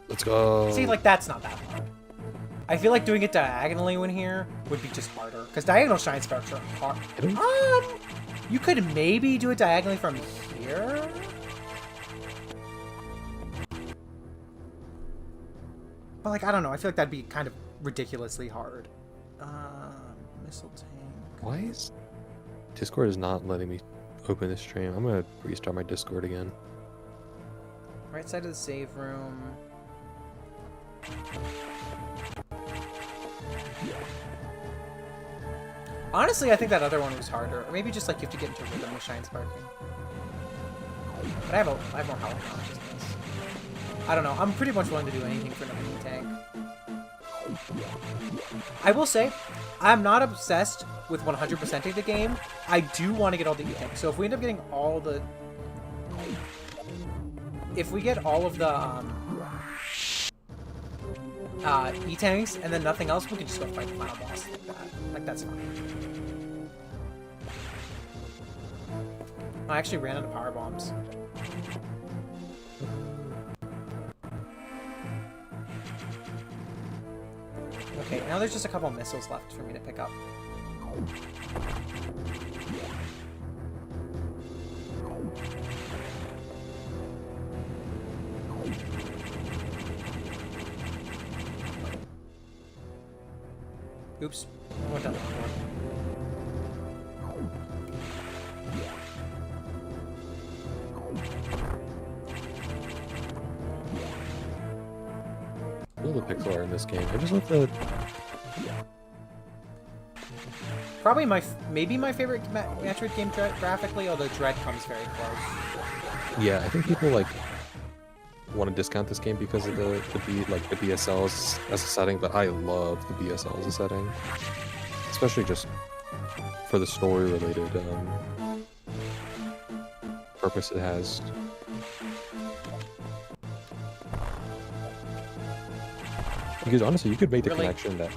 Let's go. See, like, that's not that hard. I feel like doing it diagonally in here would be just harder. Because diagonal shine sparks are hard. You could maybe do it diagonally from here? But, like, I don't know. I feel like that'd be kind of ridiculously hard. Missile tank. Why is Discord is not letting me open this stream? I'm gonna restart my Discord again. Right side of the save room. Honestly, I think that other one was harder. Or maybe just like you have to get into a rhythm with shine sparking. But I have more health now, which is nice. I don't know. I'm pretty much willing to do anything for another E-Tank. I will say, I'm not obsessed with 100%ing the game. I do want to get all the E-Tanks. So if we end up getting all the... If we get all of the E-Tanks and then nothing else, we can just go fight the final boss like that. Like, that's fine. I actually ran out of power bombs. Okay, now there's just a couple missiles left for me to pick up. Oops, I went down the wrong one. I love the pixel art in this game. I just love the... Probably maybe my favorite Metroid game graphically, although Dread comes very close. Yeah, I think people like want to discount this game because of the BSLs as a setting, but I love the BSL as a setting, especially just for the story-related purpose it has. Because honestly, you could make the connection that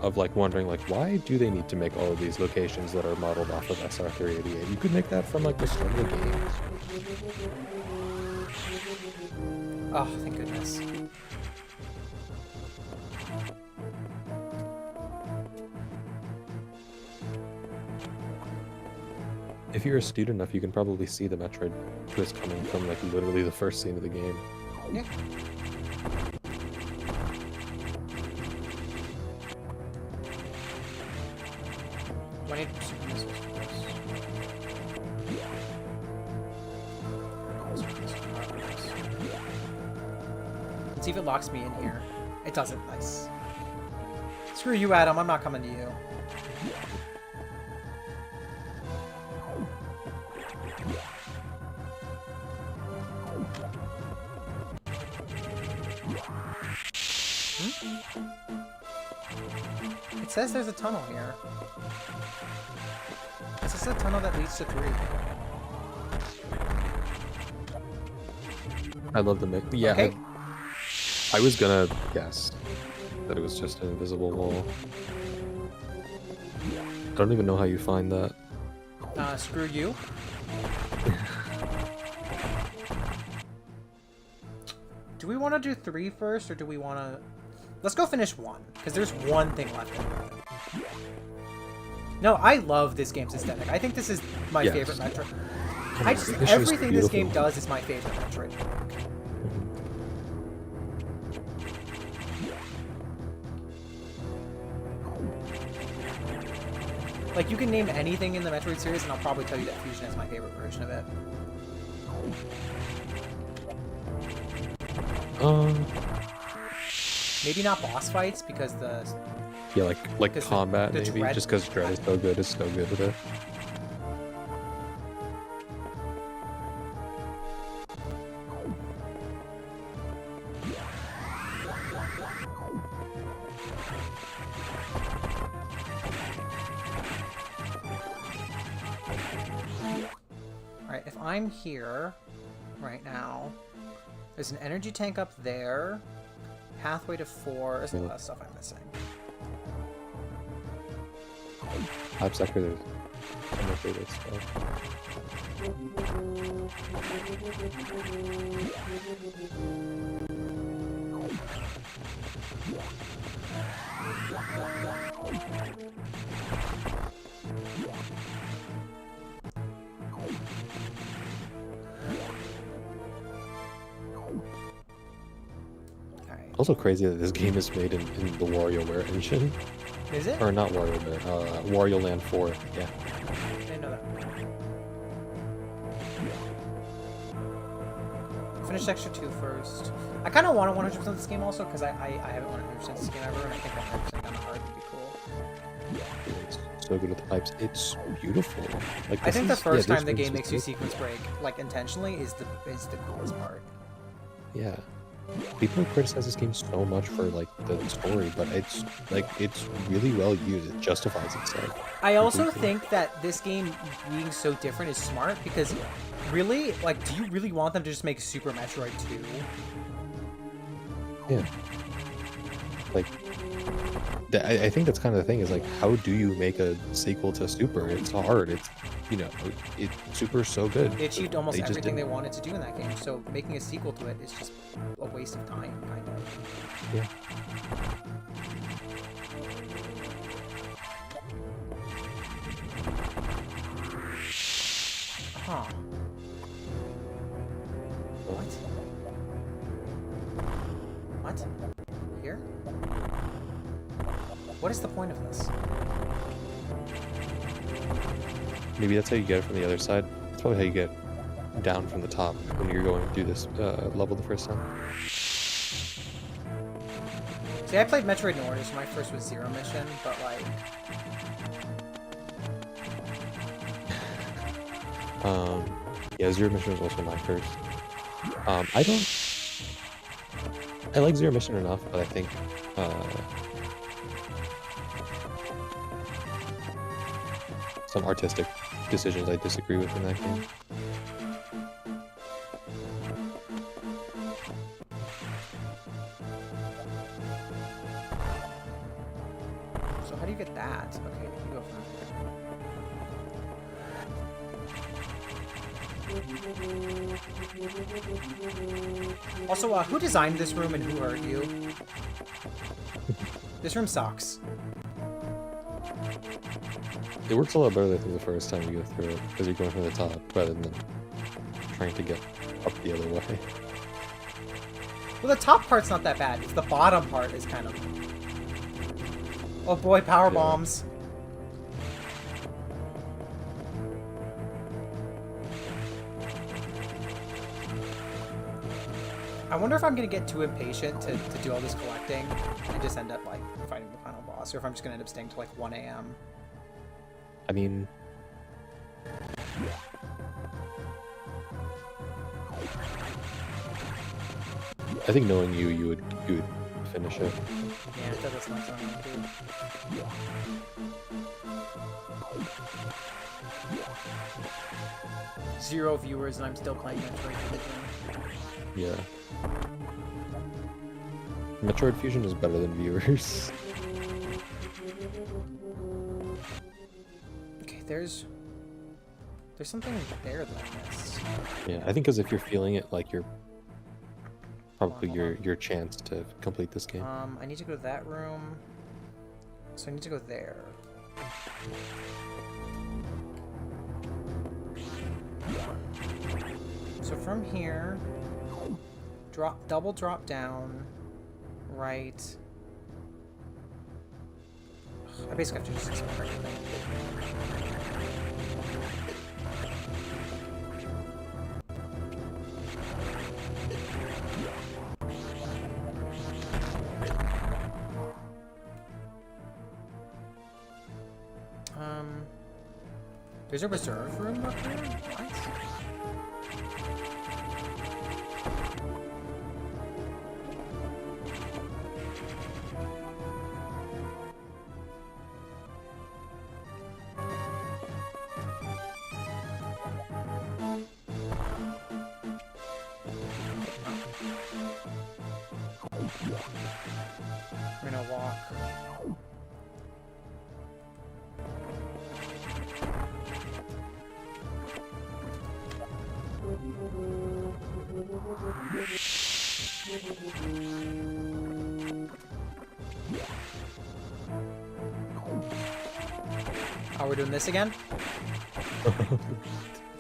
of like wondering like why do they need to make all of these locations that are modeled off of SR388? You could make that from like the start of the game. Oh, thank goodness. If you're astute enough, you can probably see the Metroid twist coming from like literally the first scene of the game. Yeah. Let's see if it locks me in here. It doesn't. Nice. Screw you, Adam. I'm not coming to you. It says there's a tunnel here. Is this a tunnel that leads to 3? I love the mix. Yeah, Okay. I was gonna guess that it was just an invisible wall. I don't even know how you find that. Screw you. Do we want to do 3 first, or do we want to... Let's go finish 1, because there's one thing left in it. No, I love this game's aesthetic. I think this is my favorite Metroid. Everything this game does is my favorite Metroid. Like, you can name anything in the Metroid series, and I'll probably tell you that Fusion is my favorite version of it. Maybe not boss fights, because the... Yeah, like combat, maybe, Dread... just because Dread is so good with it. Alright, if I'm here right now, there's an energy tank up there, pathway to 4, there's a lot of stuff I'm missing. Lab sector, there's some of favorite stuff. Also crazy that this game is made in the WarioWare engine. Is it? Or not WarioWare, Wario Land 4, yeah. I didn't know that. Finish Extra 2 first. I kind of want to 100% this game also, because I haven't 100% this game ever, and I think 100% on hard would be cool. It's so good with the pipes. It's beautiful. Like I think the first this time the room's game makes you just sequence break, like intentionally, is the coolest part. Yeah. People criticize this game so much for like the story, but it's really well used. It justifies itself. I also completely. think that this game being so different is smart because really, like, do you really want them to just make Super Metroid 2? Yeah. Like, I think that's kind of the thing is like, how do you make a sequel to Super? It's hard. It's, you know, Super's so good. They achieved almost just everything they didn't- wanted to do in that game, so making a sequel to it is just a waste of time, kind of. Yeah. Huh. What? What? Here? What is the point of this? Maybe that's how you get it from the other side. That's probably how you get down from the top when you're going through this level the first time. See, I played Metroid in order, so my first was Zero Mission, but like... Yeah, Zero Mission was also my first. I like Zero Mission enough, but I think some artistic decisions I disagree with in that game. So how do you get that? Okay, you go from there. Also, who designed this room and who hurt you? This room sucks. It works a lot better, I think, the first time you go through it, because you're going from the top rather than trying to get up the other way. Well, the top part's not that bad. It's the bottom part is kind of... Oh boy, power Yeah. bombs. I wonder if I'm gonna get too impatient to do all this collecting and just end up like fighting the final boss, or if I'm just gonna end up staying till like 1 a.m. I mean, I think knowing you would finish it. Yeah, that does not sound like it. Zero viewers and I'm still playing Metroid Fusion. Yeah. Metroid Fusion is better than viewers. Okay, there's something there that I missed. Yeah, I think because if you're feeling it, like you're probably Hold on. your chance to complete this game. I need to go to that room. So I need to go there. So from here, double drop down, right. Ugh, I basically have to just explore everything. There's a reserve room up here? What? We're gonna walk. Oh, we're doing this again?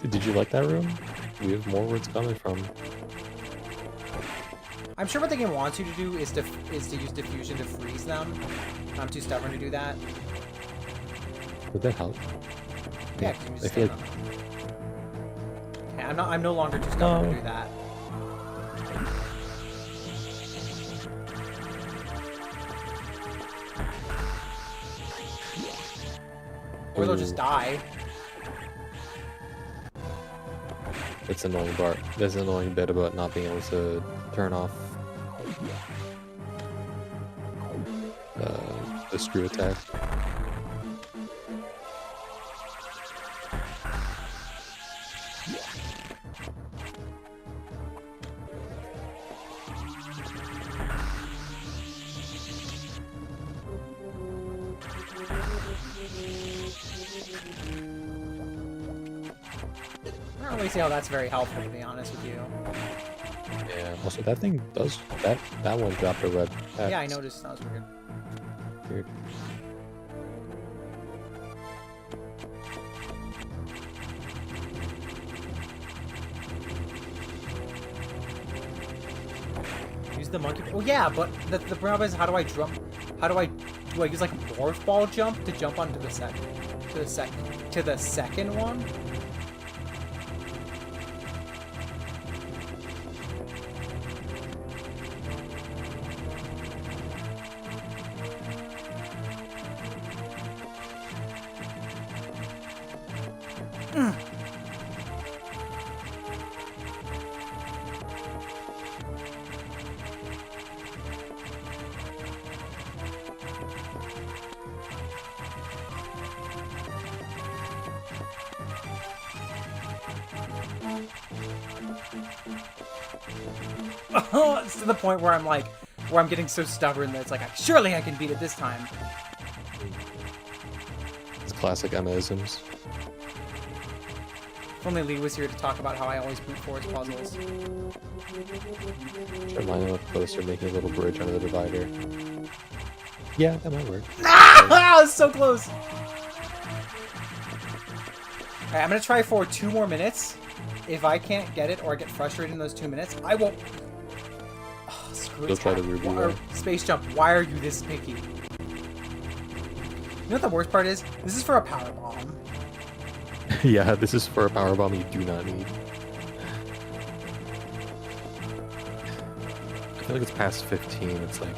Did you like that room? We have more where it's coming from. I'm sure what the game wants you to do is to use diffusion to freeze them. I'm too stubborn to do that. Would that help? Yeah, 'cause you can just I feel stand on them. Yeah, I'm no longer too stubborn to do that. Or they'll just die. It's annoying part. There's an annoying bit about not being able to turn off the screw attack. I don't really see how that's very helpful, to be honest with you. Yeah. Also, that thing does that one dropped a red. Yeah, I noticed. That was weird. Weird. Use the monkey. Oh yeah, but the problem is, how do I jump? How do I use like a morph ball jump to jump onto the second one? It's to the point where I'm getting so stubborn that it's like, surely I can beat it this time. It's classic Emma-isms. If only Lee was here to talk about how I always brute force puzzles. Should line them up closer, making a little bridge under the divider. Yeah, that might work. Ah, it's so close. Alright, I'm gonna try for 2 more minutes. If I can't get it or I get frustrated in those 2 minutes, I will. Oh, screw You'll it. try the Ruby one. Space jump. Why are you this picky? You know what the worst part is? This is for a power bomb. Yeah, this is for a power bomb you do not need. I feel like it's past 15. It's like,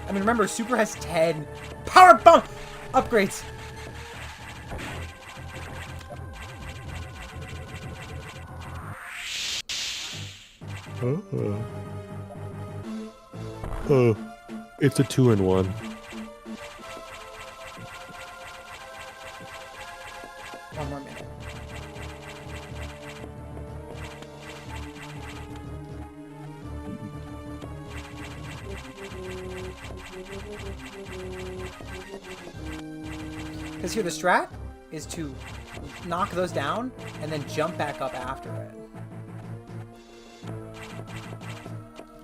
I mean, remember, Super has 10 power bomb upgrades. oh, it's a 2-in-1. One more minute. Because here, the strat is to knock those down and then jump back up after it.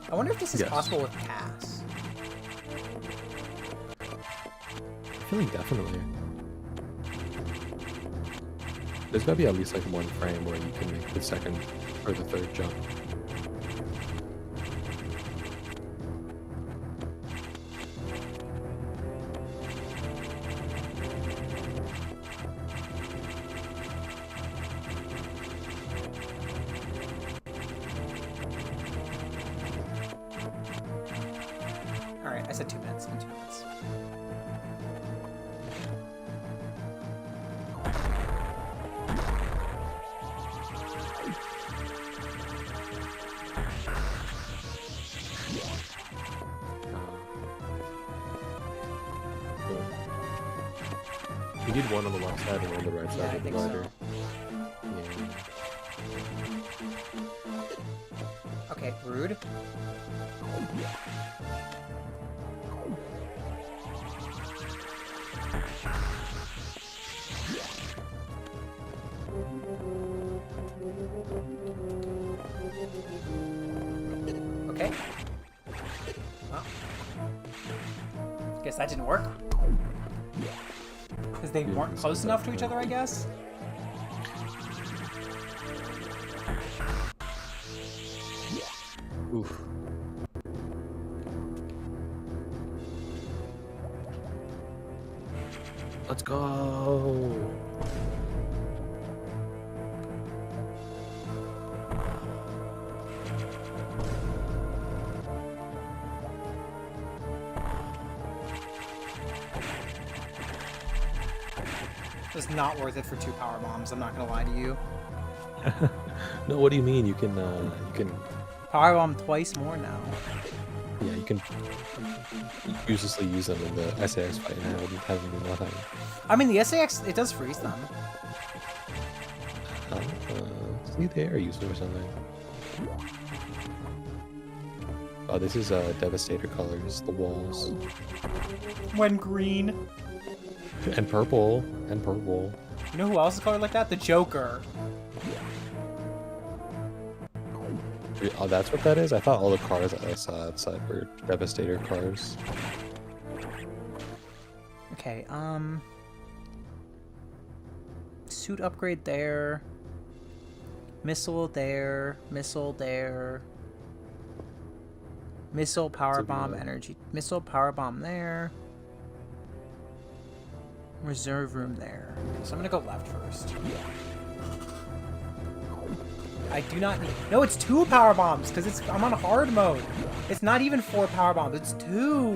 I wonder if this is possible with Cass. I feel like definitely. There's gotta be at least like one frame where you can make the second or the third jump. Alright, I said 2 minutes. In 2 minutes. You need one on the left side and one on the right Yeah, side I of the think so. divider. Yeah. Okay, rude. Okay. Well, guess that didn't work. Because they weren't close enough to each other, I guess? Oof. Let's go. Just not worth it for 2 power bombs. I'm not gonna lie to you. No, what do you mean? You can Power bomb twice more now. yeah, you can uselessly use them in the SAX fight and it having do nothing. I mean, the SAX, it does freeze them. See, they are useful or something. Oh, this is Devastator colors, the walls. When green. And purple. And purple. You know who else is colored like that? The Joker. Oh, that's what that is? I thought all the cars that I saw outside were Devastator cars. Okay, suit upgrade there. Missile there. Missile there. Missile power bomb energy. Missile power bomb there. Reserve room there. So I'm gonna go left first. I do not need. No, it's 2 power bombs because I'm on hard mode. It's not even 4 power bombs. It's 2.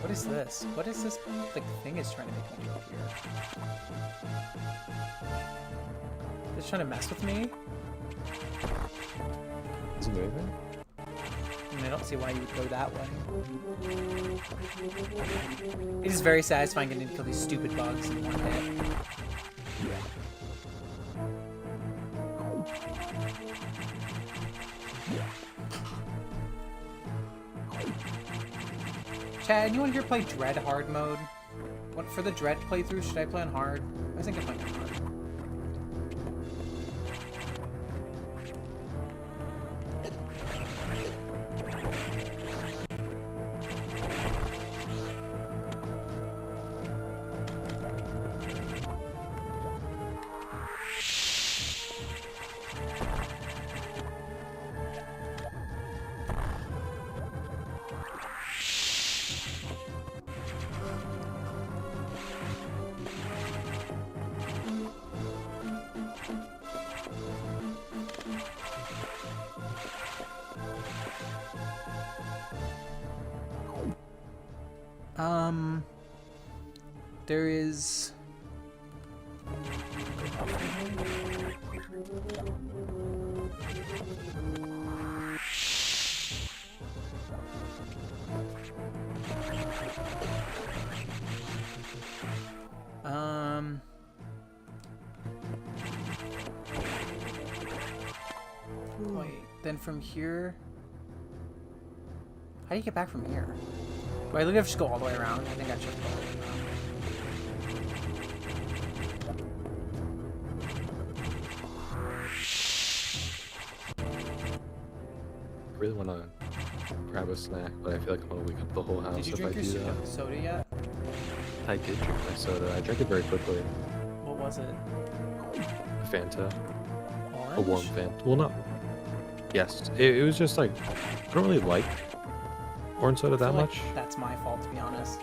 What is this? What is this like thing is trying to make me do here? It's trying to mess with me? Is it moving? And I don't see why you would go that way. It is very satisfying getting to kill these stupid bugs in one hit. Chad, anyone here play Dread hard mode? What for the Dread playthrough? Should I play on hard? I think I play on hard. There is... Wait, then from here... How do you get back from here? Do I literally just go all the way around? I think I should go all the way around. I really want to grab a snack, but I feel like I'm going to wake up the whole house Did you if I drink do your that. soda yet? I did drink my soda. I drank it very quickly. What was it? Fanta. Orange? A warm Fanta. Well, not... Yes. It was just like... I don't really like orange soda that much. That's my fault, to be honest.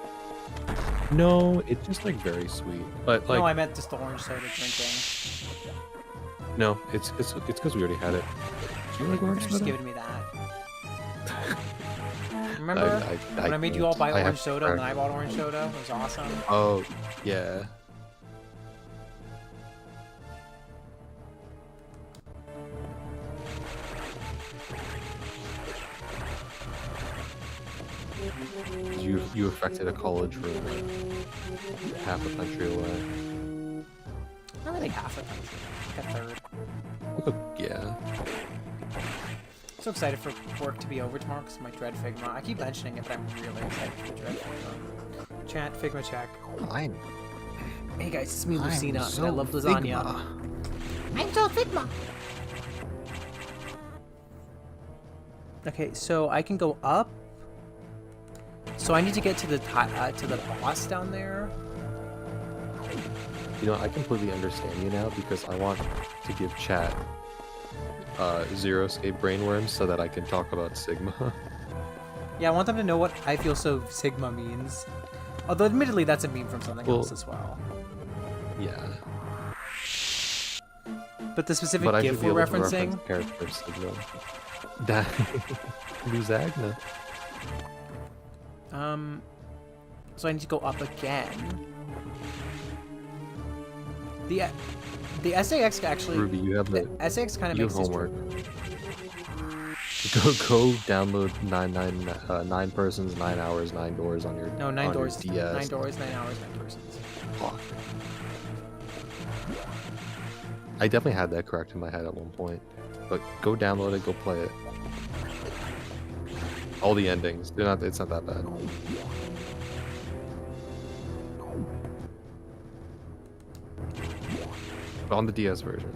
No, it's just like very sweet. But like... No, I meant just the orange soda drinking. No, it's because we already had it. Do you like You orange could have just soda? given me that. Remember when I made you all buy I orange have soda and heard. then I bought orange soda? It was awesome. Oh, yeah. You affected a college room half a country away. Not really half a country, like a third. Yeah. So excited for work to be over tomorrow because my Dread Figma. I keep mentioning it, but I'm really excited for the Dread Figma. Chat, Figma check. I'm Hey guys, it's me, Lucina, so and I love lasagna. I'm so Figma! Okay, so I can go up. So I need to get to the boss down there. You know, I completely understand you now because I want to give chat Zero Escape Brainworms so that I can talk about Sigma. Yeah, I want them to know what I feel so Sigma means. Although, admittedly, that's a meme from something else as well. Yeah. But the specific But I GIF should be we're able to referencing. reference character Sigma. That Luzagna. So I need to go up again. The SAX actually. Ruby, you have the SAX kind of you makes have this homework. Go download 9 persons, 9 hours, 9 doors on your No, 9 on your doors. DS. 9 doors, 9 hours, 9 persons. Fuck. I definitely had that correct in my head at one point. But go download it, go play it. All the endings. It's not that bad. On the DS version.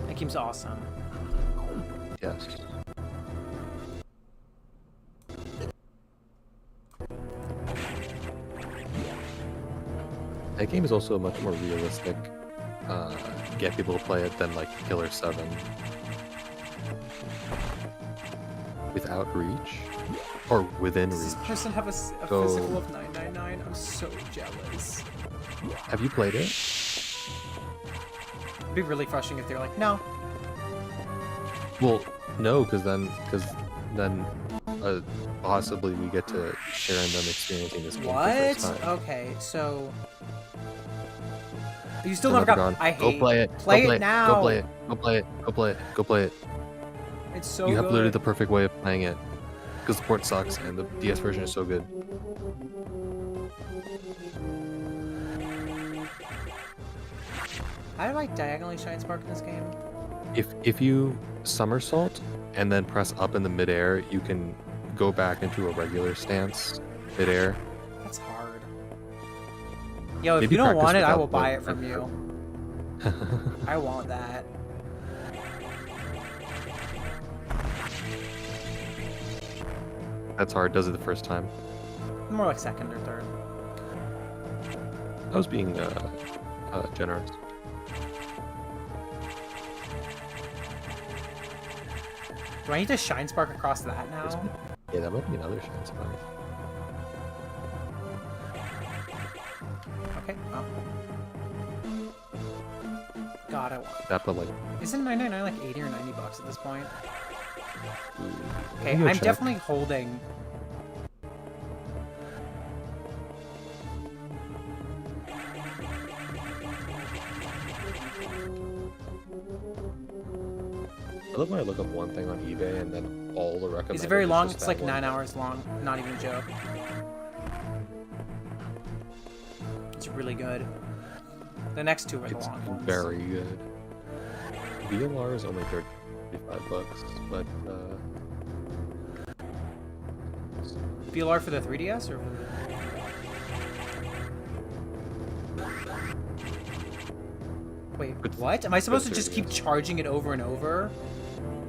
That game's awesome. Yes. That game is also a much more realistic get people to play it than like Killer 7. Without reach? Or within Does this reach? person have a Go- physical of 999? I'm so jealous. Have you played it? It'd be really frustrating if they're like, no. Well, no, because then possibly we get to share in them experiencing this game for the What? first time. Okay, so you still They're never got. gone. I hate. Go play it. Play Go it now. Go play it. Go play it. Go play it. Go play it. Go play it. It's so You have good. literally the perfect way of playing it. Because the port sucks and the DS version is so good. How do I diagonally shine spark in this game? If you somersault and then press up in the midair, you can go back into a regular stance midair. That's hard. Yo, if Maybe you don't practice want it, I without will buy the- it from you. I want that. That's hard. Does it the first time. More like second or third. I was being generous. Do I need to shine spark across that now? Yeah, that might be another shine spot. Okay. Oh. God, I want. That, but like, Isn't 999 like 80 or 90 bucks at this point? Okay, let me go I'm check. definitely holding. I love when I look up one thing on eBay and then all the recommended. Is it very long? just It's that like one. 9 hours long. Not even a joke. It's really good. The next two are the It's long ones. very good. VLR is only $35, but VLR for the 3DS or for the... Wait, Good- what? Am I supposed to good just keep 3DS. charging it over and over?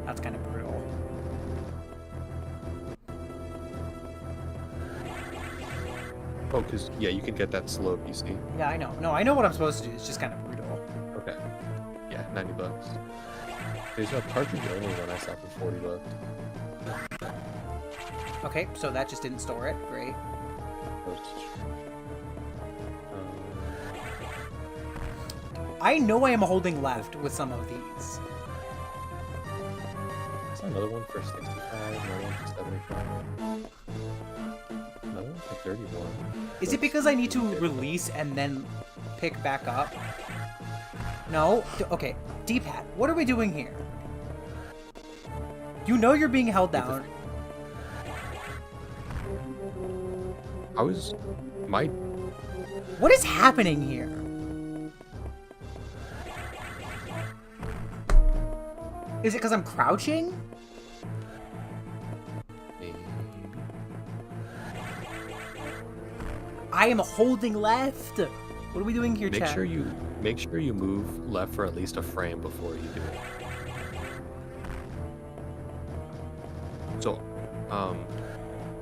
That's kind of brutal. oh, because yeah, you can get that slow PC. Yeah, I know. No, I know what I'm supposed to do. It's just kind of brutal. Okay. Yeah, $90. There's a cartridge only one I saw for $40. Okay, so that just didn't store it. Great. I know I am holding left with some of these. Is another one for 65? Another one for 75? Another one for 31? Is it because I need to release and then pick back up? No? Okay, D-pad, what are we doing here? You know you're being held down. I was my What is happening here? Is it because I'm crouching? maybe. I am holding left. What are we doing here, Make chat? sure you move left for at least a frame before you do it. So,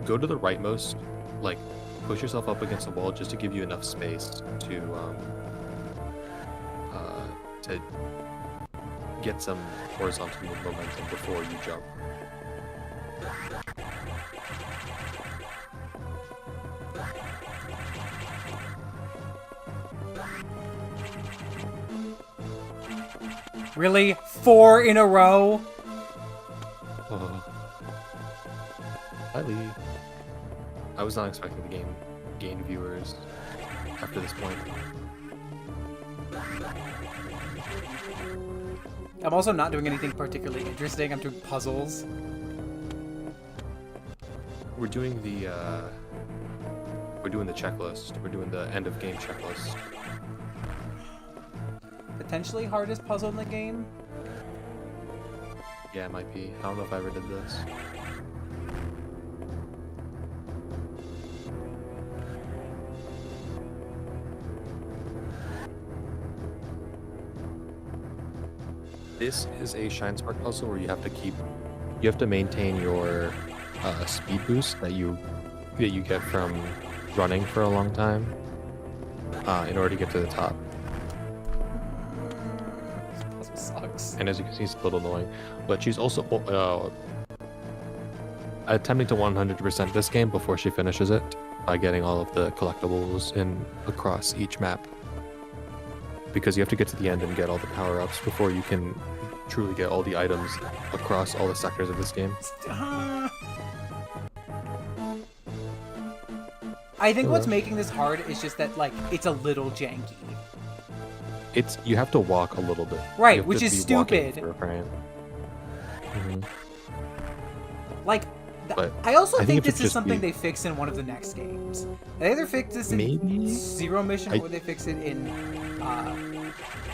go to the rightmost, like push yourself up against the wall just to give you enough space to to get some horizontal momentum before you jump. Really? 4 in a row? Hi, Lee. I was not expecting the game gain viewers after this point. I'm also not doing anything particularly interesting. I'm doing puzzles. We're doing the checklist. We're doing the end of game checklist. Potentially hardest puzzle in the game? Yeah, it might be. I don't know if I ever did this. This is a Shine Spark puzzle where you have to maintain your speed boost that you get from running for a long time in order to get to the top. This puzzle sucks. And as you can see, it's a little annoying. But she's also attempting to 100% this game before she finishes it by getting all of the collectibles across each map. Because you have to get to the end and get all the power-ups before you can truly get all the items across all the sectors of this game. I think what's making this hard is just that, like, it's a little janky. You have to walk a little bit. Right, You have which to is be walking stupid. for a frame. Mhm. Like, But I also I think think it this should is just something be- they fix in one of the next games. They either fix this in Maybe? Zero Mission I- or they fix it in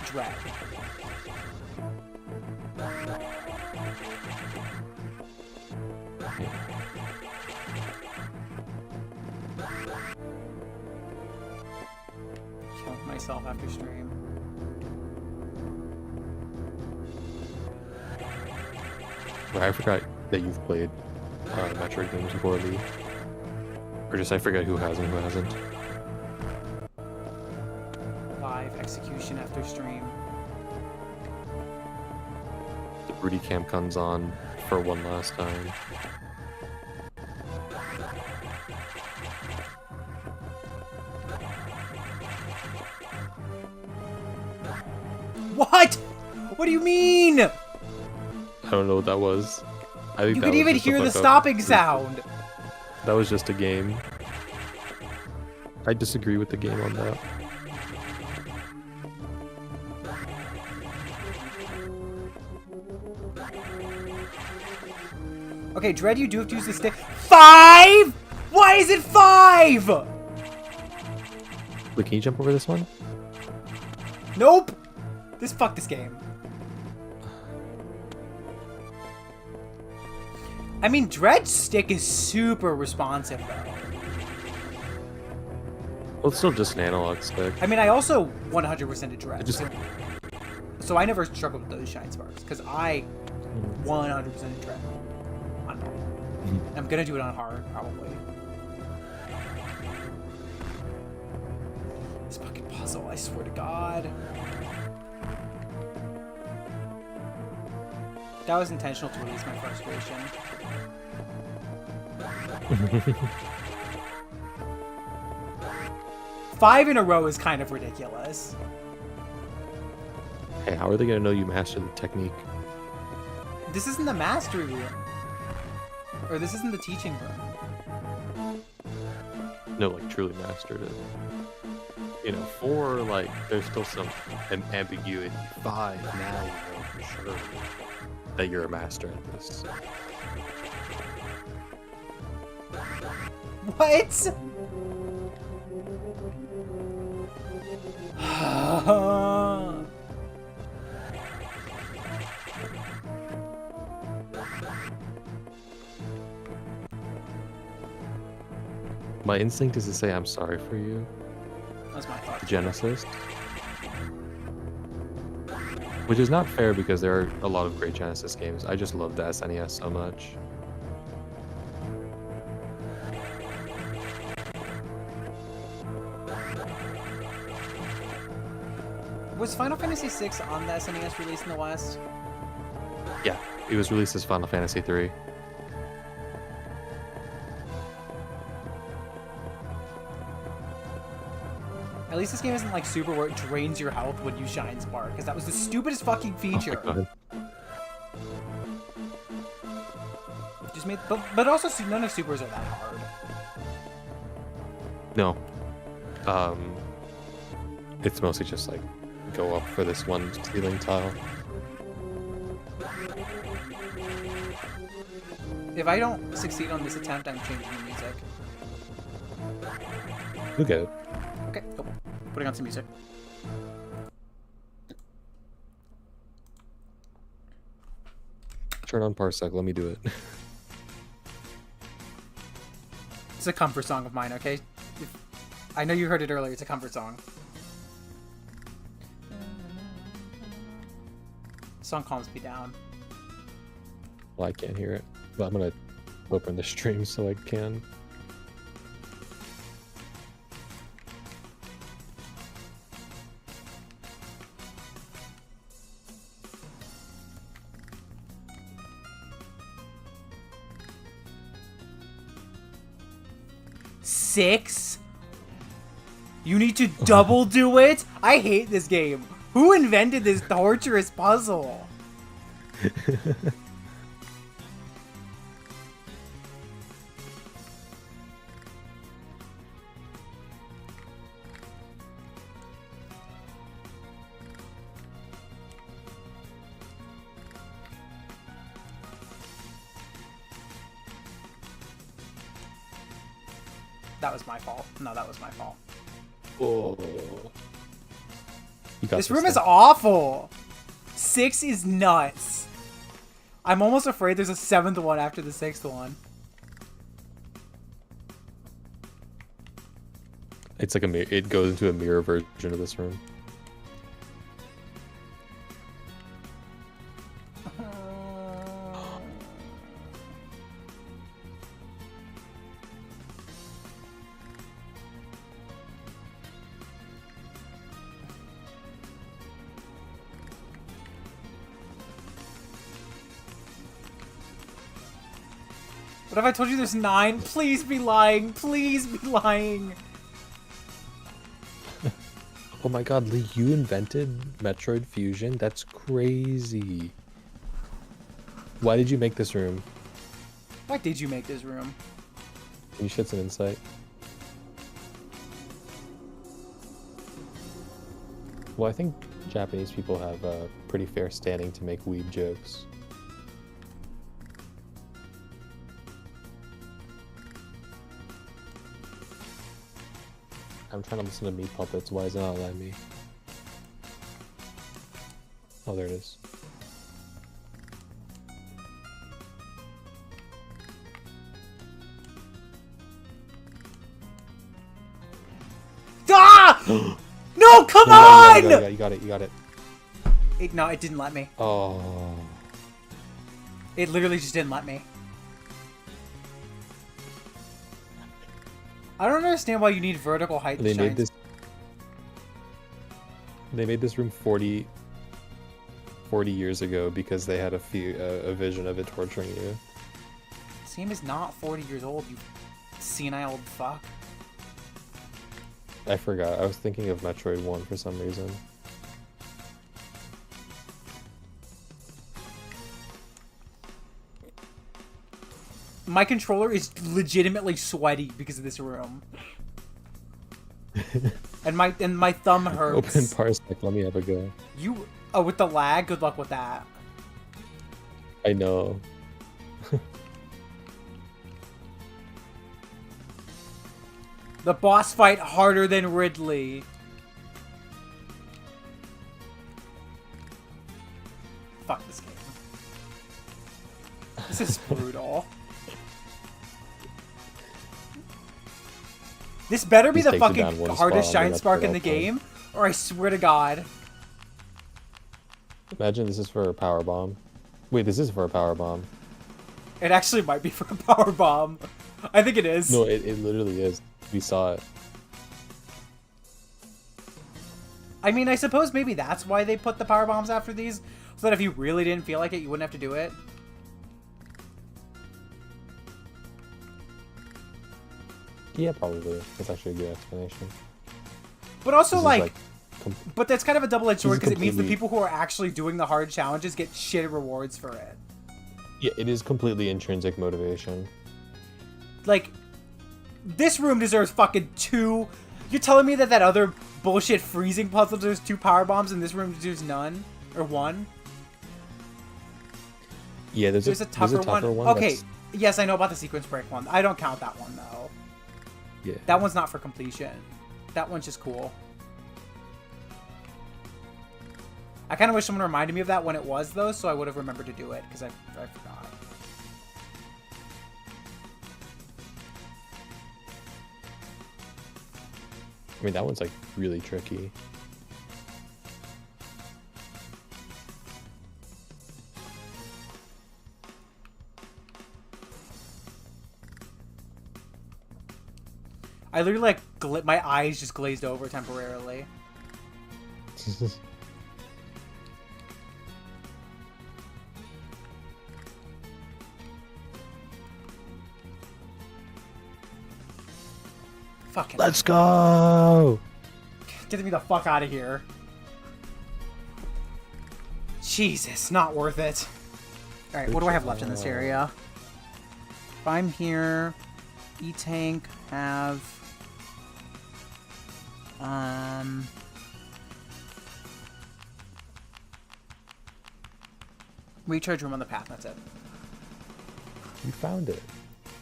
Dread. Killed myself after stream. I forgot that you've played Metroid games before, Lee. Or just I forget who has and who hasn't. Live execution after stream. The Broody Cam comes on for one last time. What? What do you mean? I don't know what that was. I think You that could was even just a hear the fuck up. stopping sound. That was just a game. I disagree with the game on that. Okay, Dread, you do have to use the stick. 5? Why is it 5? Wait, can you jump over this one? Nope. Fuck this game. I mean, Dread's stick is super responsive, though. Well, it's still just an analog stick. I mean, I also 100% did Dread. I just- So I never struggled with those Shine Sparks, because I 100% did Dread. On hard. I'm gonna do it on hard, probably. This fucking puzzle, I swear to God. That was intentional to release my frustration. Five in a row is kind of ridiculous. Hey, how are they gonna know you mastered the technique? This isn't the mastery room. Or this isn't the teaching room. No, like truly mastered it. You know, 4, like, there's still some ambiguity. 5, now you know for sure that you're a master at this. What? My instinct is to say I'm sorry for you, That's my thought. Genesis. Which is not fair because there are a lot of great Genesis games. I just love the SNES so much. Was Final Fantasy VI on the SNES released in the West? Yeah, it was released as Final Fantasy 3. At least this game isn't like Super where it drains your health when you Shine Spark, because that was the stupidest fucking feature. Oh Just made, but also none of Supers are that hard. no. It's mostly just like go up for this one ceiling tile. If I don't succeed on this attempt, I'm changing the music. You get it. Okay, cool. Putting on some music. Turn on Parsec, let me do it. It's a comfort song of mine, okay? I know you heard it earlier, it's a comfort song. Song calms me down. Well, I can't hear it, but I'm gonna open the stream so I can. Six? You need to double do it? I hate this game. Who invented this torturous puzzle? That was my fault. No, that was my fault. Oh. You got This room is stuff. awful. 6 is nuts. I'm almost afraid there's a 7th one after the 6th one. It's like it goes into a mirror version of this room. What if I told you there's 9? Please be lying. Please be lying. Oh my god, Lee, you invented Metroid Fusion? That's crazy. Why did you make this room? Why did you make this room? Can you shed some insight? Well, I think Japanese people have a pretty fair standing to make weeb jokes. I'm trying to listen to Meat Puppets. Why is it not letting me? Oh, there it is. Ah! No, come No, on! you got it. You got it. No, it didn't let me. Oh. It literally just didn't let me. I don't understand why you need vertical height. They to made shine. this. They made this room 40 years ago because they had a vision of it torturing you. This game is not 40 years old, you senile old fuck. I forgot. I was thinking of Metroid 1 for some reason. My controller is legitimately sweaty because of this room. and my thumb hurts. Open Parsec, let me have a go. With the lag, good luck with that. I know. The boss fight harder than Ridley. Fuck this game. This is brutal. This better be Just the take you fucking down one hardest spot on the shine spark in the Metroid all game, or I swear to God. Imagine this is for a power bomb. Wait, this is for a power bomb. It actually might be for a power bomb. I think it is. No, it literally is. We saw it. I mean, I suppose maybe that's why they put the power bombs after these, so that if you really didn't feel like it, you wouldn't have to do it. Yeah, probably. That's actually a good explanation. But also, This is, like com- but that's kind of a double-edged sword because it means the completely- people who are actually doing the hard challenges get shitty rewards for it. yeah, it is completely intrinsic motivation. Like, this room deserves fucking 2. You're telling me that that other bullshit freezing puzzle deserves 2 power bombs and this room deserves none? Or 1? Yeah, there's There's a tougher one. Okay, that's- yes, I know about the sequence break one. I don't count that one, though. Yeah. That one's not for completion. That one's just cool. I kind of wish someone reminded me of that when it was, though, so I would have remembered to do it, because I forgot. I mean, that one's like really tricky. I literally, like, my eyes just glazed over temporarily. Fucking Let's go! get me the fuck out of here. Jesus, not worth it. Alright, what do I have left in this area? If I'm here, E-Tank, have... Recharge room on the path, that's it. You found it.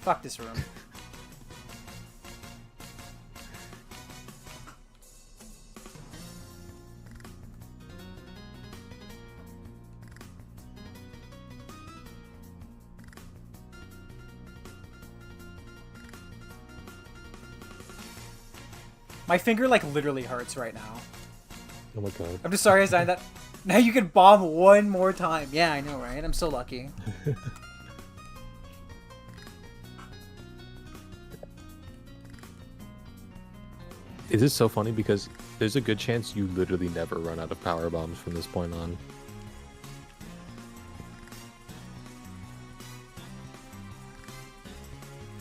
Fuck this room. My finger, like, literally hurts right now. Oh my god. I'm just sorry I signed that. Now you can bomb one more time. Yeah, I know, right? I'm so lucky. It is so funny because there's a good chance you literally never run out of power bombs from this point on.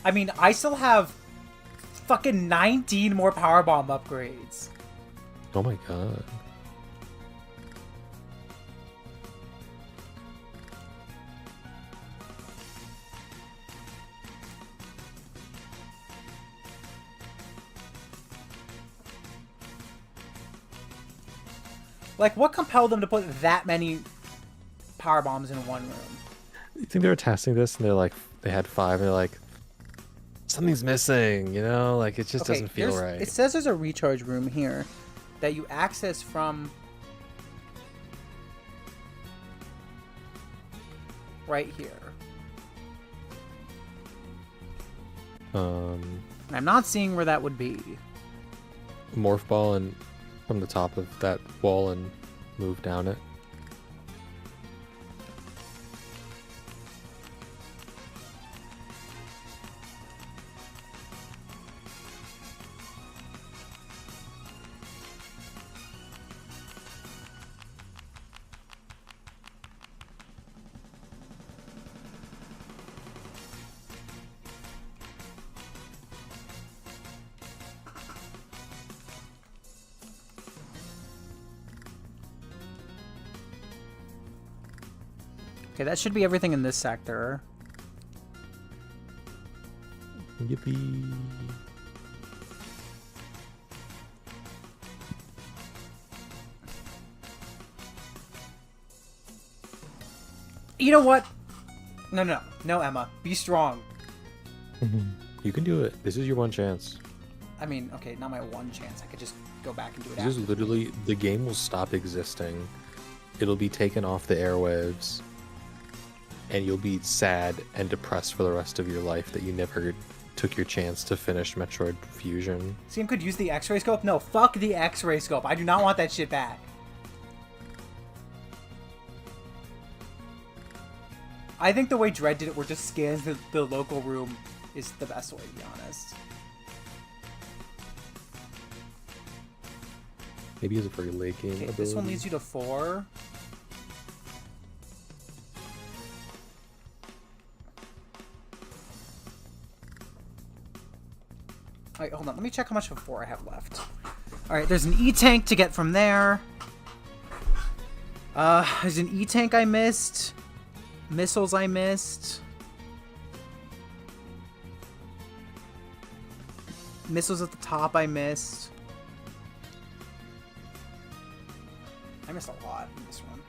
I mean, I still have fucking 19 more powerbomb upgrades. Oh my god. Like, what compelled them to put that many power bombs in one room? You think they were testing this and they're like, they had 5 and they're like, something's missing, you know? Like, it just doesn't feel right. It says there's a recharge room here that you access from right here. And I'm not seeing where that would be. Morph ball and from the top of that wall and move down it. Okay, that should be everything in this sector. Yippee. You know what? No, Emma. Be strong. You can do it. This is your one chance. I mean, okay, not my one chance. I could just go back and do it This after. is literally, the game will stop existing. It'll be taken off the airwaves. And you'll be sad and depressed for the rest of your life that you never took your chance to finish Metroid Fusion. Sam could use the X-ray scope? No, fuck the X-ray scope. I do not want that shit back. I think the way Dread did it, where it just scans the local room, is the best way, to be honest. Maybe he has a very late game Okay, ability. this one leads you to 4. Alright, hold on. Let me check how much of 4 I have left. Alright, there's an E-tank to get from there. There's an E-tank I missed. Missiles I missed. Missiles at the top I missed. I missed a lot in this one.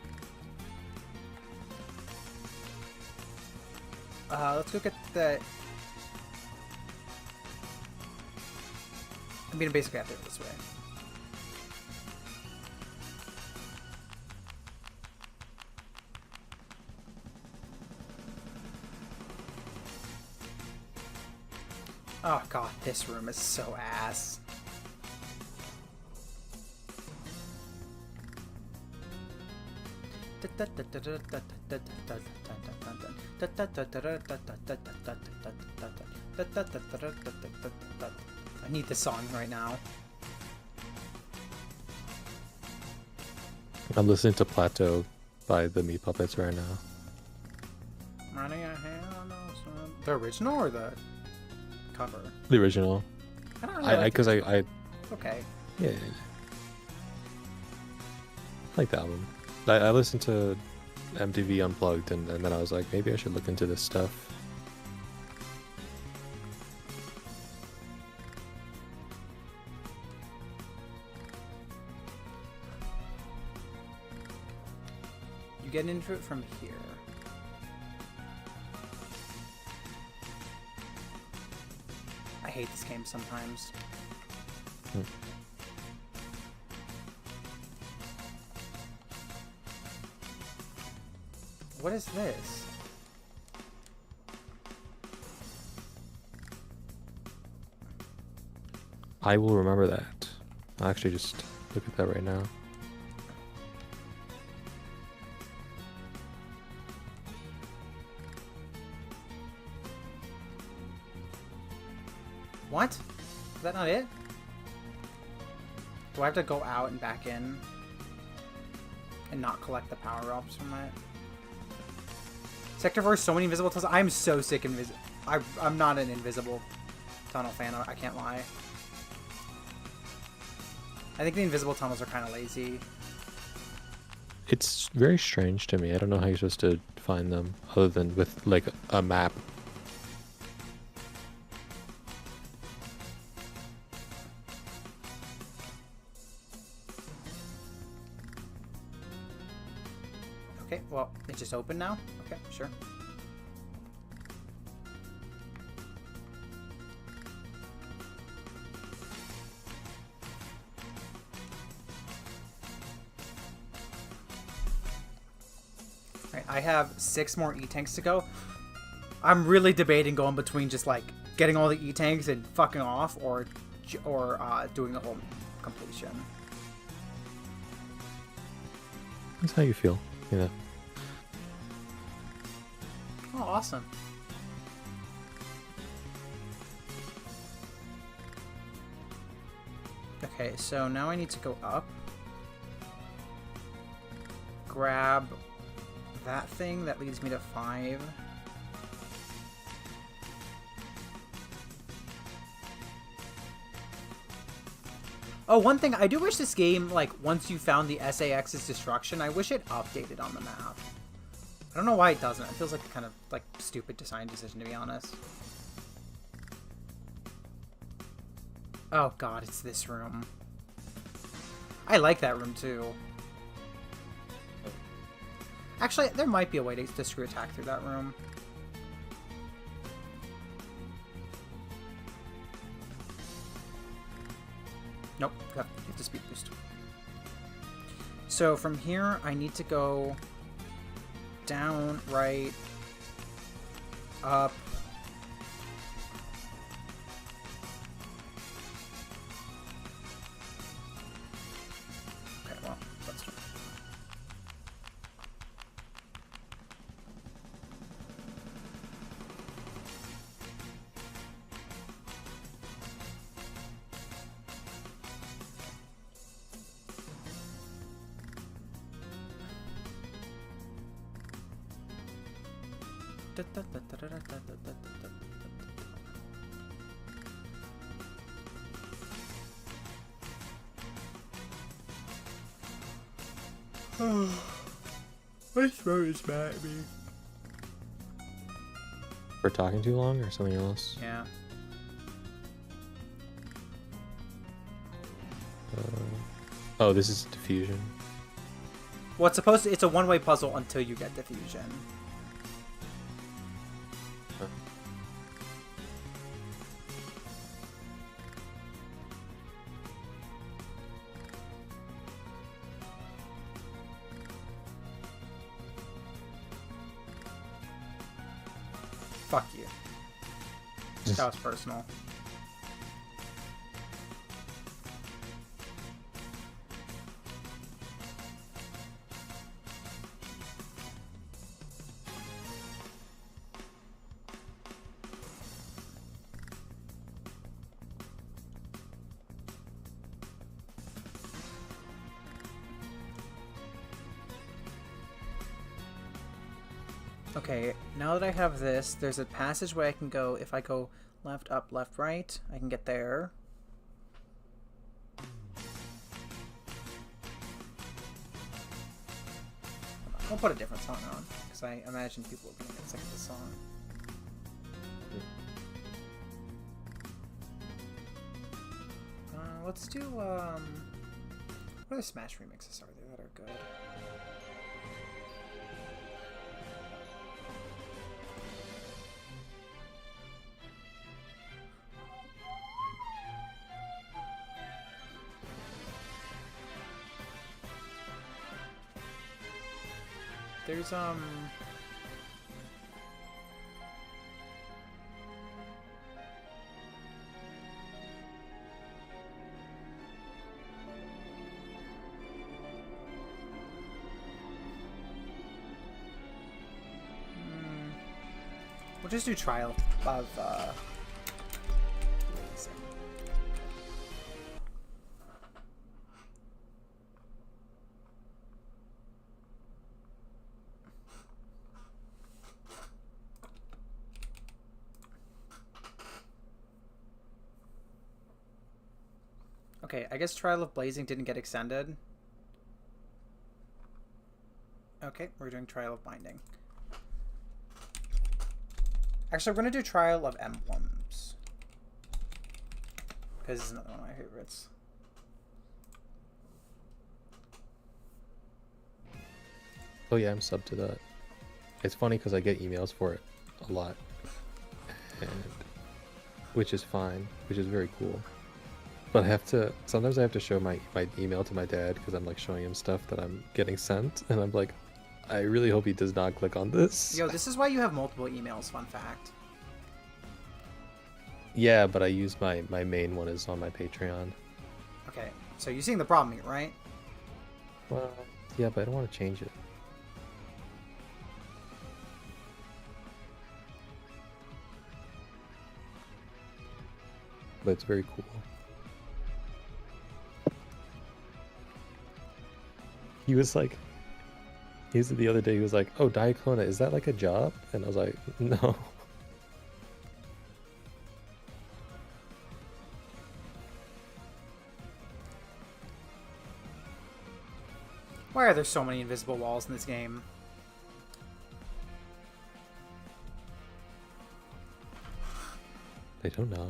Let's go get the... I mean, basically I have to go this way. Oh god, this room is so ass. I need this song right now. I'm listening to Plateau by the Meat Puppets right now. The original or the cover? The original. I don't really like Because I Okay. yeah. I like that one. I listened to MTV Unplugged and then I was like, maybe I should look into this stuff. You get into it from here. I hate this game sometimes. What is this? I will remember that. I'll actually just look at that right now. What? Is that not it? Do I have to go out and back in? And not collect the power-ups from it? Sector 4 is so many invisible tunnels. I'm so sick of I'm not an invisible tunnel fan, I can't lie. I think the invisible tunnels are kind of lazy. It's very strange to me. I don't know how you're supposed to find them other than with like a map. Okay, well, it's just open now? Okay, sure. Alright, I have 6 more E-tanks to go. I'm really debating going between just, like, getting all the E-tanks and fucking off, or doing the whole completion. That's how you feel, you know. Oh, awesome. Okay, so now I need to go up. Grab that thing that leads me to 5. Oh, one thing, I do wish this game, like, once you found the SAX's destruction, I wish it updated on the map. I don't know why it doesn't. It feels like a kind of, like, stupid design decision, to be honest. Oh god, it's this room. I like that room, too. Actually, there might be a way to screw attack through that room. Nope, you have to speed boost. So from here, I need to go down, right, up. Okay, well, that's fine. My throat is mad at me. For talking too long or something else? Yeah. Oh, this is diffusion. Well, it's supposed to. It's a one-way puzzle until you get diffusion. Fuck you. That was personal. Okay, now that I have this, there's a passageway I can go. If I go left, up, left, right, I can get there. I'll put a different song on, because I imagine people are going to get sick of this song. Let's do, what other Smash remixes are there that are good? There's we'll just do trial of Okay, I guess Trial of Blazing didn't get extended. Okay, we're doing Trial of Binding. Actually, I'm going to do Trial of Emblems. Because it's another one of my favorites. Oh yeah, I'm subbed to that. It's funny because I get emails for it a lot. And which is fine, which is very cool. But sometimes I have to show my email to my dad because I'm like showing him stuff that I'm getting sent. And I'm like, I really hope he does not click on this. Yo, this is why you have multiple emails, fun fact. Yeah, but I use my main one is on my Patreon. Okay, so you're seeing the problem here, right? Well, yeah, but I don't want to change it. But it's very cool. He was like, the other day, he was like, oh, Diaclona, is that like a job? And I was like, no. Why are there so many invisible walls in this game? I don't know.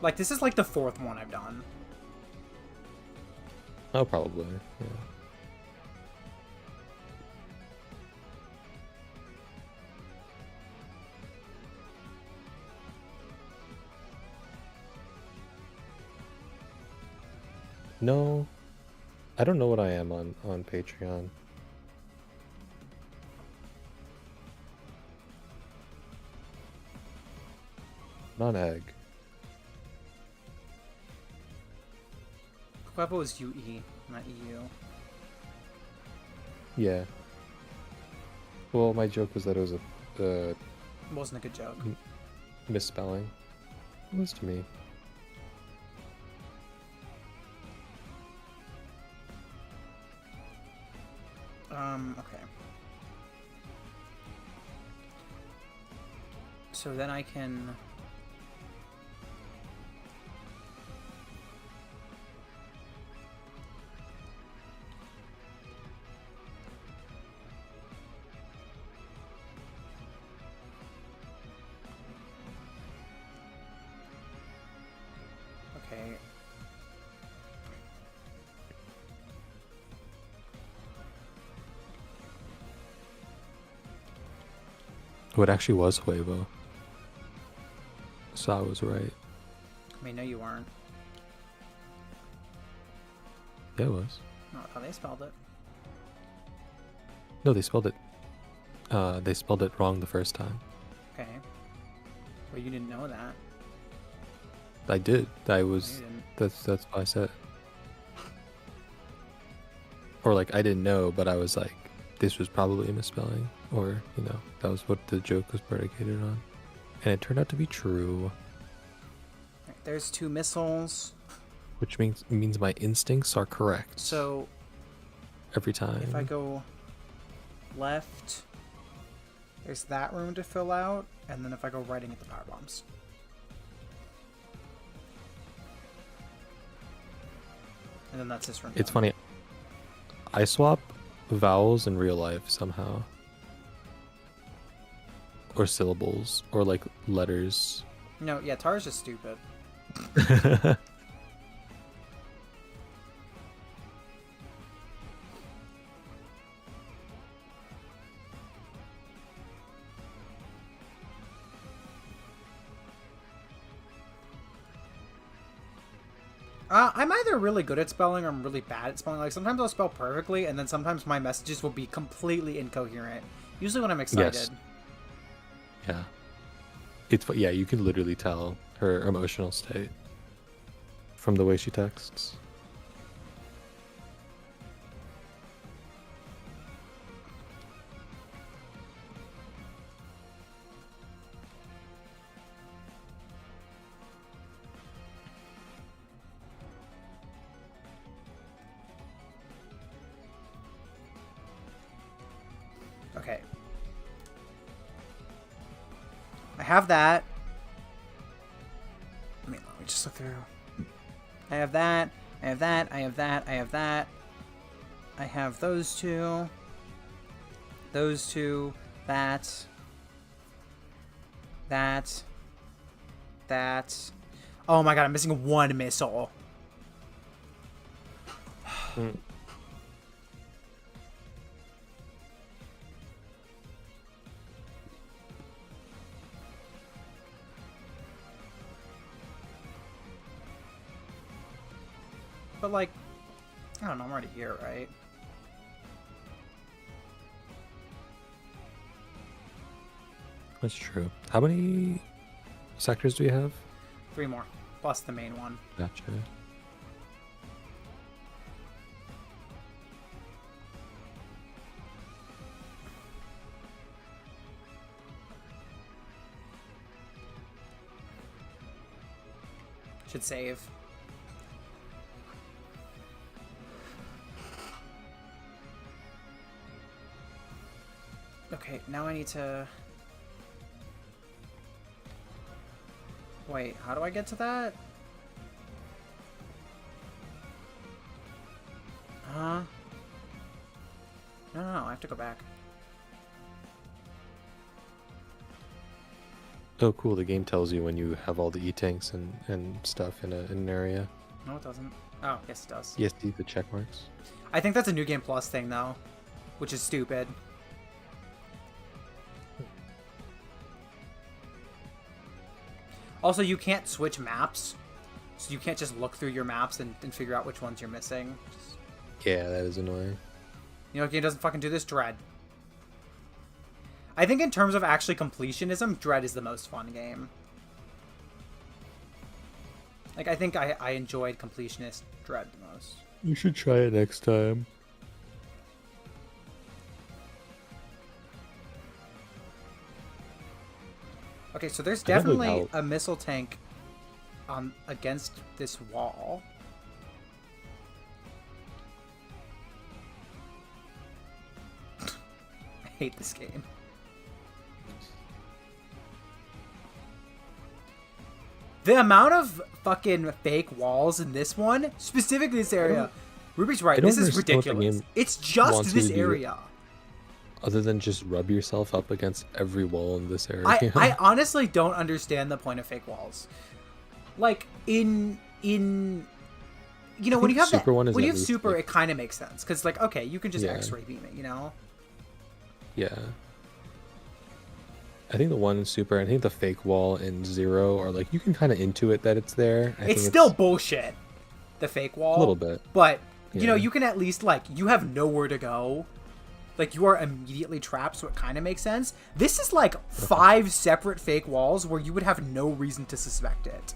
Like, this is like the 4th one I've done. Oh, probably, yeah. No, I don't know what I am on Patreon. Non-egg. Clevo is UE, not EU. Yeah. Well, my joke was that it was a Wasn't a good joke. misspelling. It was to me. Okay. So then I can... Okay. Oh, it actually was Huevo. So I was right. I mean, no, you weren't. Yeah, it was. No, I thought they spelled it. No, they spelled it. They spelled it wrong the first time. Okay. Well, you didn't know that. I did. I No, was. you didn't. That's what I said. Or like I didn't know, but I was like, this was probably a misspelling, or you know, that was what the joke was predicated on, and it turned out to be true, Right, there's 2 missiles. which means my instincts are correct. So Every time. if I go left, there's that room to fill out, and then if I go right, I get the power bombs. And then that's this room. It's done. funny. I swap vowels in real life somehow, or syllables, or like letters. No, yeah, Tara's just stupid. I'm either really good at spelling or I'm really bad at spelling. Like, sometimes I'll spell perfectly, and then sometimes my messages will be completely incoherent. Usually when I'm excited. Yes. Yeah. Yeah, you can literally tell her emotional state from the way she texts. Okay. I have that. Let me just look through. I have that. I have that. I have that. I have that. I have those 2. Those 2. That. That. That. Oh my god, I'm missing 1 missile. But like, I don't know, I'm already here, right? That's true. How many sectors do you have? 3 more, plus the main one. Gotcha. Should save. Okay, now I need to... Wait, how do I get to that? No, I have to go back. Oh, cool. The game tells you when you have all the E-tanks and stuff in an area. No, it doesn't. Oh, yes, it does. Yes, see the check marks. I think that's a New Game Plus thing, though, which is stupid. Also, you can't switch maps, so you can't just look through your maps and figure out which ones you're missing. Yeah, that is annoying. You know, game doesn't fucking do this. Dread. I think in terms of actually completionism, Dread is the most fun game. Like, I think I enjoyed completionist Dread the most. You should try it next time. Okay, so there's I never definitely know. a missile tank against this wall. hate this game. The amount of fucking fake walls in this one, specifically this area, Ruby's right. This is ridiculous. It's just this area. Other than just rub yourself up against every wall in this area. I honestly don't understand the point of fake walls. Like in when you have super, it kind of makes sense because like okay, you can just X-ray beam it, Yeah. I think the one in Super, I think the fake wall in Zero are like, you can kind of intuit that it's there. It's still bullshit, the fake wall. A little bit. But, you can at least, like, you have nowhere to go. Like, you are immediately trapped, so it kind of makes sense. This is, like, 5 separate fake walls where you would have no reason to suspect it.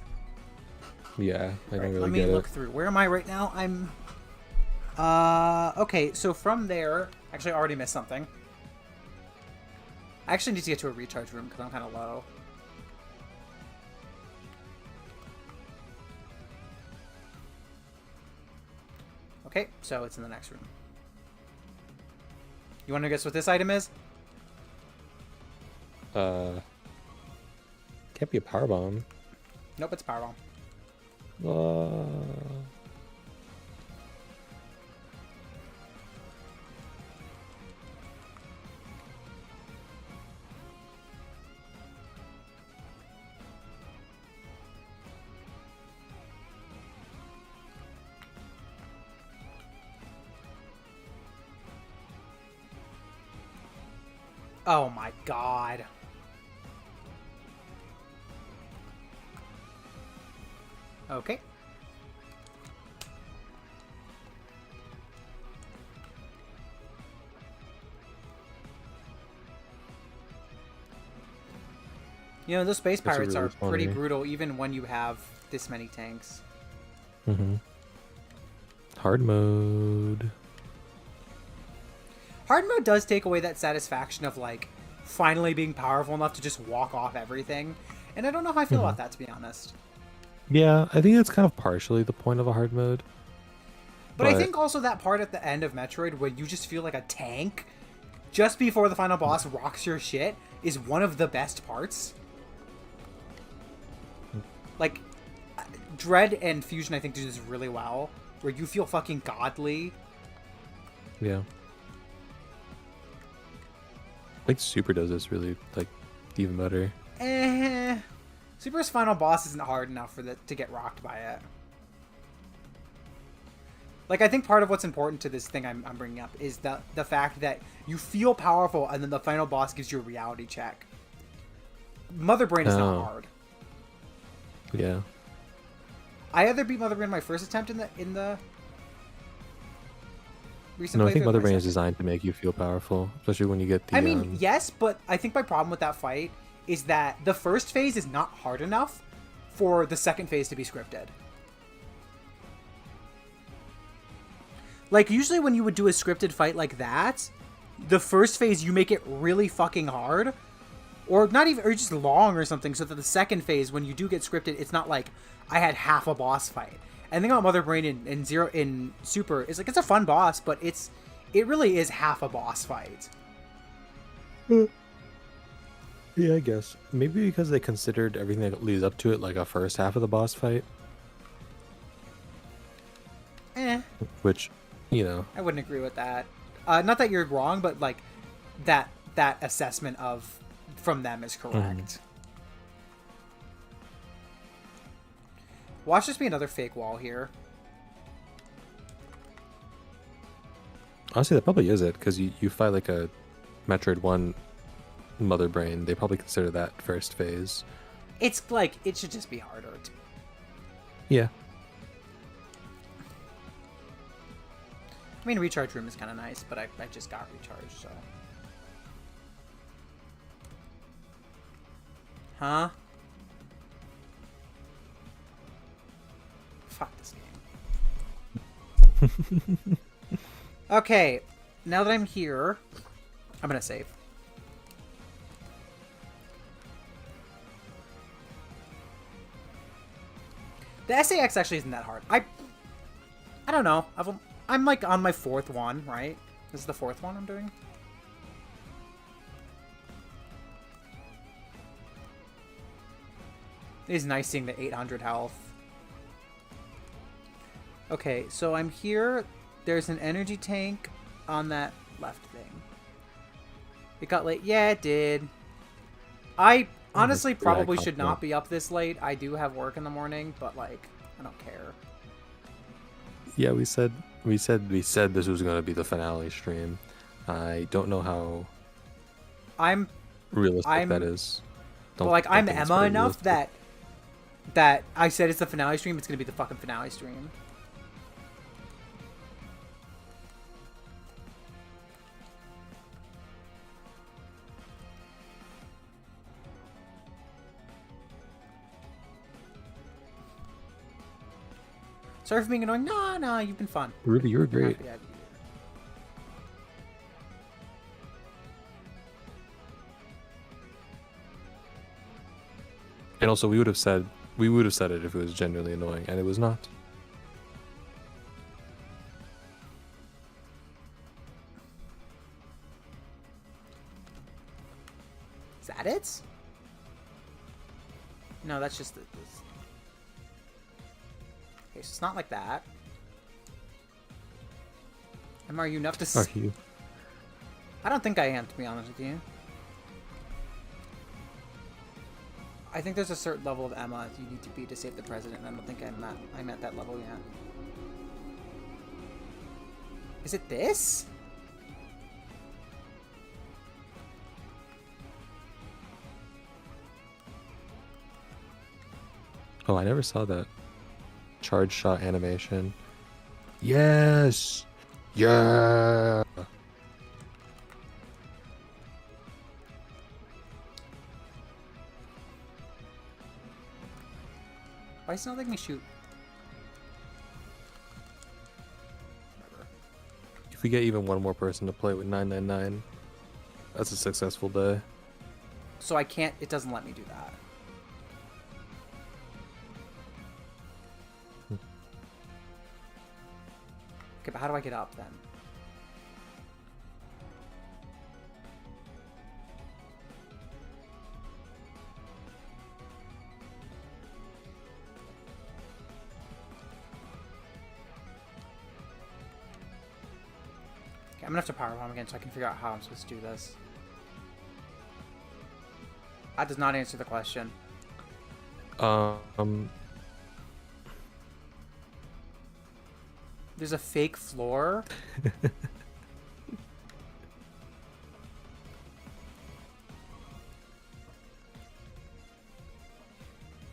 Yeah, I don't really get it. Let me look through. Where am I right now? I'm... okay, so from there... Actually, I already missed something. I actually need to get to a recharge room because I'm kind of low. Okay, so it's in the next room. You want to guess what this item is? Can't be a power bomb. Nope, it's a power bomb. Oh my god. Okay. Those space pirates are pretty brutal even when you have this many tanks. Hard mode. Hard mode does take away that satisfaction of, like, finally being powerful enough to just walk off everything. And I don't know how I feel about that, to be honest. Yeah, I think it's kind of partially the point of a hard mode. But I think also that part at the end of Metroid where you just feel like a tank just before the final boss rocks your shit is one of the best parts. Like, Dread and Fusion, I think, do this really well. Where you feel fucking godly. Yeah. I think Super does this really, like, even better. Super's final boss isn't hard enough to get rocked by it. Like, I think part of what's important to this thing I'm bringing up is the fact that you feel powerful and then the final boss gives you a reality check. Mother Brain is not hard. Yeah. I either beat Mother Brain my first attempt in the recent No, I think Mother Brain is designed to make you feel powerful, especially when you get the... I mean, yes, but I think my problem with that fight is that the first phase is not hard enough for the second phase to be scripted. Like, usually when you would do a scripted fight like that, the first phase you make it really fucking hard, or not even, or just long or something, so that the second phase, when you do get scripted, it's not like I had half a boss fight. And the thing about Mother Brain in Super is like it's a fun boss, but it really is half a boss fight. Yeah, I guess. Maybe because they considered everything that leads up to it like a first half of the boss fight. Which, I wouldn't agree with that. Not that you're wrong, but like that assessment from them is correct. Watch this be another fake wall here. Honestly, that probably is it, because you fight like a Metroid 1 Mother Brain. They probably consider that first phase. It's like, it should just be harder. Yeah. I mean, recharge room is kind of nice, but I just got recharged, so. Huh? Fuck this game. Okay, now that I'm here, I'm gonna save. The SAX actually isn't that hard. I don't know. I'm like on my 4th one, right? This is the 4th one I'm doing. It is nice seeing the 800 health. Okay, so I'm here. There's an energy tank on that left thing. It got late. Yeah, it did. I honestly probably should not be up this late. I do have work in the morning, but like, I don't care. Yeah, we said this was gonna be the finale stream. I don't know how realistic that is. But like, I'm Emma enough that I said it's the finale stream. It's gonna be the fucking finale stream. Sorry for being annoying. No, you've been fun. Ruby, you were great. And also, we would have said it if it was genuinely annoying, and it was not. Is that it? No, that's just this. Okay, so it's not like that. Are you enough to? Are you? I don't think I am, to be honest with you. I think there's a certain level of Emma you need to be to save the president, and I don't think I'm at that level yet. Is it this? Oh, I never saw that. Charge shot animation. Yes! Yeah! Why is it not letting me shoot? If we get even one more person to play with 999, that's a successful day. So I can't, it doesn't let me do that. Okay, but how do I get up then? Okay, I'm gonna have to power bomb again so I can figure out how I'm supposed to do this. That does not answer the question. There's a fake floor.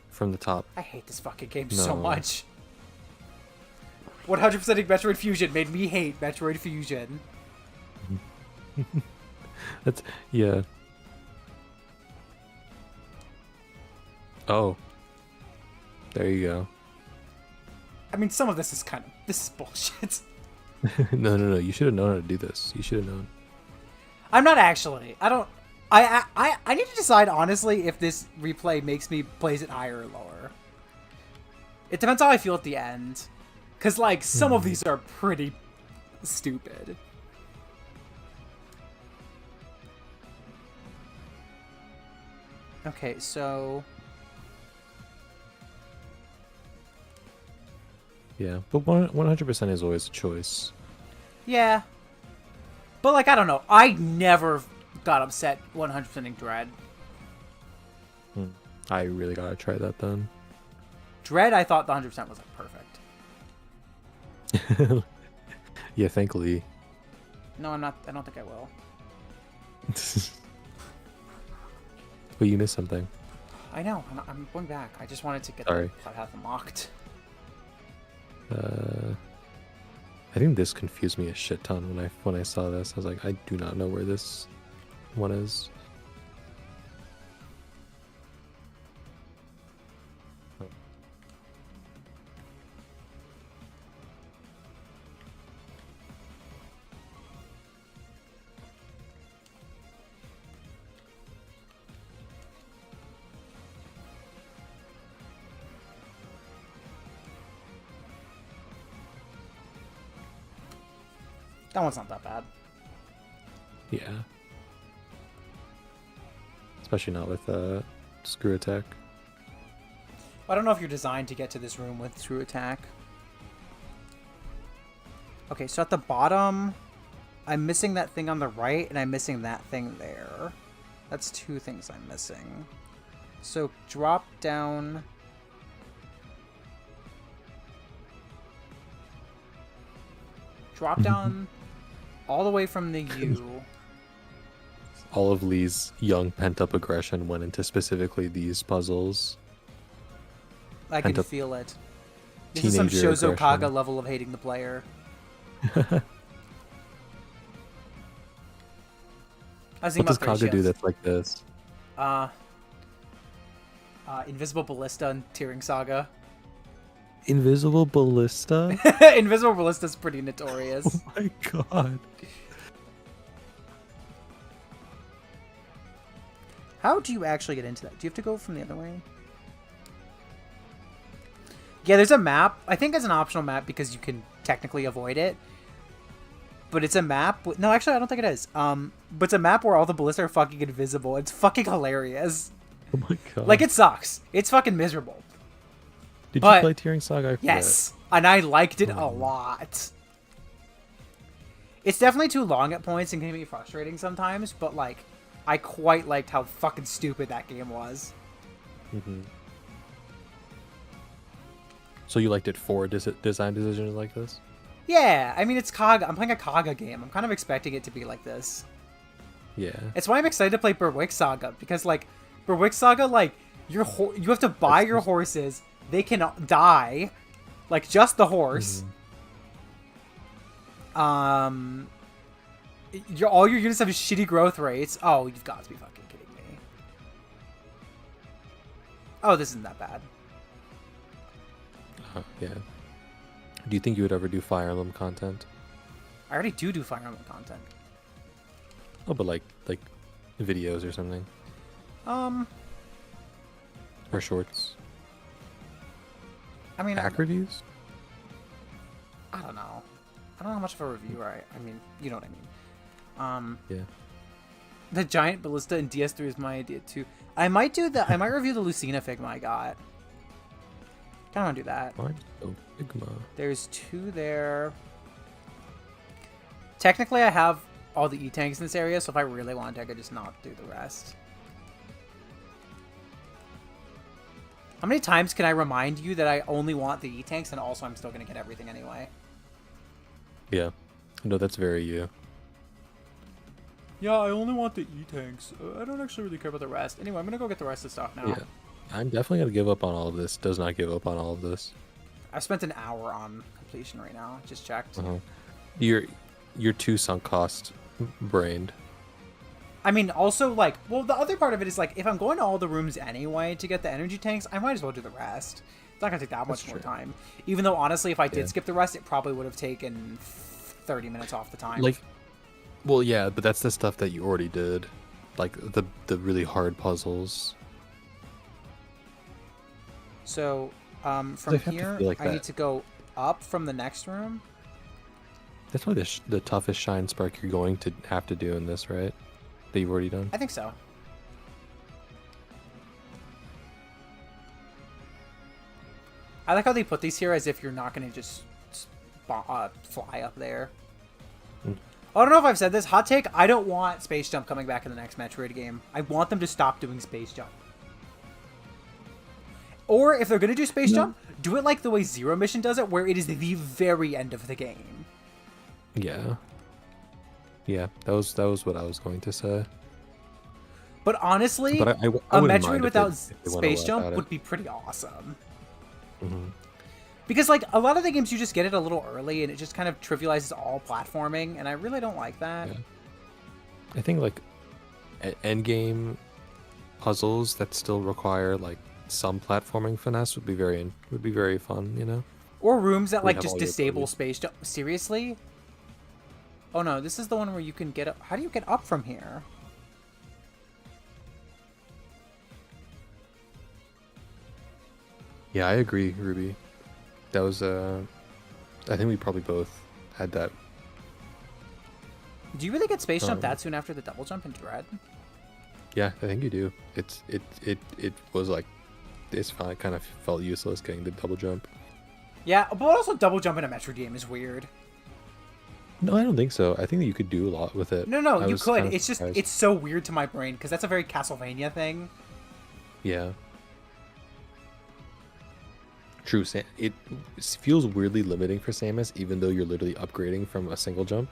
From the top. I hate this fucking game so much. 100%ing Metroid Fusion made me hate Metroid Fusion. That's, yeah. Oh. There you go. I mean, some of this is this is bullshit. No. You should have known how to do this. You should have known. I'm not actually. I need to decide, honestly, if this replay makes me place it higher or lower. It depends how I feel at the end. Because, like, some of these are pretty stupid. Okay, so... Yeah, but 100% is always a choice. Yeah. But, like, I don't know. I never got upset 100%ing Dread. I really gotta try that then. Dread, I thought the 100% was, like, perfect. Yeah, thankfully. No, I'm not. I don't think I will. But you missed something. I know. I'm going back. I just wanted to get Sorry. the path mocked. I think this confused me a shit ton when I saw this. I was like, I do not know where this one is. That one's not that bad. Yeah. Especially not with screw attack. I don't know if you're designed to get to this room with true attack. Okay, so at the bottom, I'm missing that thing on the right, and I'm missing that thing there. That's 2 things I'm missing. So drop down. Drop down all the way from the U. All of Lee's young pent-up aggression went into specifically these puzzles. I can Pent-up feel it. This is some teenager Shozo Kaga aggression. level of hating the player. What does Kaga do that's like this? Invisible Ballista and Tearing Saga. Invisible Ballista? Invisible Ballista's pretty notorious. Oh my god. How do you actually get into that? Do you have to go from the other way? Yeah, there's a map. I think it's an optional map because you can technically avoid it. But it's a map. No, actually, I don't think it is. But it's a map where all the ballists are fucking invisible. It's fucking hilarious. Oh my god. Like, it sucks. It's fucking miserable. Did but- you play Tearing Saga? I forget. Yes. And I liked it a lot. It's definitely too long at points and can be frustrating sometimes, but, like, I quite liked how fucking stupid that game was. Mm-hmm. So you liked it for design decisions like this? Yeah, I mean, it's Kaga. I'm playing a Kaga game. I'm kind of expecting it to be like this. Yeah. It's why I'm excited to play Berwick Saga, because, like, Berwick Saga, like, you have to buy your horses. They can die. Like, just the horse. Mm-hmm. All your units have shitty growth rates. Oh, you've got to be fucking kidding me. Oh, this isn't that bad. Yeah. Do you think you would ever do Fire Emblem content? I already do Fire Emblem content. Oh, but like videos or something, or shorts, I mean, pack reviews. I don't know. I don't know how much of a reviewer I mean, you know what I mean. Yeah. The giant ballista in DS3 is my idea too. I might review the Lucina Figma I got. Kinda wanna do that. Mine's so Figma. There's 2 there. Technically I have all the E-tanks in this area, so if I really wanted to, I could just not do the rest. How many times can I remind you that I only want the E-tanks and also I'm still gonna get everything anyway? Yeah. No, that's very you. Yeah, I only want the E-tanks. I don't actually really care about the rest. Anyway, I'm gonna go get the rest of the stuff now. Yeah. I'm definitely gonna give up on all of this. Does not give up on all of this. I've spent an hour on completion right now. Just checked. You're too sunk cost brained. I mean, also, like, well, the other part of it is, like, if I'm going to all the rooms anyway to get the energy tanks, I might as well do the rest. It's not gonna take that much more time. Even though, honestly, if I did skip the rest, it probably would have taken 30 minutes off the time. Like, well, yeah, but that's the stuff that you already did. Like, the really hard puzzles. So, from I have to here, feel like I that. need to go up from the next room. That's probably the toughest shine spark you're going to have to do in this, right? That you've already done. I think so. I like how they put these here as if you're not going to just fly up there. I don't know if I've said this. Hot take, I don't want Space Jump coming back in the next Metroid game. I want them to stop doing Space Jump. Or if they're going to do Space Jump, do it like the way Zero Mission does it, where it is the very end of the game. Yeah. Yeah, that was what I was going to say. But honestly, But I a wouldn't mind Metroid if without they went Space all Jump out at would be pretty awesome. Mm-hmm. Because, like, a lot of the games you just get it a little early and it just kind of trivializes all platforming, and I really don't like that. Yeah. I think, like, end game puzzles that still require, like, some platforming finesse would be very fun, you know? Or rooms that, like, have just all your disable abilities. Space Jump. Seriously? Oh no, this is the one where you can get up. How do you get up from here? Yeah, I agree, Ruby. That was, I think we probably both had that. Do you really get Space Jump that soon after the double jump in Dread? Yeah, I think you do. It was like it's fine. It kind of felt useless getting the double jump. Yeah, but also double jump in a Metroid game is weird. No, I don't think so. I think that you could do a lot with it. No, I you was could. kind of It's just surprised. it's so weird to my brain because that's a very Castlevania thing. Yeah. True. It feels weirdly limiting for Samus, even though you're literally upgrading from a single jump.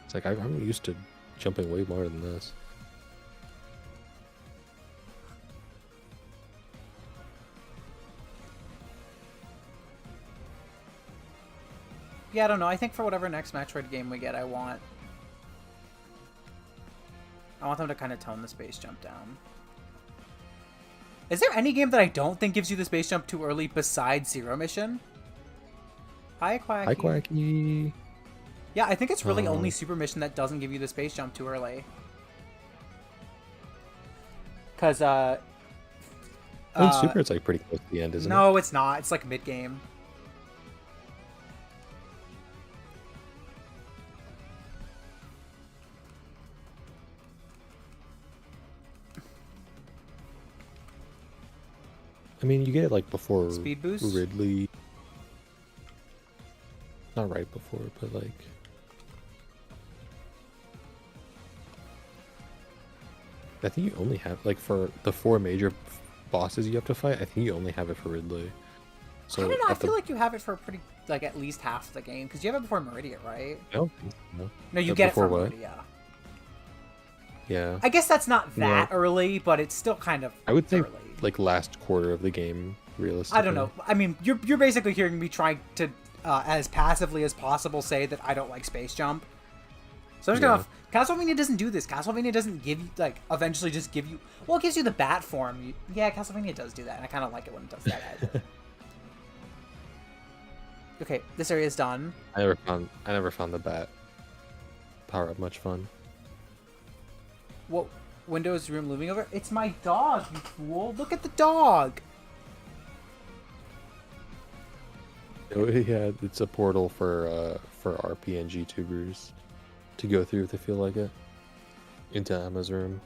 It's like I'm used to jumping way more than this. Yeah, I don't know. I think for whatever next Metroid game we get, I want them to kind of tone the space jump down. Is there any game that I don't think gives you the space jump too early besides Zero Mission? Hi, Quacky. Hi, Quacky. Yeah, I think it's really only Super Mission that doesn't give you the space jump too early. Because, I think Super, it's like pretty close to the end, isn't it? no, it's not. It's like mid-game. I mean, you get it like before Speed boost? Ridley. Not right before, but like. I think you only have like for the 4 major bosses you have to fight. I think you only have it for Ridley. So I don't know. I at the- feel like you have it for pretty, like, at least half of the game. Because you have it before Meridia, right? I don't think so. No, you But get it before for what? Meridia. Yeah. I guess that's not that Yeah. early, but it's still kind of I would think early. like last quarter of the game, realistically. I don't know. I mean, you're basically hearing me trying to, as passively as possible, say that I don't like Space Jump. So I'm just gonna. Castlevania doesn't do this. Castlevania doesn't give you, like, eventually just give you. Well, it gives you the bat form. Yeah, Castlevania does do that, and I kind of like it when it does that. Okay, this area is done. I never found the bat power up much fun. What windows room looming over? It's my dog, you fool! Look at the dog. Oh, yeah, it's a portal for RPG tubers to go through if they feel like it. Into Emma's room.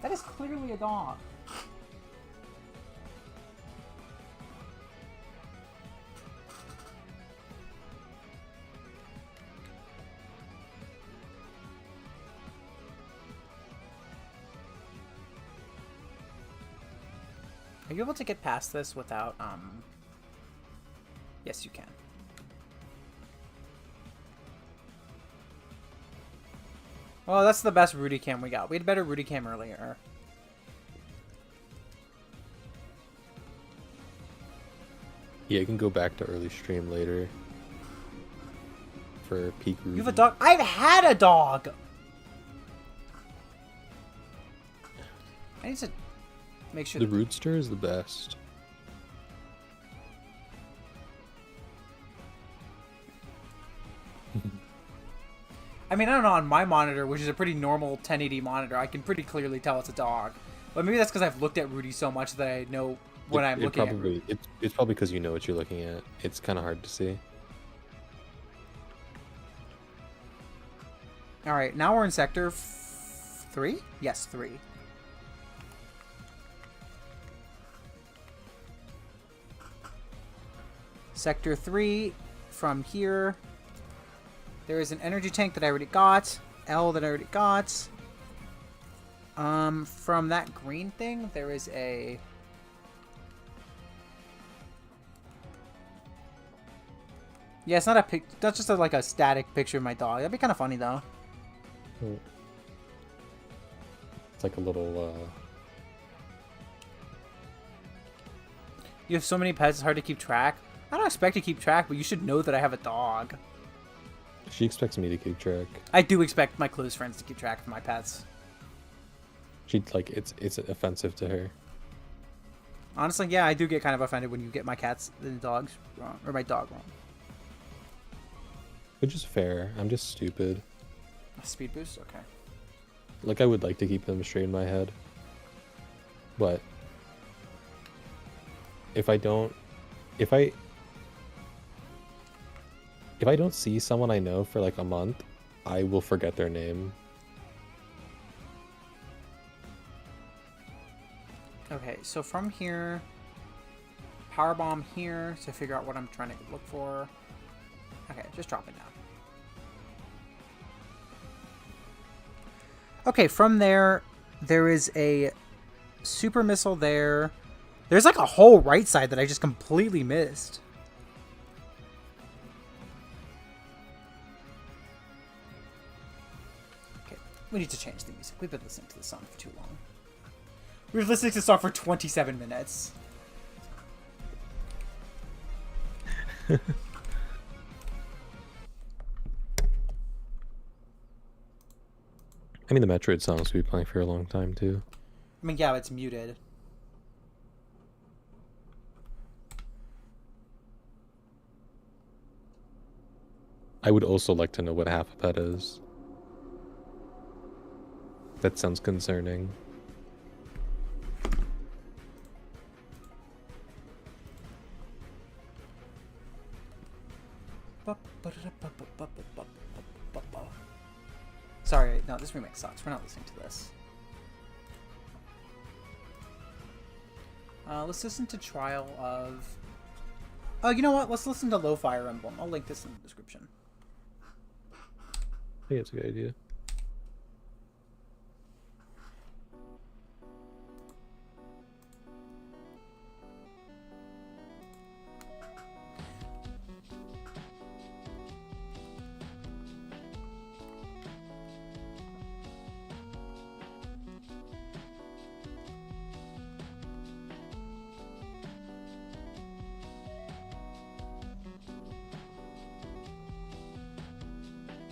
That is clearly a dog. Are you able to get past this without, Yes, you can. Well, that's the best Rudy cam we got. We had better Rudy cam earlier. Yeah, you can go back to early stream later. For peak Ruby. You have a dog? I've had a dog! I need to make sure The Rootster is the best. I mean, I don't know, on my monitor, which is a pretty normal 1080 monitor, I can pretty clearly tell it's a dog. But maybe that's because I've looked at Rudy so much that I know when I'm looking at Rudy. It's probably because you know what you're looking at. It's kind of hard to see. Alright, now we're in Sector 3? Yes, 3. Sector 3, from here, there is an energy tank that I already got, L that I already got. From that green thing, there is a... Yeah, it's not a pic. That's just like a static picture of my dog. That'd be kind of funny though. It's like a little. You have so many pets; it's hard to keep track. I don't expect to keep track, but you should know that I have a dog. She expects me to keep track. I do expect my close friends to keep track of my pets. She like it's offensive to her. Honestly, yeah, I do get kind of offended when you get my cats and dogs wrong, or my dog wrong. Which is fair. I'm just stupid. Speed boost, okay. Like I would like to keep them straight in my head, but if I don't see someone I know for like a month, I will forget their name. Okay, so from here, power bomb here to figure out what I'm trying to look for. Okay, just drop it down. Okay, from there, there is a super missile there. There's like a whole right side that I just completely missed. Okay, we need to change the music. We've been listening to this song for too long. We were listening to this song for 27 minutes. I mean, the Metroid songs we've been playing for a long time, too. I mean, yeah, it's muted. I would also like to know what half of that is. That sounds concerning. Sorry, no, this remake sucks. We're not listening to this. Let's listen to Trial of... Oh, you know what? Let's listen to Low Fire Emblem. I'll link this in the description. I think it's a good idea.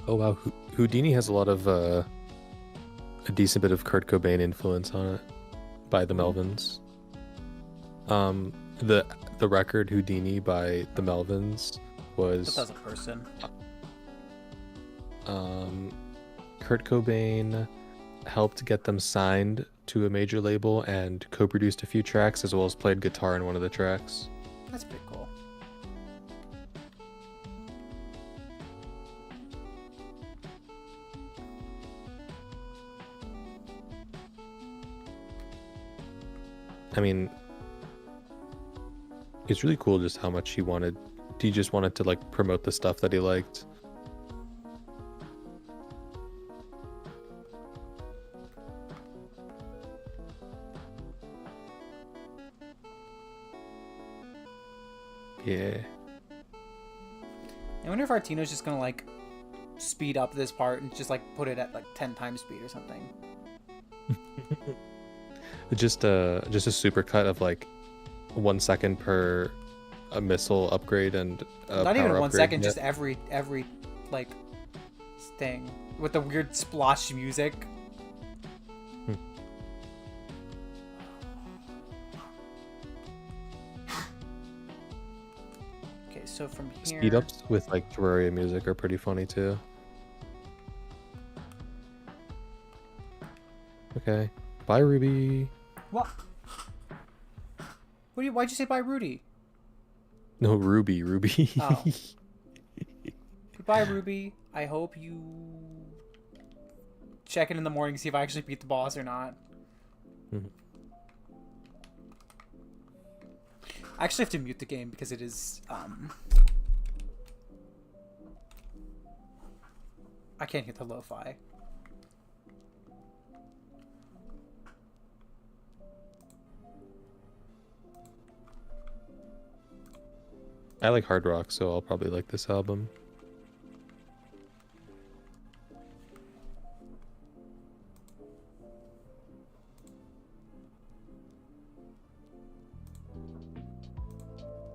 Oh wow, Houdini has a lot of a decent bit of Kurt Cobain influence on it by the Melvins. The record Houdini by the Melvins was That was a person. Kurt Cobain helped get them signed to a major label and co-produced a few tracks as well as played guitar in one of the tracks. That's pretty cool. I mean, it's really cool just how much he just wanted to like promote the stuff that he liked. Yeah. I wonder if Artino's just gonna like speed up this part and just like put it at like 10 times speed or something. Just a super cut of like 1 second per a missile upgrade and Not even power 1 upgrade. second, just every like thing with the weird splosh music. Okay, so from here. Speed ups with like Terraria music are pretty funny too. Okay. Bye, Ruby. What? Why'd you say bye, Rudy? No, Ruby. Oh. Goodbye, Ruby. I hope you check in the morning to see if I actually beat the boss or not. Mhm. I actually have to mute the game because it is I can't hear the lo-fi. I like hard rock, so I'll probably like this album.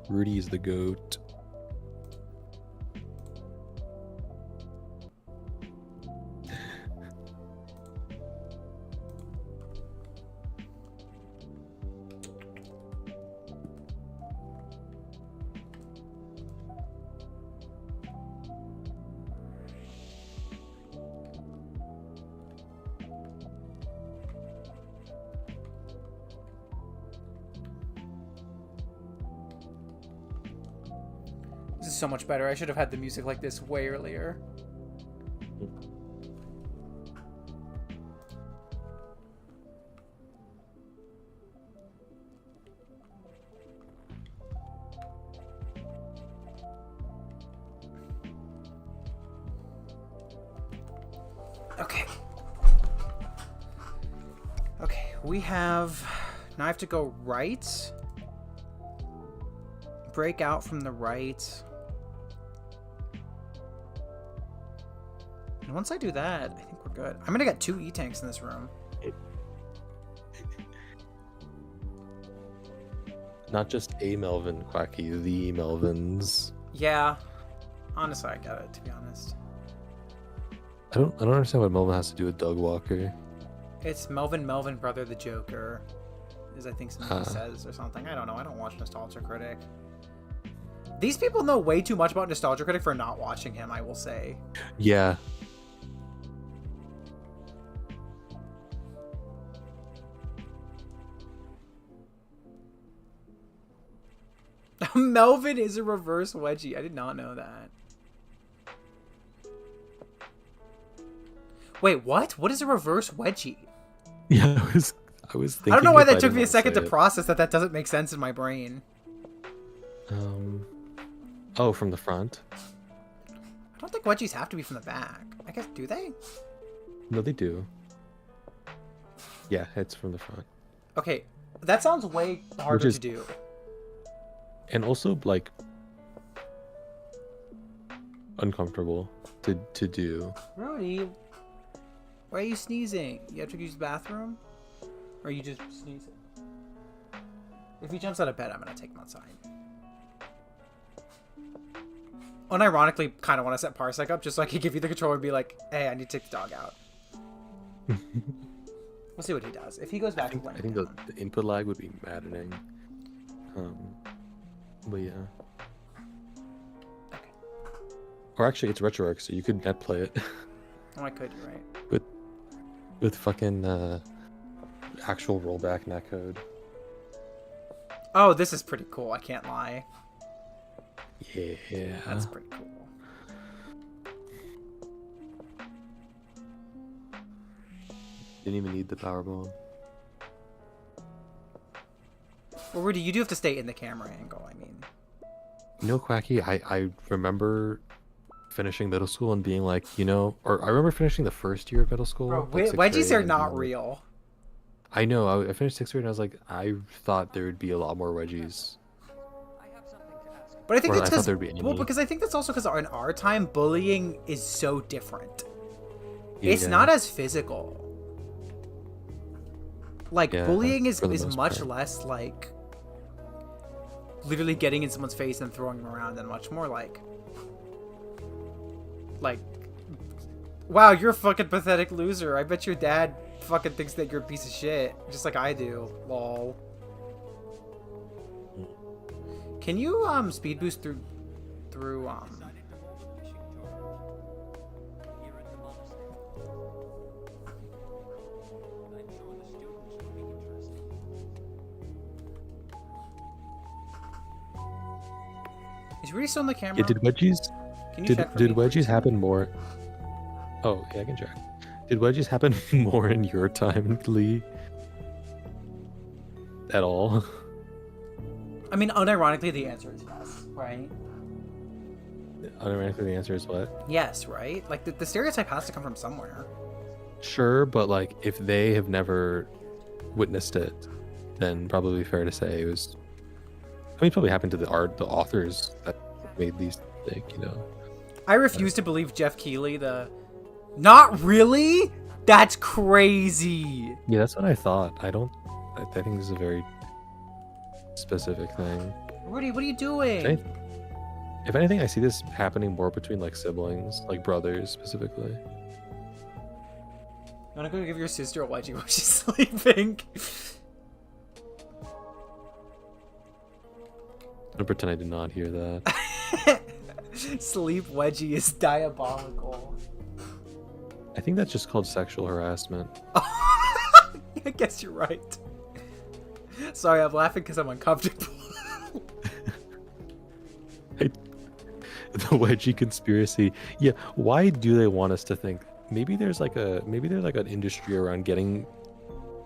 Rudy's the goat. This is so much better. I should have had the music like this way earlier. we have... Now I have to go right. Break out from the right. And once I do that, I think we're good. I'm gonna get 2 E-tanks in this room. Not just a Melvin, Quacky, the Melvins. Yeah. Honestly, I get it, to be honest. I don't understand what Melvin has to do with Doug Walker. It's Melvin Brother the Joker. Is I think something he says or something. I don't know. I don't watch Nostalgia Critic. These people know way too much about Nostalgia Critic for not watching him, I will say. Yeah. Melvin is a reverse wedgie. I did not know that. Wait, what? What is a reverse wedgie? Yeah, I was thinking. I don't know why if I that took didn't me a want second to say it. process that. That doesn't make sense in my brain. Oh, from the front? I don't think wedgies have to be from the back. I guess, do they? No, they do. Yeah, it's from the front. Okay, that sounds way harder is- to do. And also, like, uncomfortable to do. Rudy, why are you sneezing? You have to use the bathroom? Or are you just sneezing? If he jumps out of bed, I'm going to take him outside. Unironically, kind of want to set Parsec up just so I can give you the controller and be like, hey, I need to take the dog out. We'll see what he does. If he goes back to I think the input lag would be maddening. But yeah. Okay. Or actually, it's RetroArch, so you could net play it Oh, I could, you're right. with fucking actual rollback netcode. Oh, this is pretty cool. I can't lie. Yeah. That's pretty cool. Didn't even need the power bone. Well, Rudy, you do have to stay in the camera angle, I mean. You know, Quacky, I remember finishing middle school and being like, or I remember finishing the first year of middle school. Bro, like sixth wedgies grade, are and not being like- real. I know. I finished 6th grade and I was like, I thought there would be a lot more wedgies. But I think Or it's I thought because, there'd be any. well, because I think that's also because in our time, bullying is so different. It's Yeah. not as physical. Like, Yeah, bullying is for the most much part. less like literally getting in someone's face and throwing them around, and much more like, wow, you're a fucking pathetic loser. I bet your dad fucking thinks that you're a piece of shit, just like I do. Lol. Can you speed boost through Is Rudy still on the camera? Yeah, did wedgies Can you check for did me? wedgies happen more? Oh, yeah, I can check. Did wedgies happen more in your time, Lee? At all? I mean, unironically, the answer is yes, right? Unironically, the answer is what? Yes, right? Like, the stereotype has to come from somewhere. Sure, but like if they have never witnessed it, then probably fair to say it was. I mean, it probably happened to the authors that made these things. I refuse to believe Jeff Keighley, Not really? That's crazy! Yeah, that's what I thought. I think this is a very specific thing. Rudy, what are you doing? If anything, I see this happening more between like siblings, like brothers specifically. You wanna go give your sister a wedgie while she's sleeping? I'm gonna pretend I did not hear that. Sleep wedgie is diabolical. I think that's just called sexual harassment. I guess you're right. Sorry, I'm laughing because I'm uncomfortable. The wedgie conspiracy. Yeah, why do they want us to think? Maybe there's like an industry around getting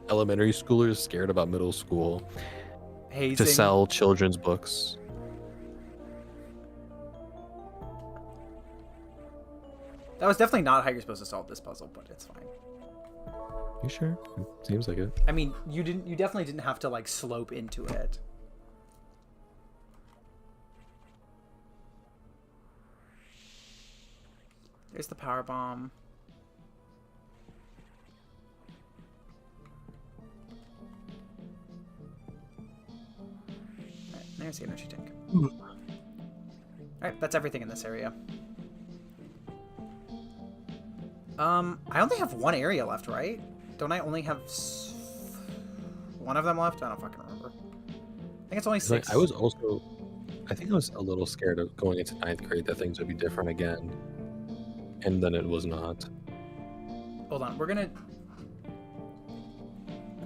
elementary schoolers scared about middle school Hazing. to sell children's books. That was definitely not how you're supposed to solve this puzzle, but it's fine. You sure? It seems like it. I mean, you definitely didn't have to like slope into it. There's the power bomb. Right, there's the energy tank. Alright, that's everything in this area. I only have one area left, right? Don't I only have one of them left? I don't fucking remember. I think it's only 6. Like, I think I was a little scared of going into 9th grade that things would be different again. And then it was not. Hold on, we're gonna...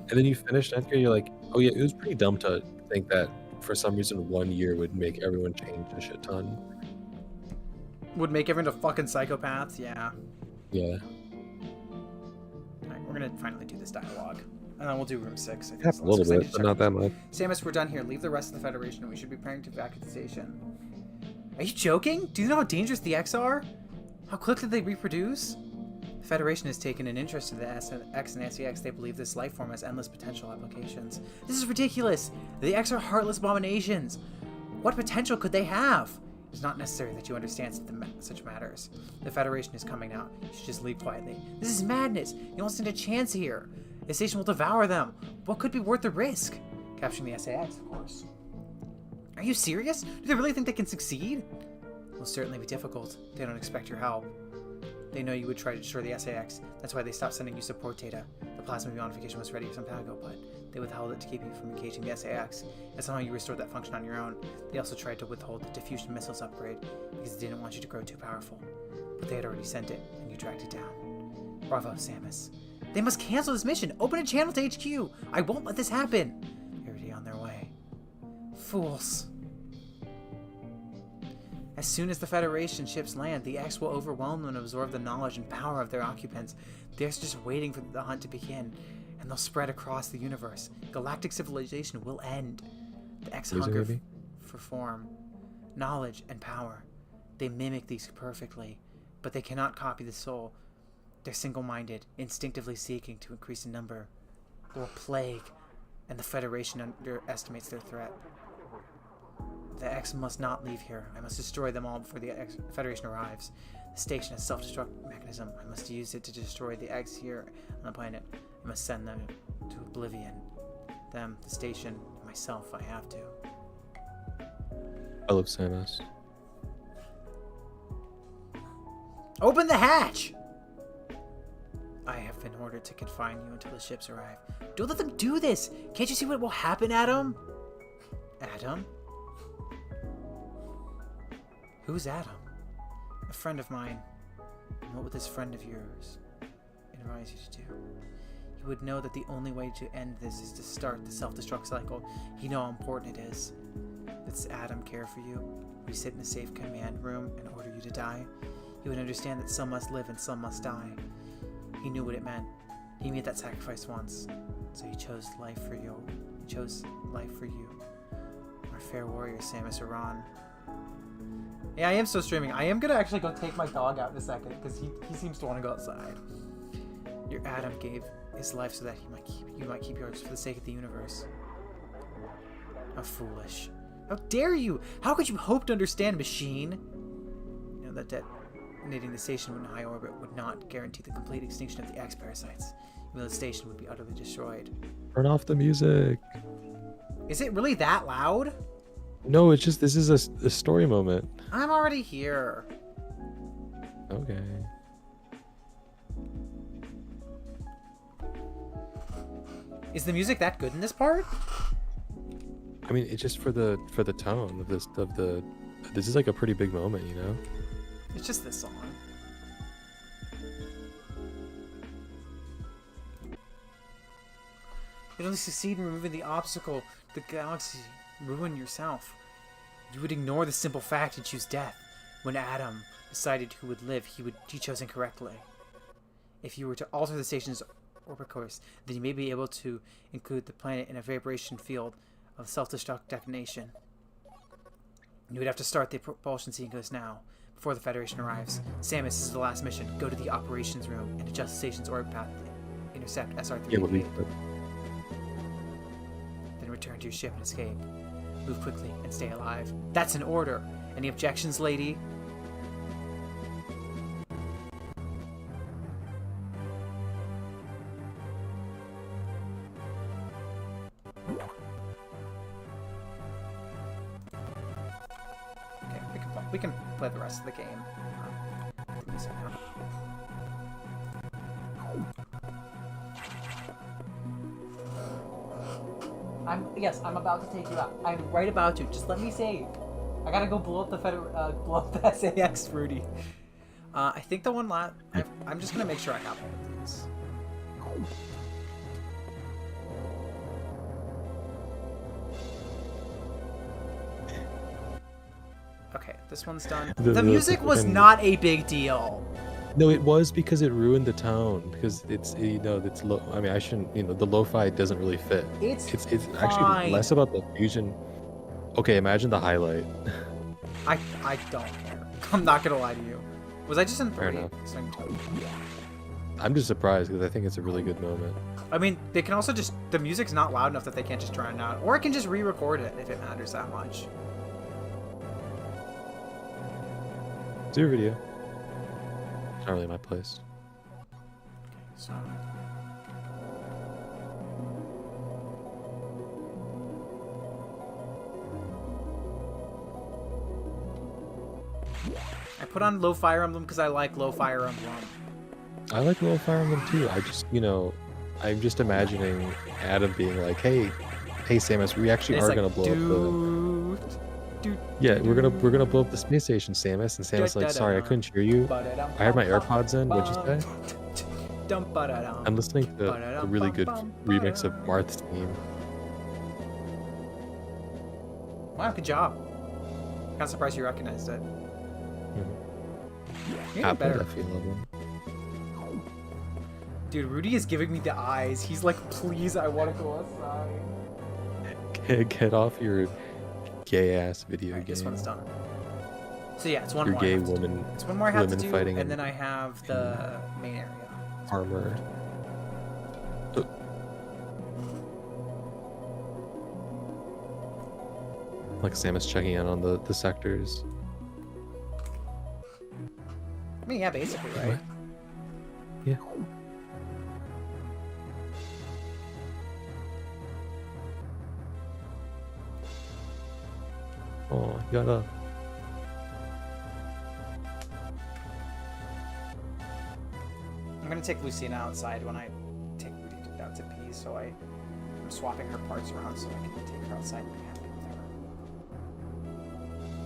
And then you finish 9th grade, you're like, oh yeah, it was pretty dumb to think that for some reason 1 year would make everyone change a shit ton. Would make everyone a fucking psychopaths, yeah. Yeah. Alright, we're gonna finally do this dialogue. And then we'll do room 6. I think. Yeah, So a let's little just- I need bit, to but check not that much. Samus, we're done here. Leave the rest of the Federation. We should be preparing to evacuate the station. Are you joking? Do you know how dangerous the X are? How quickly they reproduce? The Federation has taken an interest in the X and SEX. They believe this life form has endless potential applications. This is ridiculous! The X are heartless abominations! What potential could they have? It's not necessary that you understand such matters. The Federation is coming now. You should just leave quietly. This is madness! You don't stand a chance here! The station will devour them! What could be worth the risk? Capturing the SAX, of course. Are you serious? Do they really think they can succeed? It will certainly be difficult. They don't expect your help. They know you would try to destroy the SAX. That's why they stopped sending you support data. The plasma modification was ready some time ago, but they withheld it to keep you from engaging the SAX. And somehow you restored that function on your own. They also tried to withhold the diffusion missiles upgrade because they didn't want you to grow too powerful. But they had already sent it, and you tracked it down. Bravo, Samus. They must cancel this mission! Open a channel to HQ! I won't let this happen! They're already on their way. Fools. As soon as the Federation ships land, the X will overwhelm them and absorb the knowledge and power of their occupants. The X are just waiting for the hunt to begin, and they'll spread across the universe. Galactic civilization will end. The X hunger for form, knowledge, and power. They mimic these perfectly, but they cannot copy the soul. They're single-minded, instinctively seeking to increase in number. They're a plague, and the Federation underestimates their threat. The X must not leave here. I must destroy them all before the Federation arrives. The station has a self-destruct mechanism. I must use it to destroy the X here on the planet. I must send them to oblivion. Them, the station, and myself, I have to. I love Samus. Open the hatch! I have been ordered to confine you until the ships arrive. Don't let them do this! Can't you see what will happen, Adam? Adam? Who's Adam? A friend of mine. And what would this friend of yours advise you to do? He would know that the only way to end this is to start the self-destruct cycle. He know how important it is. Does Adam care for you? Would he sit in a safe command room and order you to die? He would understand that some must live and some must die. He knew what it meant. He made that sacrifice once, so he chose life for you. He chose life for you. Our fair warrior, Samus Aran. Yeah, I am still streaming. I am gonna actually go take my dog out in a second because he seems to want to go outside. Your Adam gave his life so that you might keep yours for the sake of the universe. How foolish! How dare you! How could you hope to understand, machine? You know that detonating the station in high orbit would not guarantee the complete extinction of the X parasites. Even though the station would be utterly destroyed. Turn off the music. Is it really that loud? No, it's just this is a story moment. I'm already here. Okay. Is the music that good in this part? I mean, it's just for the tone of this is like a pretty big moment, you know? It's just this song. You'd only succeed in removing the obstacle, the galaxy, ruin yourself. You would ignore the simple fact and choose death. When Adam decided who would live, he chose incorrectly. If you were to alter the station's orbit course, then you may be able to include the planet in a vibration field of self-destruct detonation. You would have to start the propulsion sequence now, before the Federation arrives. Samus, this is the last mission. Go to the operations room and adjust the station's orbit path intercept SR-3. Yeah, we'll leave. Then return to your ship and escape. Move quickly and stay alive. That's an order. Any objections, lady? Okay, we can play the rest of the game. I'm about to take you out. I'm right about to. Just let me save. I gotta go blow up the blow up the SAX, Rudy. I think the one last. I'm just gonna make sure I have all of these. Okay, this one's done. The music was not a big deal. No, it was because it ruined the tone. Because it's it's low. I mean, I shouldn't. The lo-fi doesn't really fit. It's actually less about the fusion. Okay, imagine the highlight. I don't care. I'm not gonna lie to you. Was I just in 3? Fair enough. I'm just surprised because I think it's a really good moment. I mean, they can also just the music's not loud enough that they can't just drown it out, or it can just re-record it if it matters that much. It's your video. It's not really my place. Okay, so. I put on low Fire Emblem because I like low Fire Emblem. I like low Fire Emblem too. I just, I'm just imagining Adam being like, "Hey, Samus, we actually are gonna blow up the." Yeah, we're gonna blow up the space station, Samus. And Samus like, "Sorry, I couldn't hear you. I had my AirPods in. What'd you say?" I'm listening to a really good remix of Marth's theme. Wow, good job. Kind of surprised you recognized it. I bet I feel level. Dude, Rudy is giving me the eyes. He's like, please, I want to go outside. Get off your gay ass video game. This one's done. So yeah, it's one your more. Gay woman. It's one more I have to do, fighting and then I have the main area. Armor. Like Samus checking in on the sectors. I mean, yeah, basically, right? Yeah. Oh, you gotta. I'm gonna take Lucina outside when I take Rudy down to pee, so I'm swapping her parts around so I can take her outside and be happy with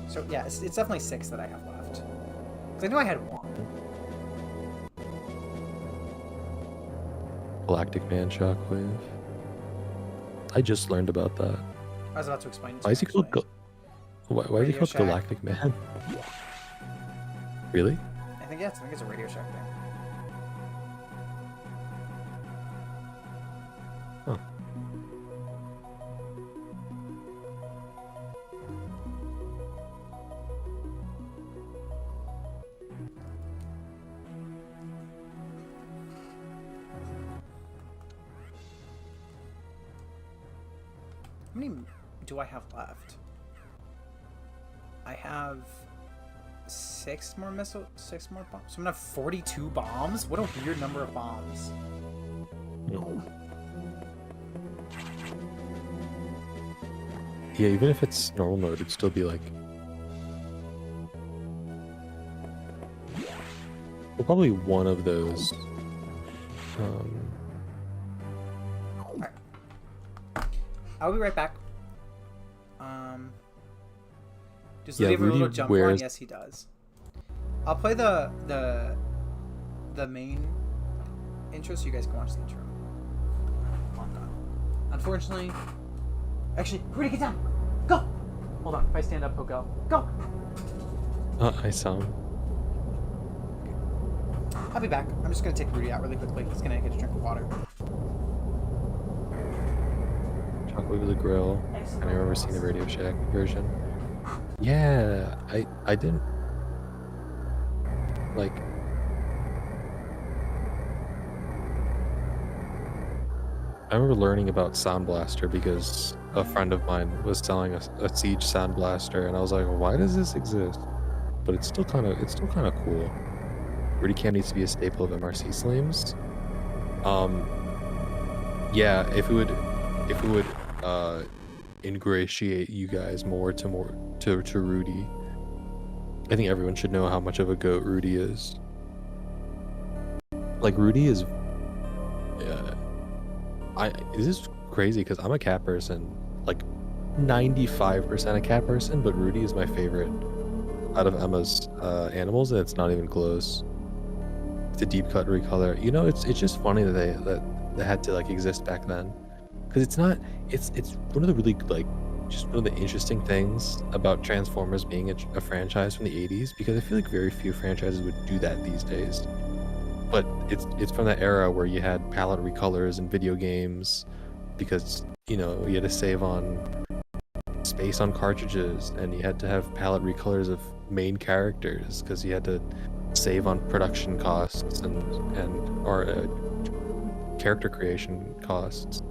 her. So yeah, it's definitely 6 that I have left. Because I knew I had 1. Galactic Man Shockwave. I just learned about that. I was about to explain it. Why is he called Why is he called Galactic Man? Really? I think it's a Radio Shack thing. Huh. How many do I have left? I have 6 more bombs. So I'm gonna have 42 bombs? What a weird number of bombs. No. Yeah, even if it's normal mode, it'd still be like... Well, probably one of those... Alright. I'll be right back. Does Yeah, he have a Rudy little jump wears- on? Yes, he does. I'll play the main intro so you guys can watch the intro. Long gone. Unfortunately... Actually, Rudy, get down! Go! Hold on, if I stand up, he'll go. Go! I saw him. I'll be back. I'm just gonna take Rudy out really quickly. He's gonna get a drink of water. Chocolate with a grill. I remember seeing the Radio Shack version. Yeah, I didn't like. I remember learning about Sound Blaster because a friend of mine was selling a Siege Sound Blaster, and I was like, why does this exist? But it's still kind of cool. Rudy Cam needs to be a staple of MRC Slames. Yeah, if it would ingratiate you guys more to Rudy, I think everyone should know how much of a goat Rudy is. Like Rudy is, this is crazy because I'm a cat person, like 95% a cat person, but Rudy is my favorite out of Emma's animals, and it's not even close. The deep cut recolor, you know, it's just funny that they had to like exist back then, because it's one of the really like just one of the interesting things about Transformers being a franchise from the 80s, because I feel like very few franchises would do that these days. But it's from that era where you had palette recolors in video games, because you know you had to save on space on cartridges, and you had to have palette recolors of main characters because you had to save on production costs and or character creation costs,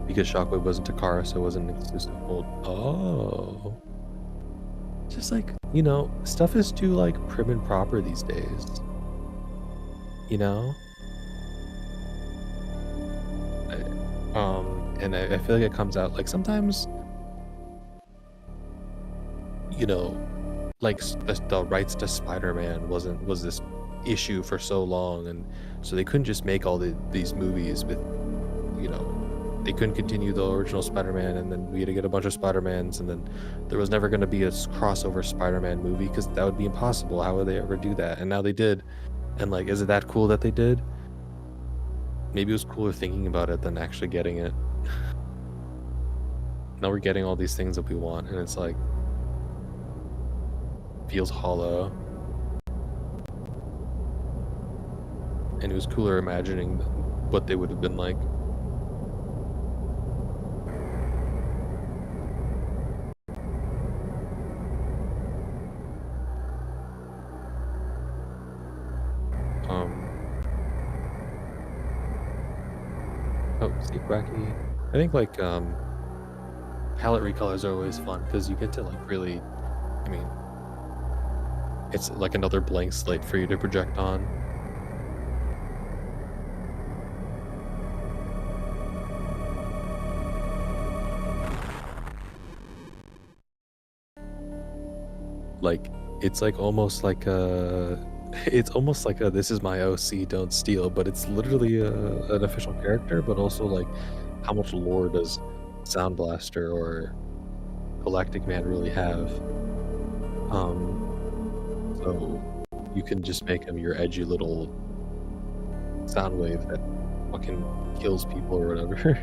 because Shockwave wasn't Takara, so it wasn't an exclusive mold. Oh, just like, you know, stuff is too like prim and proper these days, you know. And I feel like it comes out like sometimes, you know, like the rights to Spider-Man was this issue for so long, and so they couldn't just make all these movies with, you know, they couldn't continue the original Spider-Man, and then we had to get a bunch of Spider-Mans, and then there was never going to be a crossover Spider-Man movie because that would be impossible. How would they ever do that? And now they did, and like, is it that cool that they did? Maybe it was cooler thinking about it than actually getting it. Now we're getting all these things that we want, and it's like, feels hollow. And it was cooler imagining what they would have been like. Oh, see, Quacky. I think like palette recolors are always fun because you get to like really, I mean, it's like another blank slate for you to project on. Like, it's like almost like a, it's almost like a "this is my OC, don't steal," but it's literally an official character, but also like how much lore does Sound Blaster or Galactic Man really have? So you can just make him your edgy little sound wave that fucking kills people or whatever.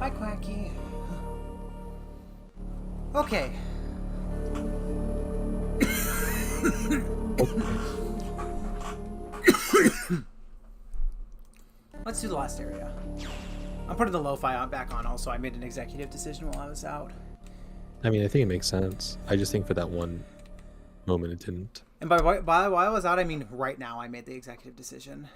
Hi, Quacky. Okay. Let's do the last area. I'm putting the lo-fi on back on also. I made an executive decision while I was out. I mean, I think it makes sense. I just think for that one moment it didn't. And by while I was out, I mean right now I made the executive decision.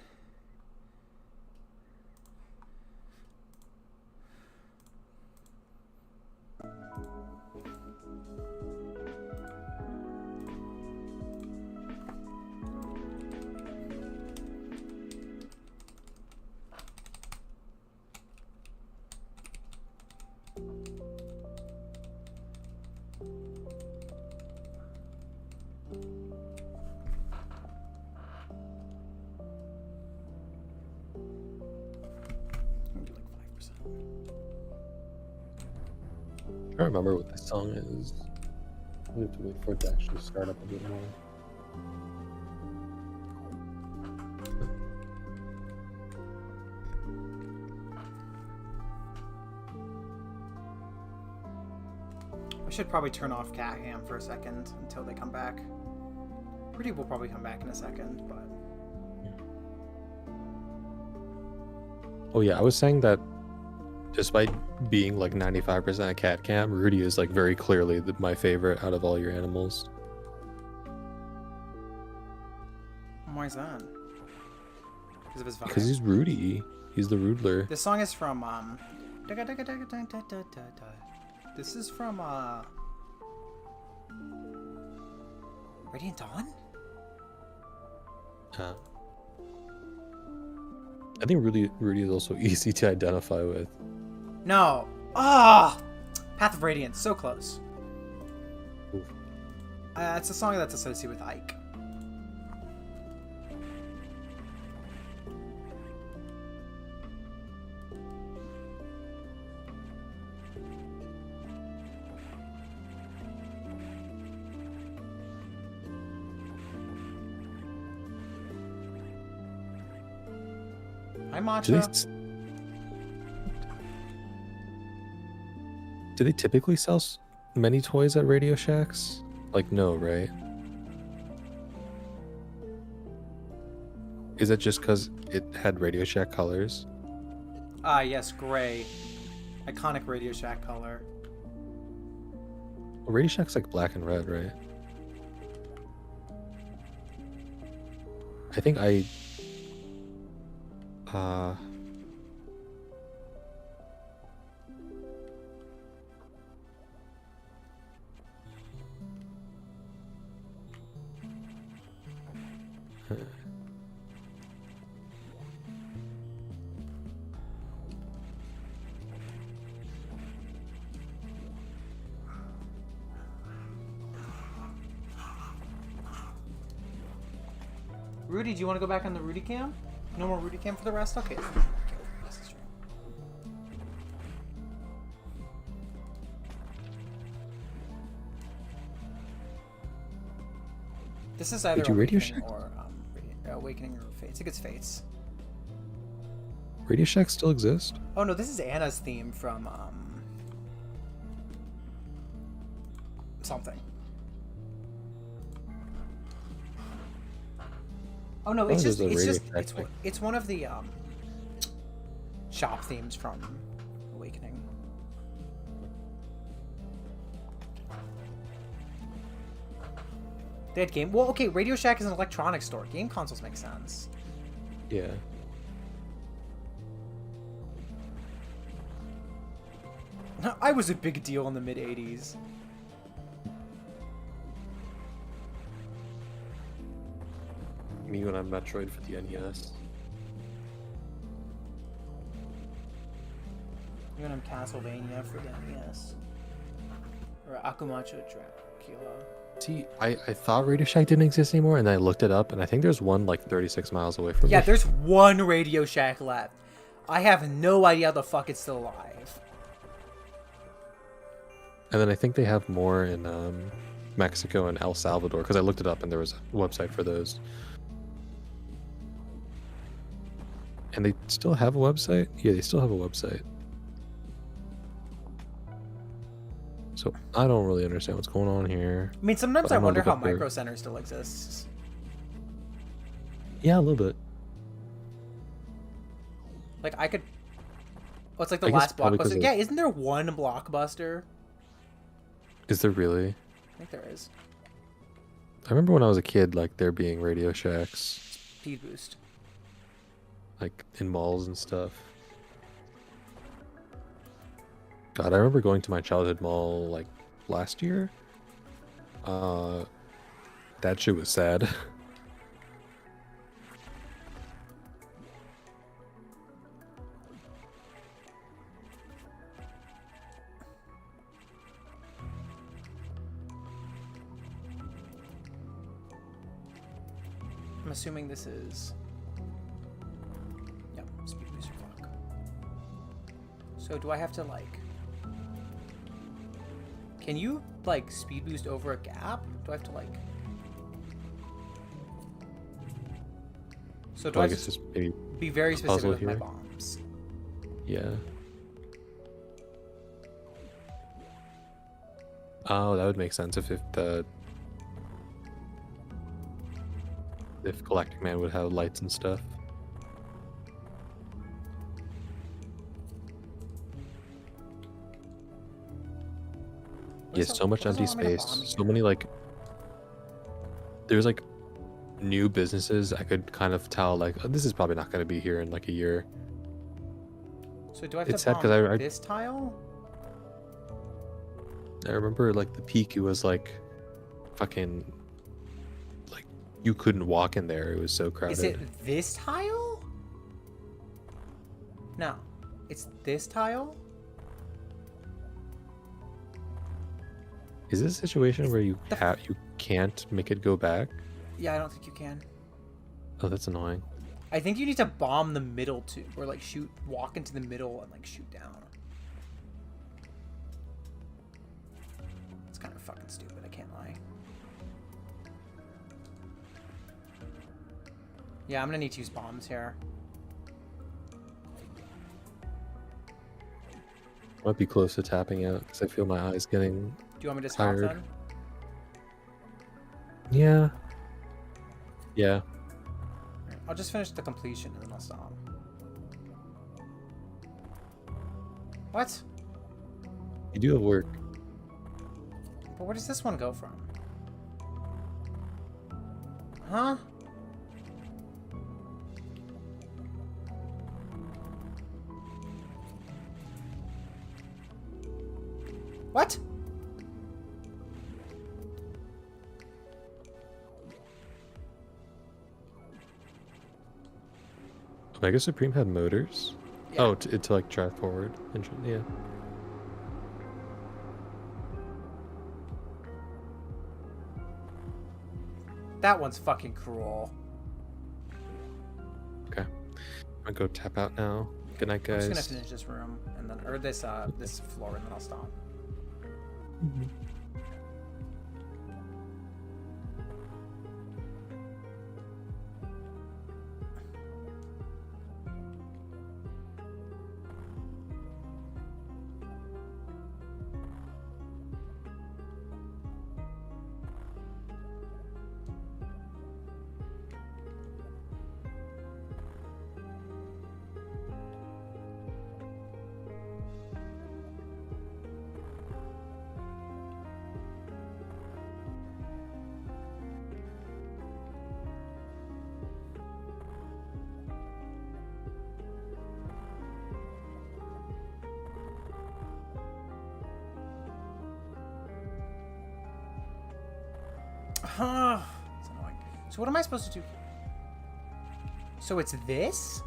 I don't remember what this song is. We have to wait for it to actually start up a bit more. I should probably turn off Cat Ham for a second until they come back. Rudy will probably come back in a second, but Oh yeah, I was saying that despite being like 95% a cat cam, Rudy is like very clearly my favorite out of all your animals. why is that? Because of his vibe. Because he's Rudy. He's the Roodler. This song is from This is from Radiant Dawn? I think Rudy is also easy to identify with. No. Ah! Path of Radiance, so close. Oof. It's a song that's associated with Ike. Hi, Matcha. Do they typically sell many toys at Radio Shacks? Like, no, right? Is it just because it had Radio Shack colors? Ah, yes, gray. Iconic Radio Shack color. Well, Radio Shack's like black and red, right? I think Rudy, do you want to go back on the Rudy cam? No more Rudy cam for the rest? Okay. This is either Did you Radio Awakening Shack? or Awakening or Fates. I think it's Fates. Radio Shack still exist? Oh no, this is Anna's theme from something. Oh no, it's there's just a it's Radio just Shack it's one of the shop themes from Awakening. They had game. Well, okay, Radio Shack is an electronics store. Game consoles make sense. Yeah. I was a big deal in the mid '80s. Me when I'm Metroid for the NES. When I'm Castlevania for the NES. Or Akumacho Dracula. See, I thought Radio Shack didn't exist anymore, and I looked it up, and I think there's one like 36 miles away from Yeah, me. there's one Radio Shack left. I have no idea how the fuck it's still alive. And then I think they have more in Mexico and El Salvador, because I looked it up and there was a website for those. And they still have a website? Yeah, they still have a website. So I don't really understand what's going on here. I mean, sometimes But I I'm gonna wonder look how up their- Micro Center still exists. Yeah, a little bit. Like, I could... Oh, it's like the I guess last probably 'cause Blockbuster. of- Yeah, isn't there one Blockbuster? Is there really? I think there is. I remember when I was a kid, like there being Radio Shacks, Speed Boost. like in malls and stuff. God, I remember going to my childhood mall like last year. That shit was sad. I'm assuming this is... Yep, Speed Booster clock. So do I have to, like... Can you, like, Speed Boost over a gap? Do I have to, like... So do Well, I I have guess to just maybe, be very puzzle specific with my here. bombs? yeah. Oh, that would make sense if the if Galactic Man would have lights and stuff. Yeah, so much What does it empty want me to space. bomb So here? many like. There's like new businesses. I could kind of tell like oh, this is probably not going to be here in like a year. So do I have It's to sad bomb 'cause I- this tile? I remember like the peak. It was like, fucking, like you couldn't walk in there. It was so crowded. Is it this tile? No. It's this tile? Is this a situation where you the you can't make it go back? Yeah, I don't think you can. Oh, that's annoying. I think you need to bomb the middle too, or like walk into the middle and like shoot down. It's kind of fucking stupid, I can't lie. Yeah, I'm gonna need to use bombs here. Might be close to tapping out because I feel my eyes getting. Do you want me to stop Tired. then? Yeah. Yeah. I'll just finish the completion and then I'll stop. What? You do have work. But where does this one go from? Huh? What? Omega Supreme had motors. Yeah. Oh, to like drive forward. Yeah. That one's fucking cruel. Okay. I'm gonna go tap out now. Good night, I'm guys. just gonna finish this room and then, or this floor, and then I'll stop. It's annoying. So what am I supposed to do? So it's this?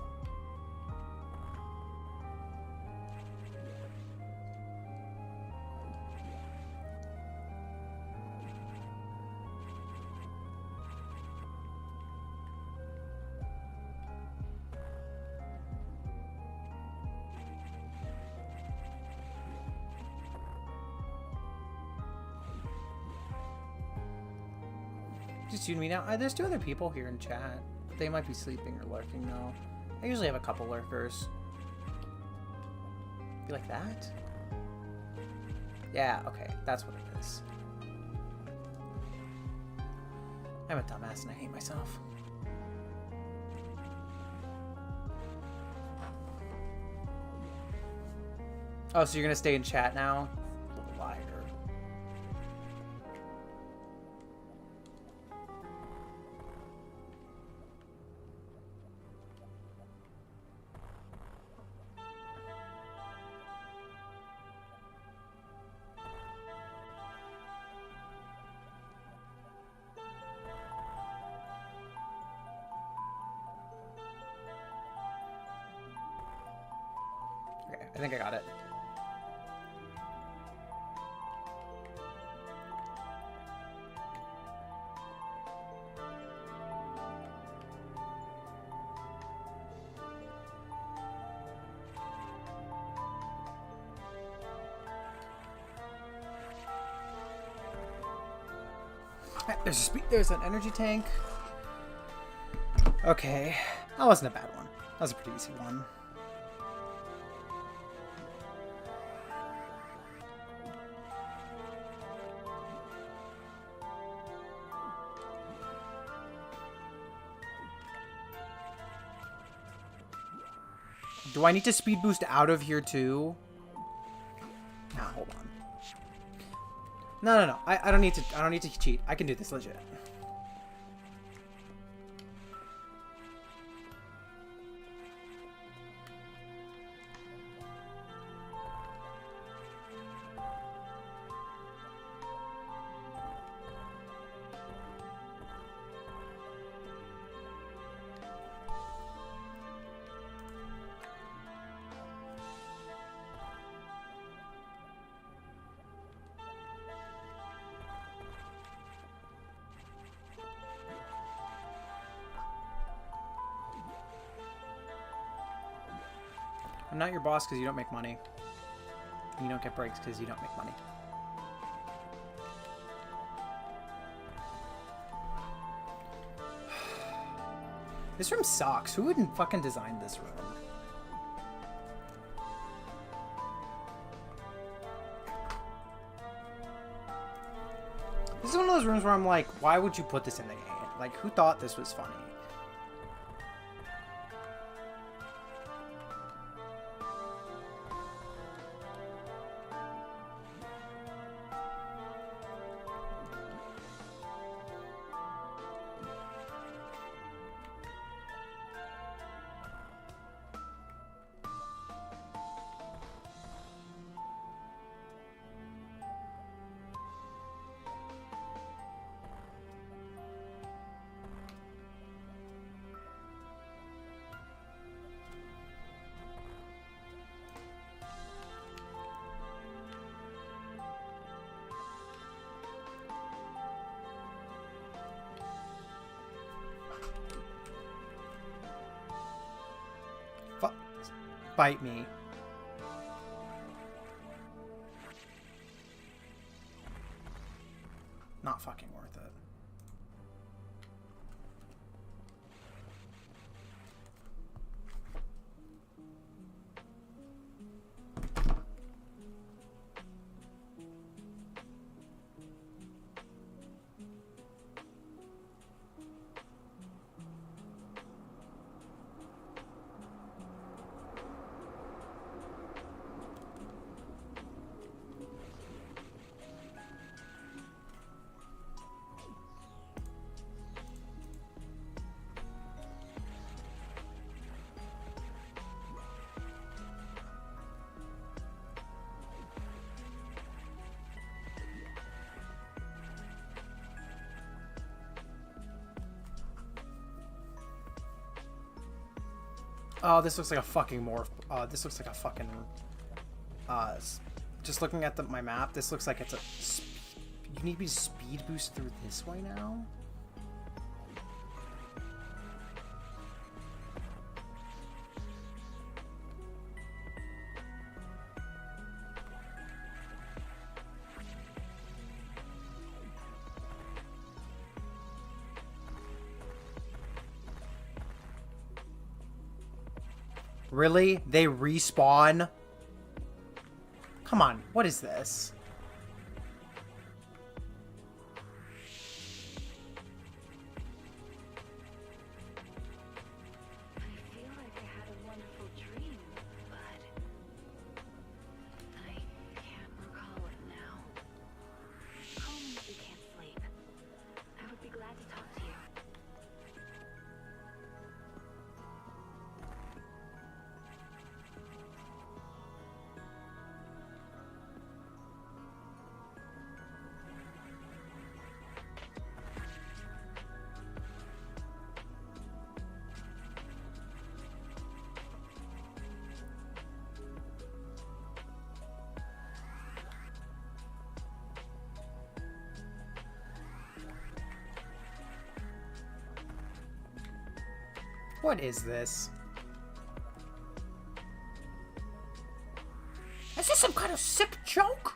Just you and me now. There's two other people here in chat. They might be sleeping or lurking though. I usually have a couple lurkers. You like that? Yeah, okay. That's what it is. I'm a dumbass and I hate myself. Oh, so you're gonna stay in chat now? Little liar. Okay, I think I got it. There's an energy tank. Okay, that wasn't a bad one. That was a pretty easy one. Do I need to speed boost out of here too? Nah, hold on. No. I don't need to cheat. I can do this legit. I'm not your boss because you don't make money. And you don't get breaks because you don't make money. This room sucks. Who wouldn't fucking design this room? This is one of those rooms where I'm like, why would you put this in the game? Like, who thought this was funny? Bite me. Not fucking worth it. Oh, this looks like a fucking morph. This looks like a fucking... just looking at my map, this looks like it's a... You need me to speed boost through this way now? Really? They respawn? Come on, what is this? I feel like I had a wonderful dream, but I can't recall it now. Call me if you can't sleep. I would be glad to talk to you. What is this? Is this some kind of sick joke?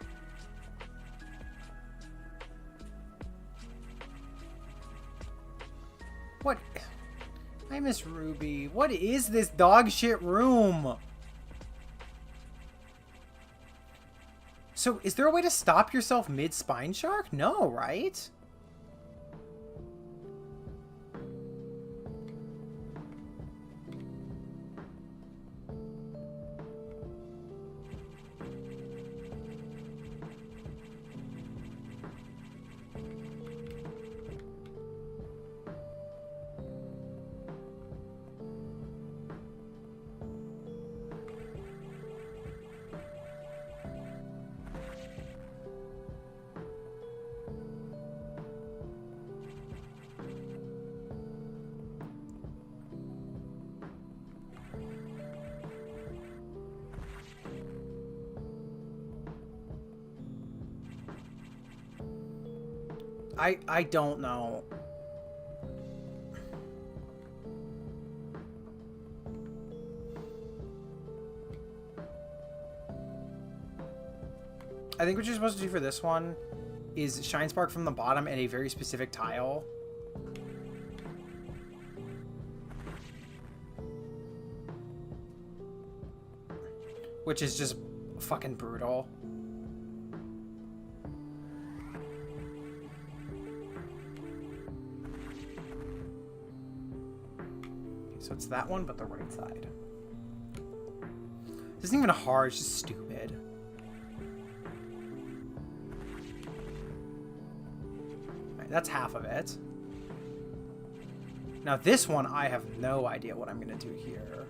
What? I miss Ruby. What is this dog shit room? So, is there a way to stop yourself mid-spine shark? No, right? I don't know. I think what you're supposed to do for this one is shine spark from the bottom at a very specific tile. Which is just fucking brutal. So it's that one, but the right side. This isn't even hard, it's just stupid. Right, that's half of it. Now this one, I have no idea what I'm gonna do here.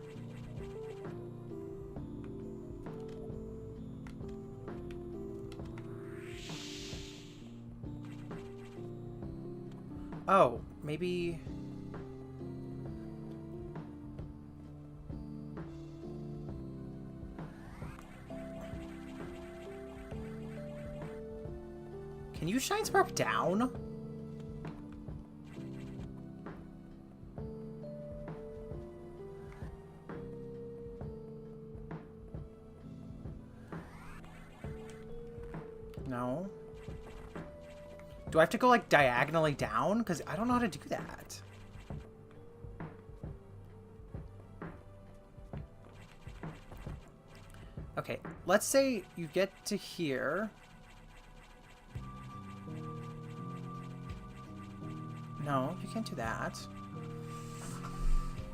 Oh, maybe... Can you shine spark down? No. Do I have to go like diagonally down? Because I don't know how to do that. Okay, let's say you get to here. No, you can't do that.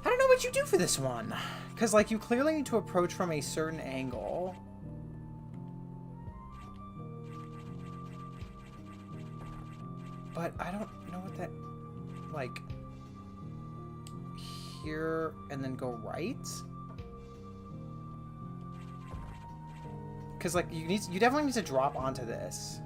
I don't know what you do for this one. Because, like, you clearly need to approach from a certain angle. But I don't know what that... Like... Here, and then go right? Because, like, you definitely need to drop onto this.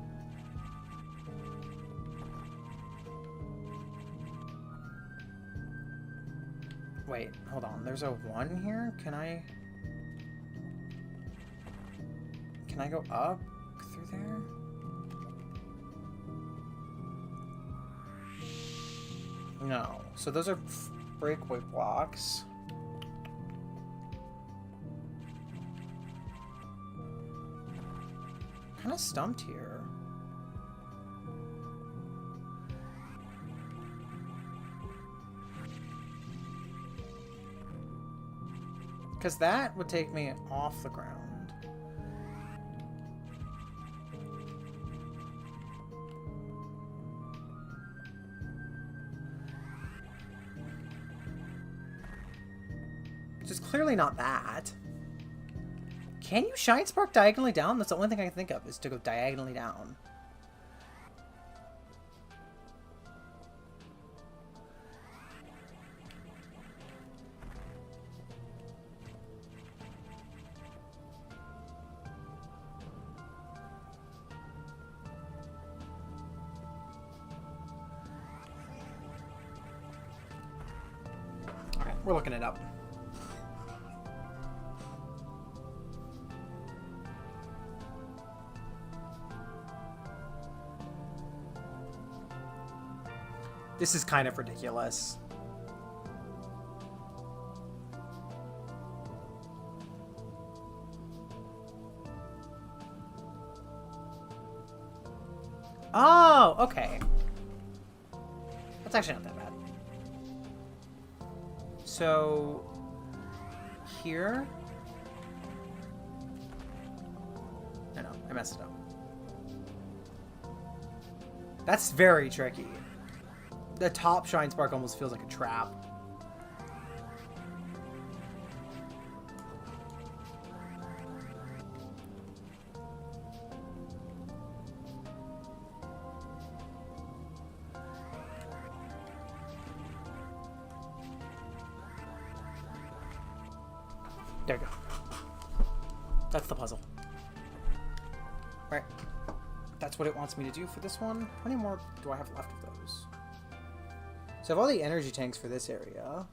Wait, hold on. There's a 1 here? Can I go up through there? No. So those are breakaway blocks. Kind of stumped here. Because that would take me off the ground. Which is clearly not that. Can you shine spark diagonally down? That's the only thing I can think of, is to go diagonally down. We're looking it up. This is kind of ridiculous. Oh, okay. That's actually not that bad. So, here? No, I messed it up. That's very tricky. The top shine spark almost feels like a trap. There you go. That's the puzzle. Alright. That's what it wants me to do for this one. How many more do I have left of those? So I have all the energy tanks for this area.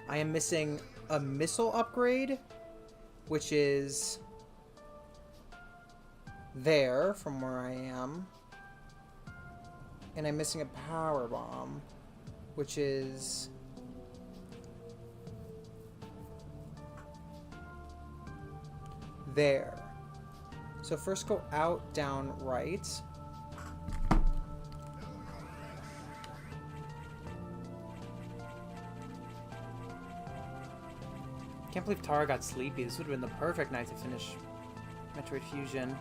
I am missing a missile upgrade, which is there from where I am. And I'm missing a power bomb, which is... there. So first go out, down, right. Can't believe Tara got sleepy. This would have been the perfect night to finish Metroid Fusion.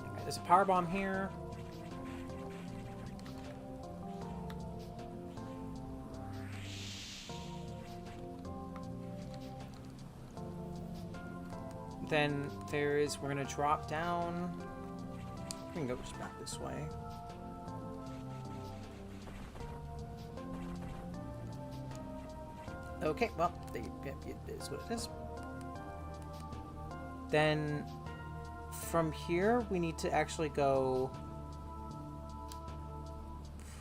Alright, there's a power bomb here. Then we're gonna drop down. We can go just back this way. Okay, well, it is what it is. Then from here, we need to actually go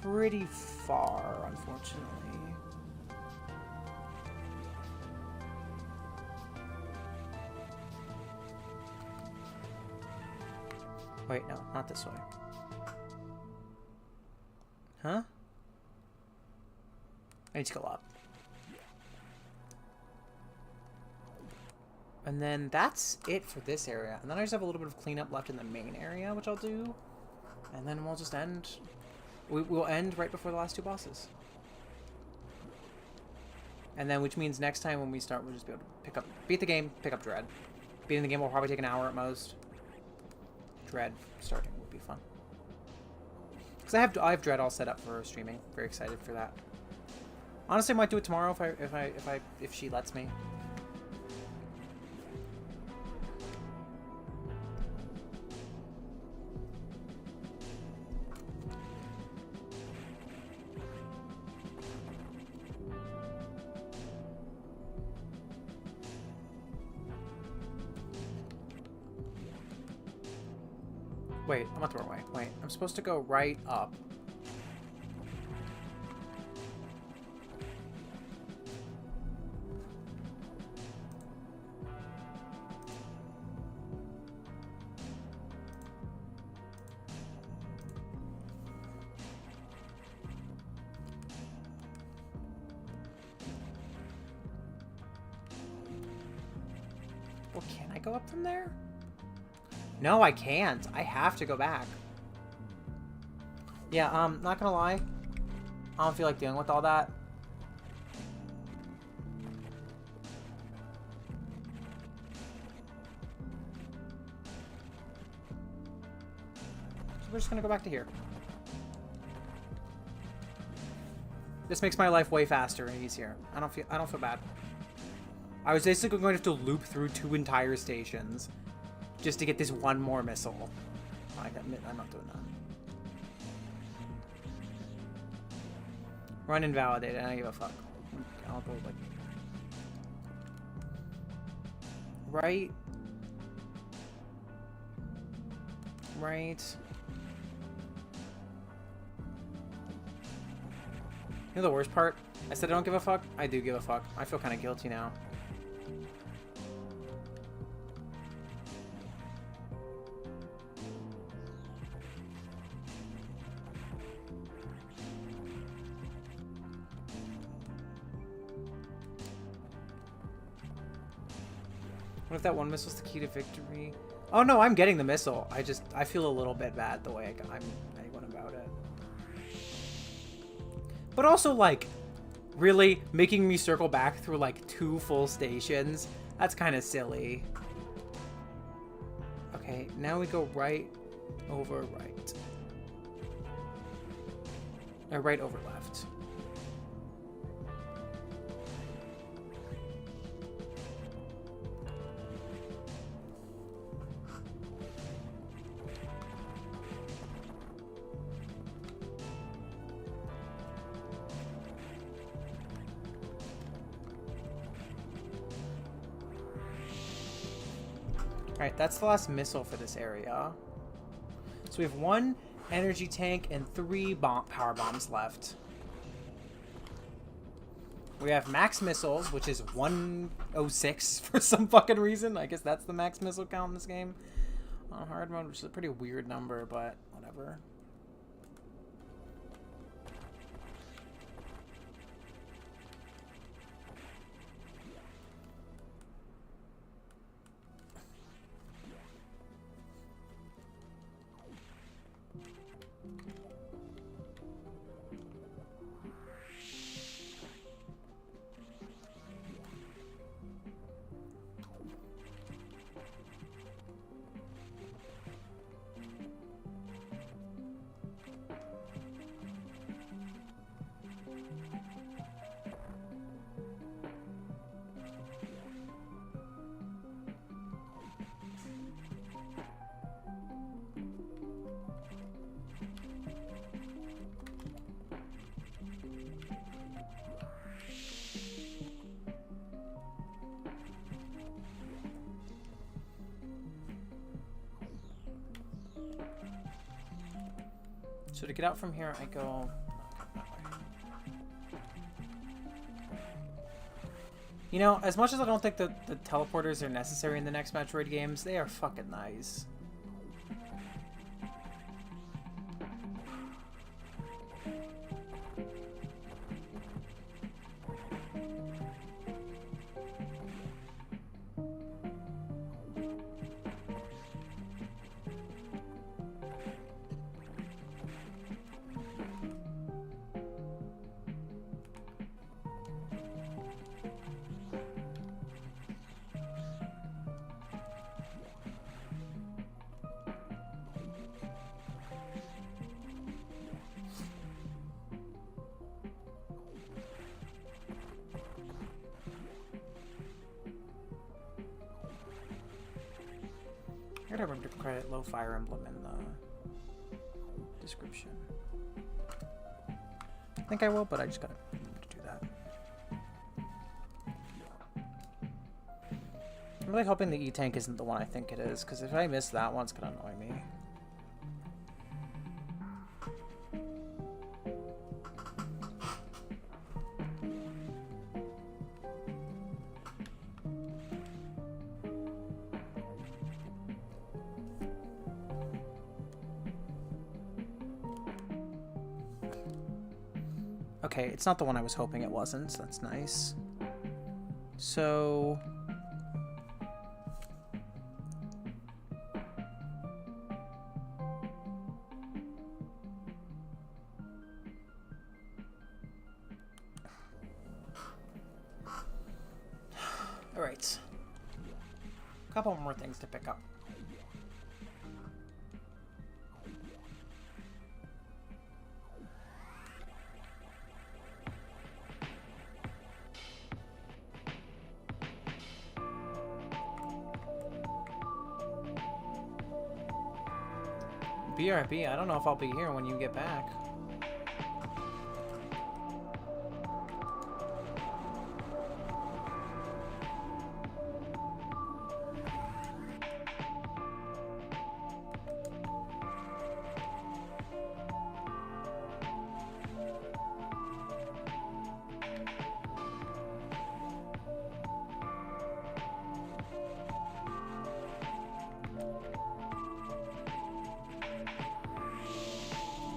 pretty far, unfortunately. Wait, no, not this way. Huh? I need to go up. And then that's it for this area. And then I just have a little bit of cleanup left in the main area, which I'll do. And then we'll just end. We'll end right before the last two bosses. And then, which means next time when we start, we'll just be able to beat the game, pick up Dread. Beating the game will probably take an hour at most. Dread starting would be fun. Because I have Dread all set up for streaming. Very excited for that. Honestly, I might do it tomorrow if she lets me. Wait, I'm not the wrong way. Wait, I'm supposed to go right up. Well, can I go up from there? No, I can't. I have to go back. Yeah, not gonna lie. I don't feel like dealing with all that. So we're just gonna go back to here. This makes my life way faster and easier. I don't feel bad. I was basically going to have to loop through 2 entire stations just to get this one more missile. I'm not doing that. Run invalidated. I don't give a fuck. I'll go like right. You know the worst part? I said I don't give a fuck. I do give a fuck. I feel kind of guilty now. What if that one missile's the key to victory? Oh no, I'm getting the missile. I feel a little bit bad the way I went about it. But also, like, really making me circle back through like 2 full stations? That's kind of silly. Okay, now we go right over right. Or right over left. Alright, that's the last missile for this area. So we have 1 energy tank and 3 power bombs left. We have max missiles, which is 106 for some fucking reason. I guess that's the max missile count in this game. On hard mode, which is a pretty weird number, but whatever. So to get out from here, I go that way. You know, as much as I don't think the teleporters are necessary in the next Metroid games, they are fucking nice. I gotta remember to credit low Fire Emblem in the description. I think I will, but I just gotta remember to do that. I'm really hoping the E-Tank isn't the one I think it is, because if I miss that one, it's gonna annoy me. Okay, it's not the one I was hoping it wasn't, so that's nice. So... Alright. A couple more things to pick up. BRB, I don't know if I'll be here when you get back.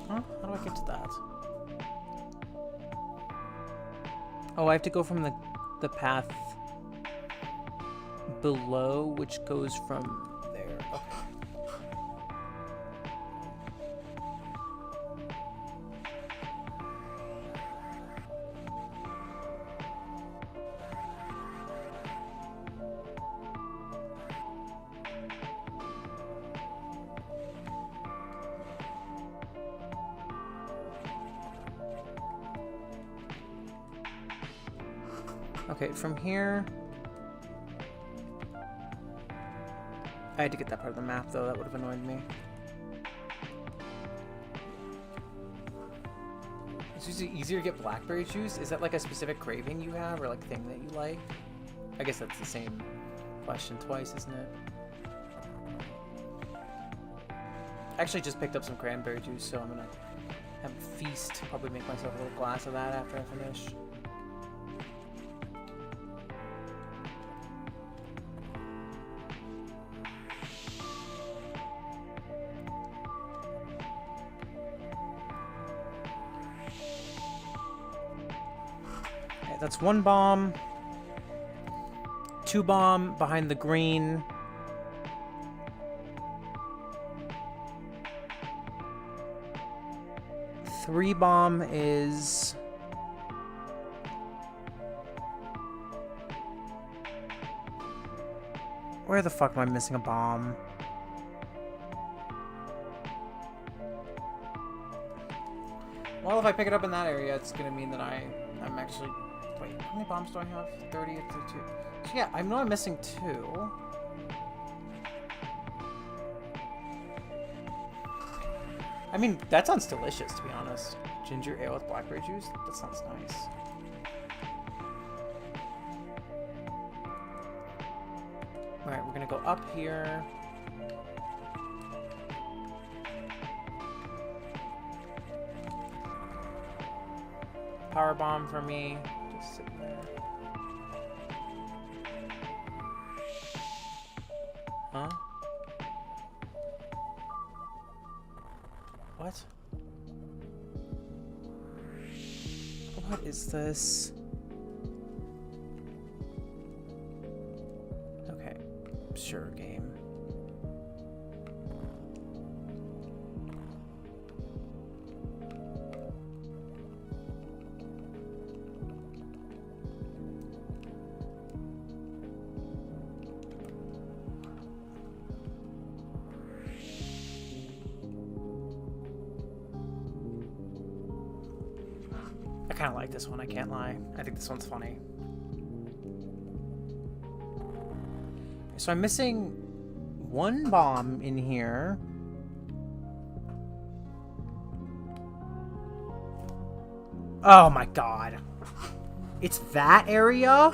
How do I get to that? Oh, I have to go from the path below, which goes from there. Okay, from here... I had to get that part of the map, though. That would have annoyed me. It's usually easier to get blackberry juice. Is that like a specific craving you have, or like thing that you like? I guess that's the same question twice, isn't it? Actually, just picked up some cranberry juice, so I'm gonna have a feast. Probably make myself a little glass of that after I finish. Okay, that's 1 bomb. 2 bomb behind the green. Three bomb is where the fuck am I missing a bomb? Well, if I pick it up in that area, it's gonna mean that I'm actually wait. How many bombs do I have? 30 or 32. So yeah, I know I'm missing 2. I mean, that sounds delicious, to be honest. Ginger ale with blackberry juice? That sounds nice. Alright, we're gonna go up here. Power bomb for me. Just sit there. Huh? What? What is this? Okay. Sure, game. I kind of like this one, I can't lie. I think this one's funny. So I'm missing 1 bomb in here. Oh my god. It's that area?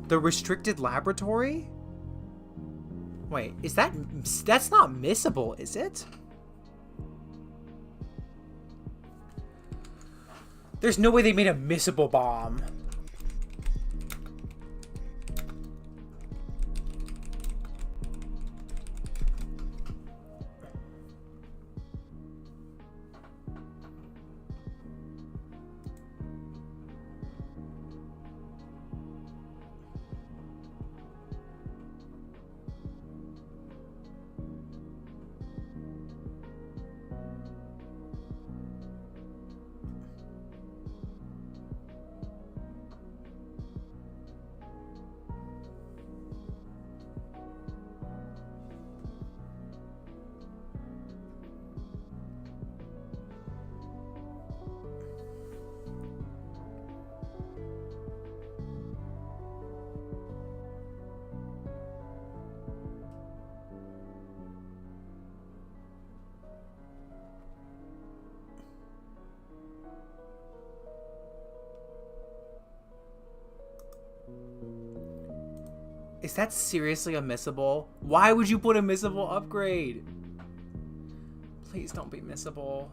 The restricted laboratory? Wait, is that's not missable, is it? There's no way they made a missable bomb. Is that seriously a missable? Why would you put a missable upgrade? Please don't be missable.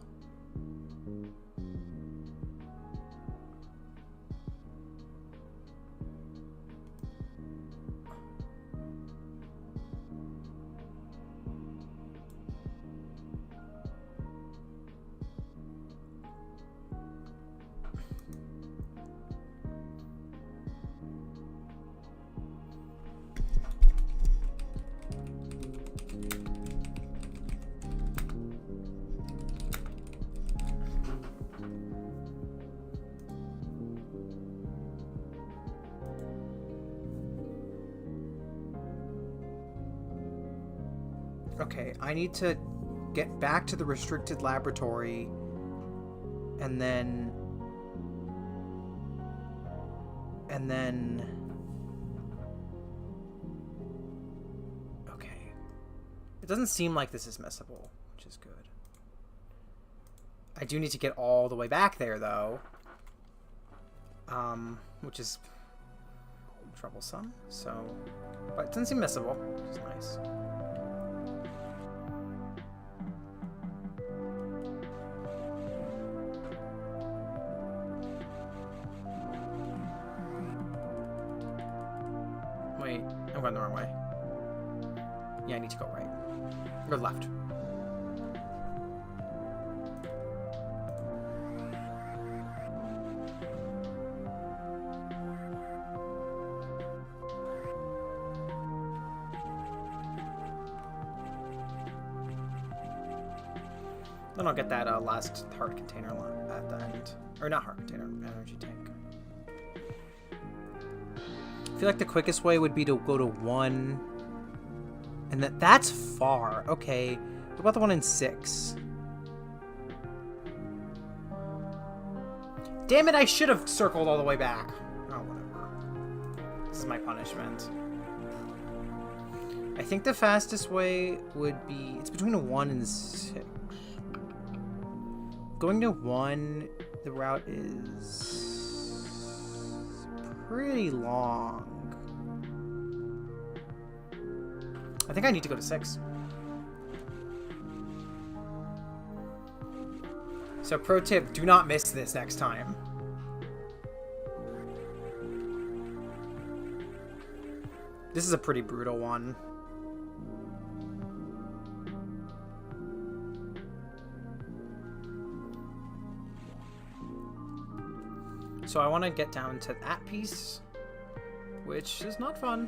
Okay, I need to get back to the restricted laboratory and then okay. It doesn't seem like this is missable, which is good. I do need to get all the way back there though. Which is troublesome, so but it doesn't seem missable, which is nice. Yeah, I need to go right. Or left. Then I'll get that last heart container at the end. Or not heart container, energy tank. I feel like the quickest way would be to go to 1. And that's far. Okay. What about the one in 6? Damn it, I should have circled all the way back. Oh, whatever. This is my punishment. I think the fastest way would be... It's between a 1 and 6. Going to 1, the route is pretty long. I think I need to go to 6. So pro tip, do not miss this next time. This is a pretty brutal one. So I want to get down to that piece, which is not fun.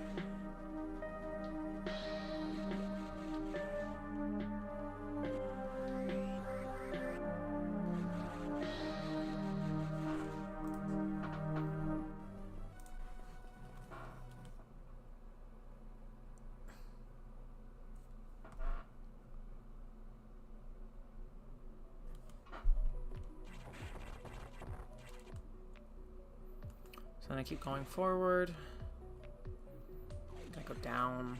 Then I keep going forward. I go down.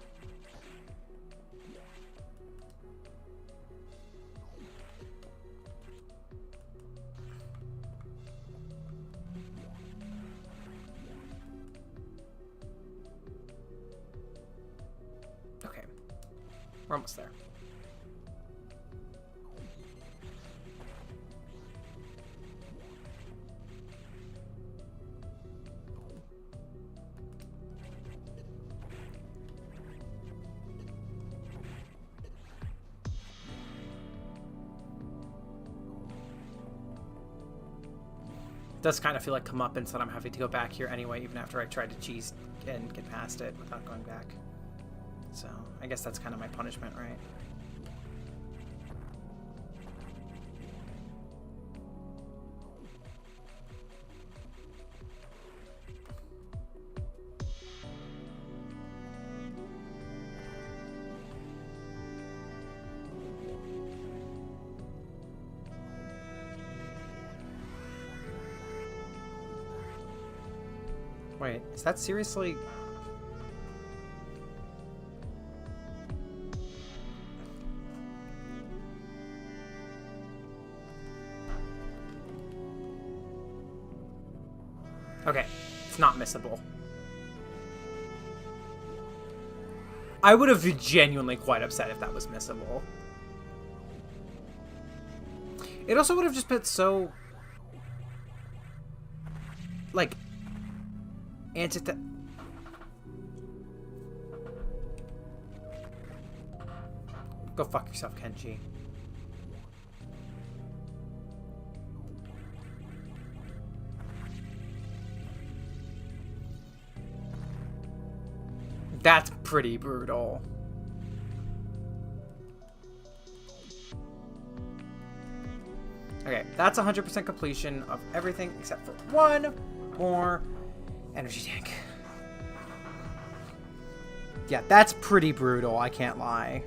Okay. We're almost there. Does kind of feel like comeuppance that I'm having to go back here anyway, even after I tried to cheese and get past it without going back. So, I guess that's kind of my punishment, right? Wait, is that seriously... Okay, it's not missable. I would have been genuinely quite upset if that was missable. It also would have just been so... like... Go fuck yourself, Kenji. That's pretty brutal. Okay, that's 100% completion of everything except for one more energy tank. Yeah, that's pretty brutal, I can't lie.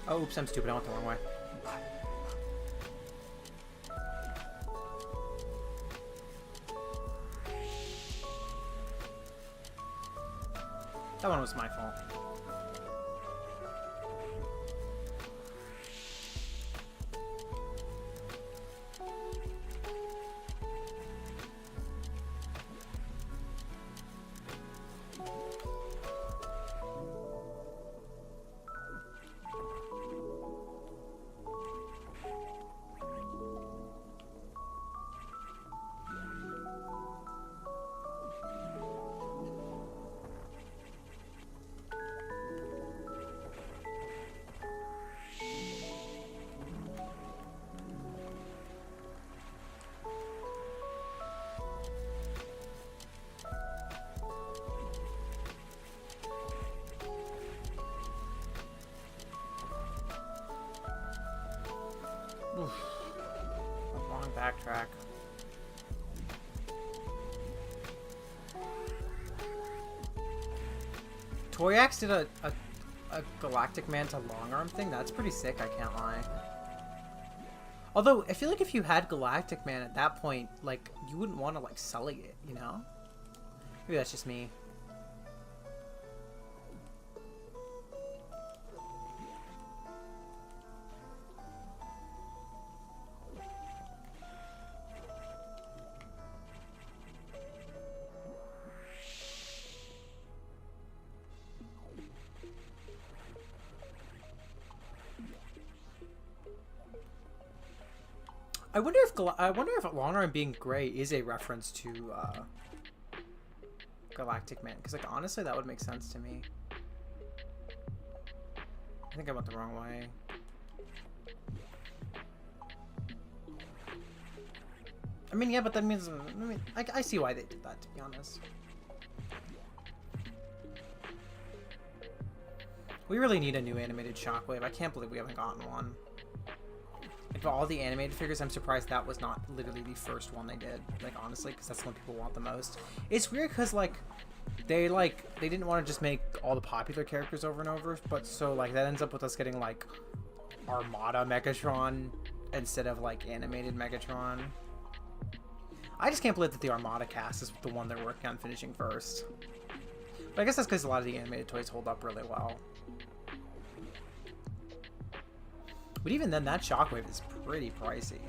Oh, oops, I'm stupid. I went the wrong way. That one was my fault. Oof. A long backtrack. Toyax did a Galactic Manta long arm thing. That's pretty sick, I can't lie. Although, I feel like if you had Galactic Man at that point, like, you wouldn't want to, like, sully it, you know? Maybe that's just me. I wonder if long arm being gray is a reference to Galactic Man, because like honestly that would make sense to me. I think I went the wrong way. I mean, yeah, but that means I see why they did that, to be honest. We really need a new animated Shockwave. I can't believe we haven't gotten one. Like, for all the animated figures, I'm surprised that was not literally the first one they did. Like, honestly, because that's the one people want the most. It's weird because, like, they didn't want to just make all the popular characters over and over, but so, like, that ends up with us getting, like, Armada Megatron instead of, like, animated Megatron. I just can't believe that the Armada cast is the one they're working on finishing first. But I guess that's because a lot of the animated toys hold up really well. But even then, that Shockwave is pretty pricey.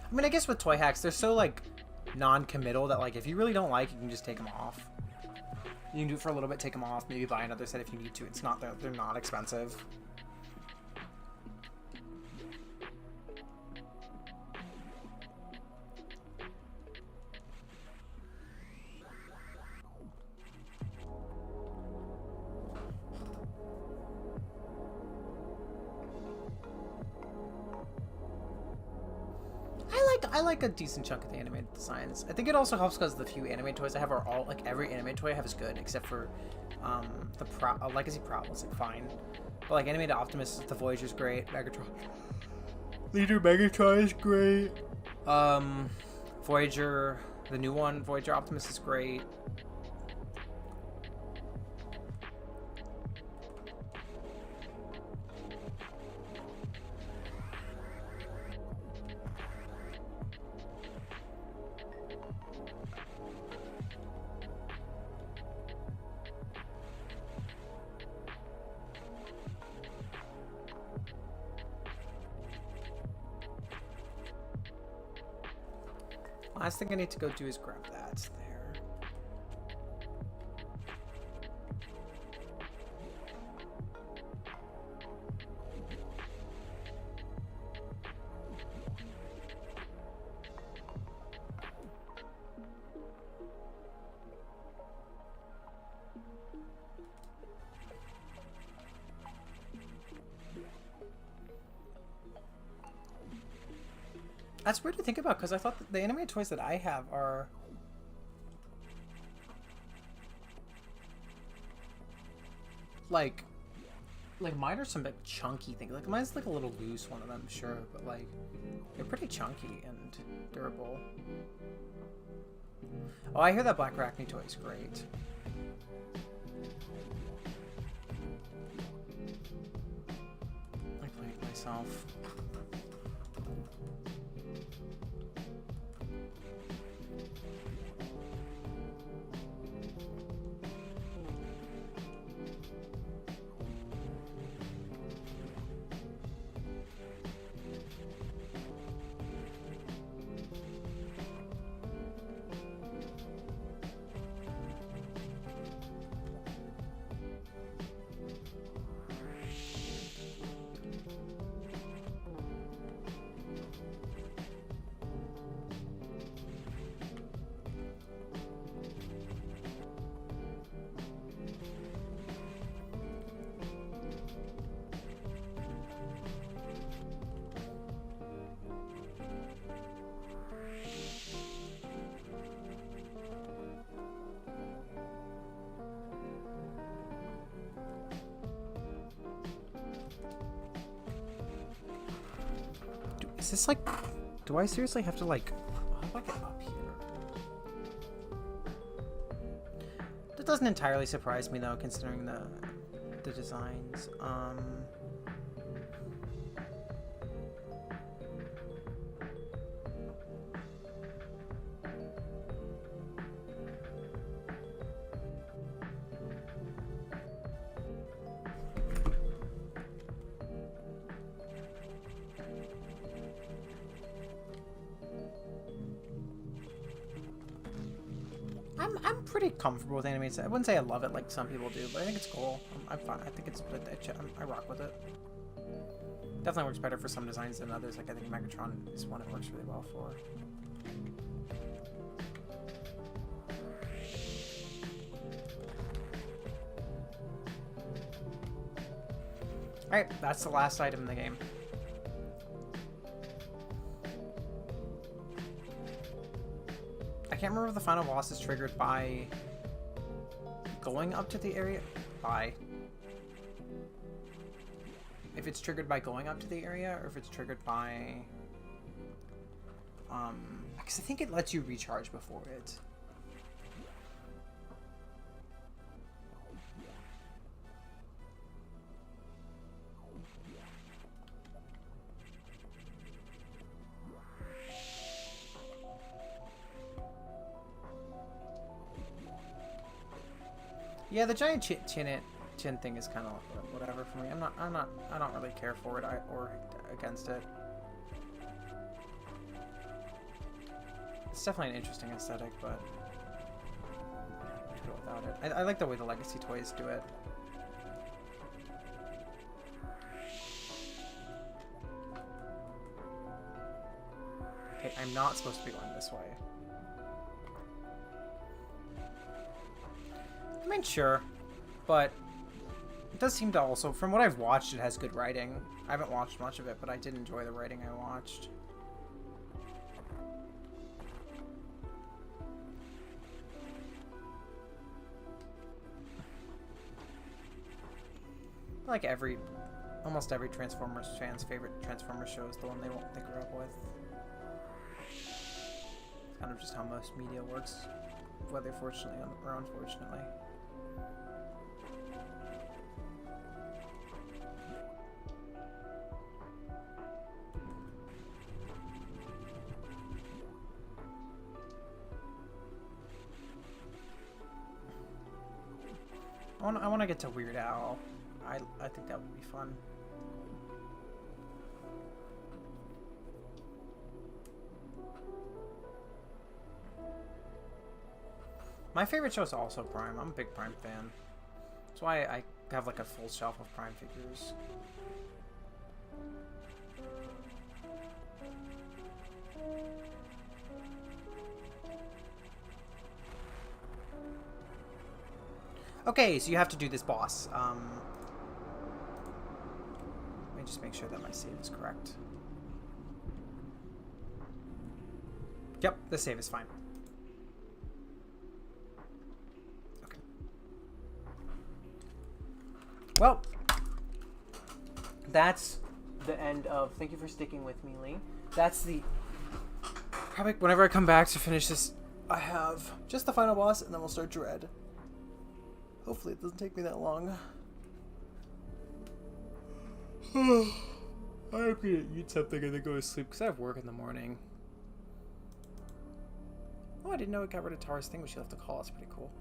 I mean, I guess with toy hacks, they're so, like, non-committal that, like, if you really don't like, you can just take them off. You can do it for a little bit, take them off, maybe buy another set if you need to. It's not, they're not expensive. I like a decent chunk of the animated designs. I think it also helps because the few animated toys I have are all, like, every animated toy I have is good, except for the Legacy Prowl is, like, fine. But, like, animated Optimus, the Voyager's great. Megatron. Leader Megatron is great. Voyager, the new one, Voyager Optimus is great. Last thing I need to go do is grab that there. That's weird to think about because I thought that the animated toys that I have are like mine are some big chunky things. Like mine's like a little loose one of them, sure, but like they're pretty chunky and durable. Oh, I hear that Black Arachne toy is great. I played it myself. Is this like... Do I seriously have to like... How do I get up here? That doesn't entirely surprise me though, considering the designs. I'm pretty comfortable with animated. I wouldn't say I love it like some people do, but I think it's cool. I'm fine. I think it's... I rock with it. Definitely works better for some designs than others. Like I think Megatron is one it works really well for. Alright, that's the last item in the game. I can't remember if the final boss is triggered by going up to the area. If it's triggered by going up to the area, or if it's triggered by... because I think it lets you recharge before it. Yeah, the giant chin thing is kind of whatever for me. I don't really care for it or against it. It's definitely an interesting aesthetic, but I could go without it. I like the way the Legacy toys do it. Okay, I'm not supposed to be going this way. I mean, sure, but it does seem to also, from what I've watched, it has good writing. I haven't watched much of it, but I did enjoy the writing I watched. Like almost every Transformers fan's favorite Transformers show is the one they grew up with. It's kind of just how most media works, whether fortunately or unfortunately. I want to get to Weird Al. I think that would be fun. My favorite show is also Prime. I'm a big Prime fan. That's why I have like a full shelf of Prime figures. Okay, so you have to do this boss. Let me just make sure that my save is correct. Yep, the save is fine. Okay. Well, that's the end of. Thank you for sticking with me, Lee. That's the. Probably whenever I come back to finish this, I have just the final boss, and then we'll start Dread. Hopefully, it doesn't take me that long. I'm gonna eat something and then go to sleep because I have work in the morning. Oh, I didn't know it got rid of Tara's thing, but she left a call. That's pretty cool.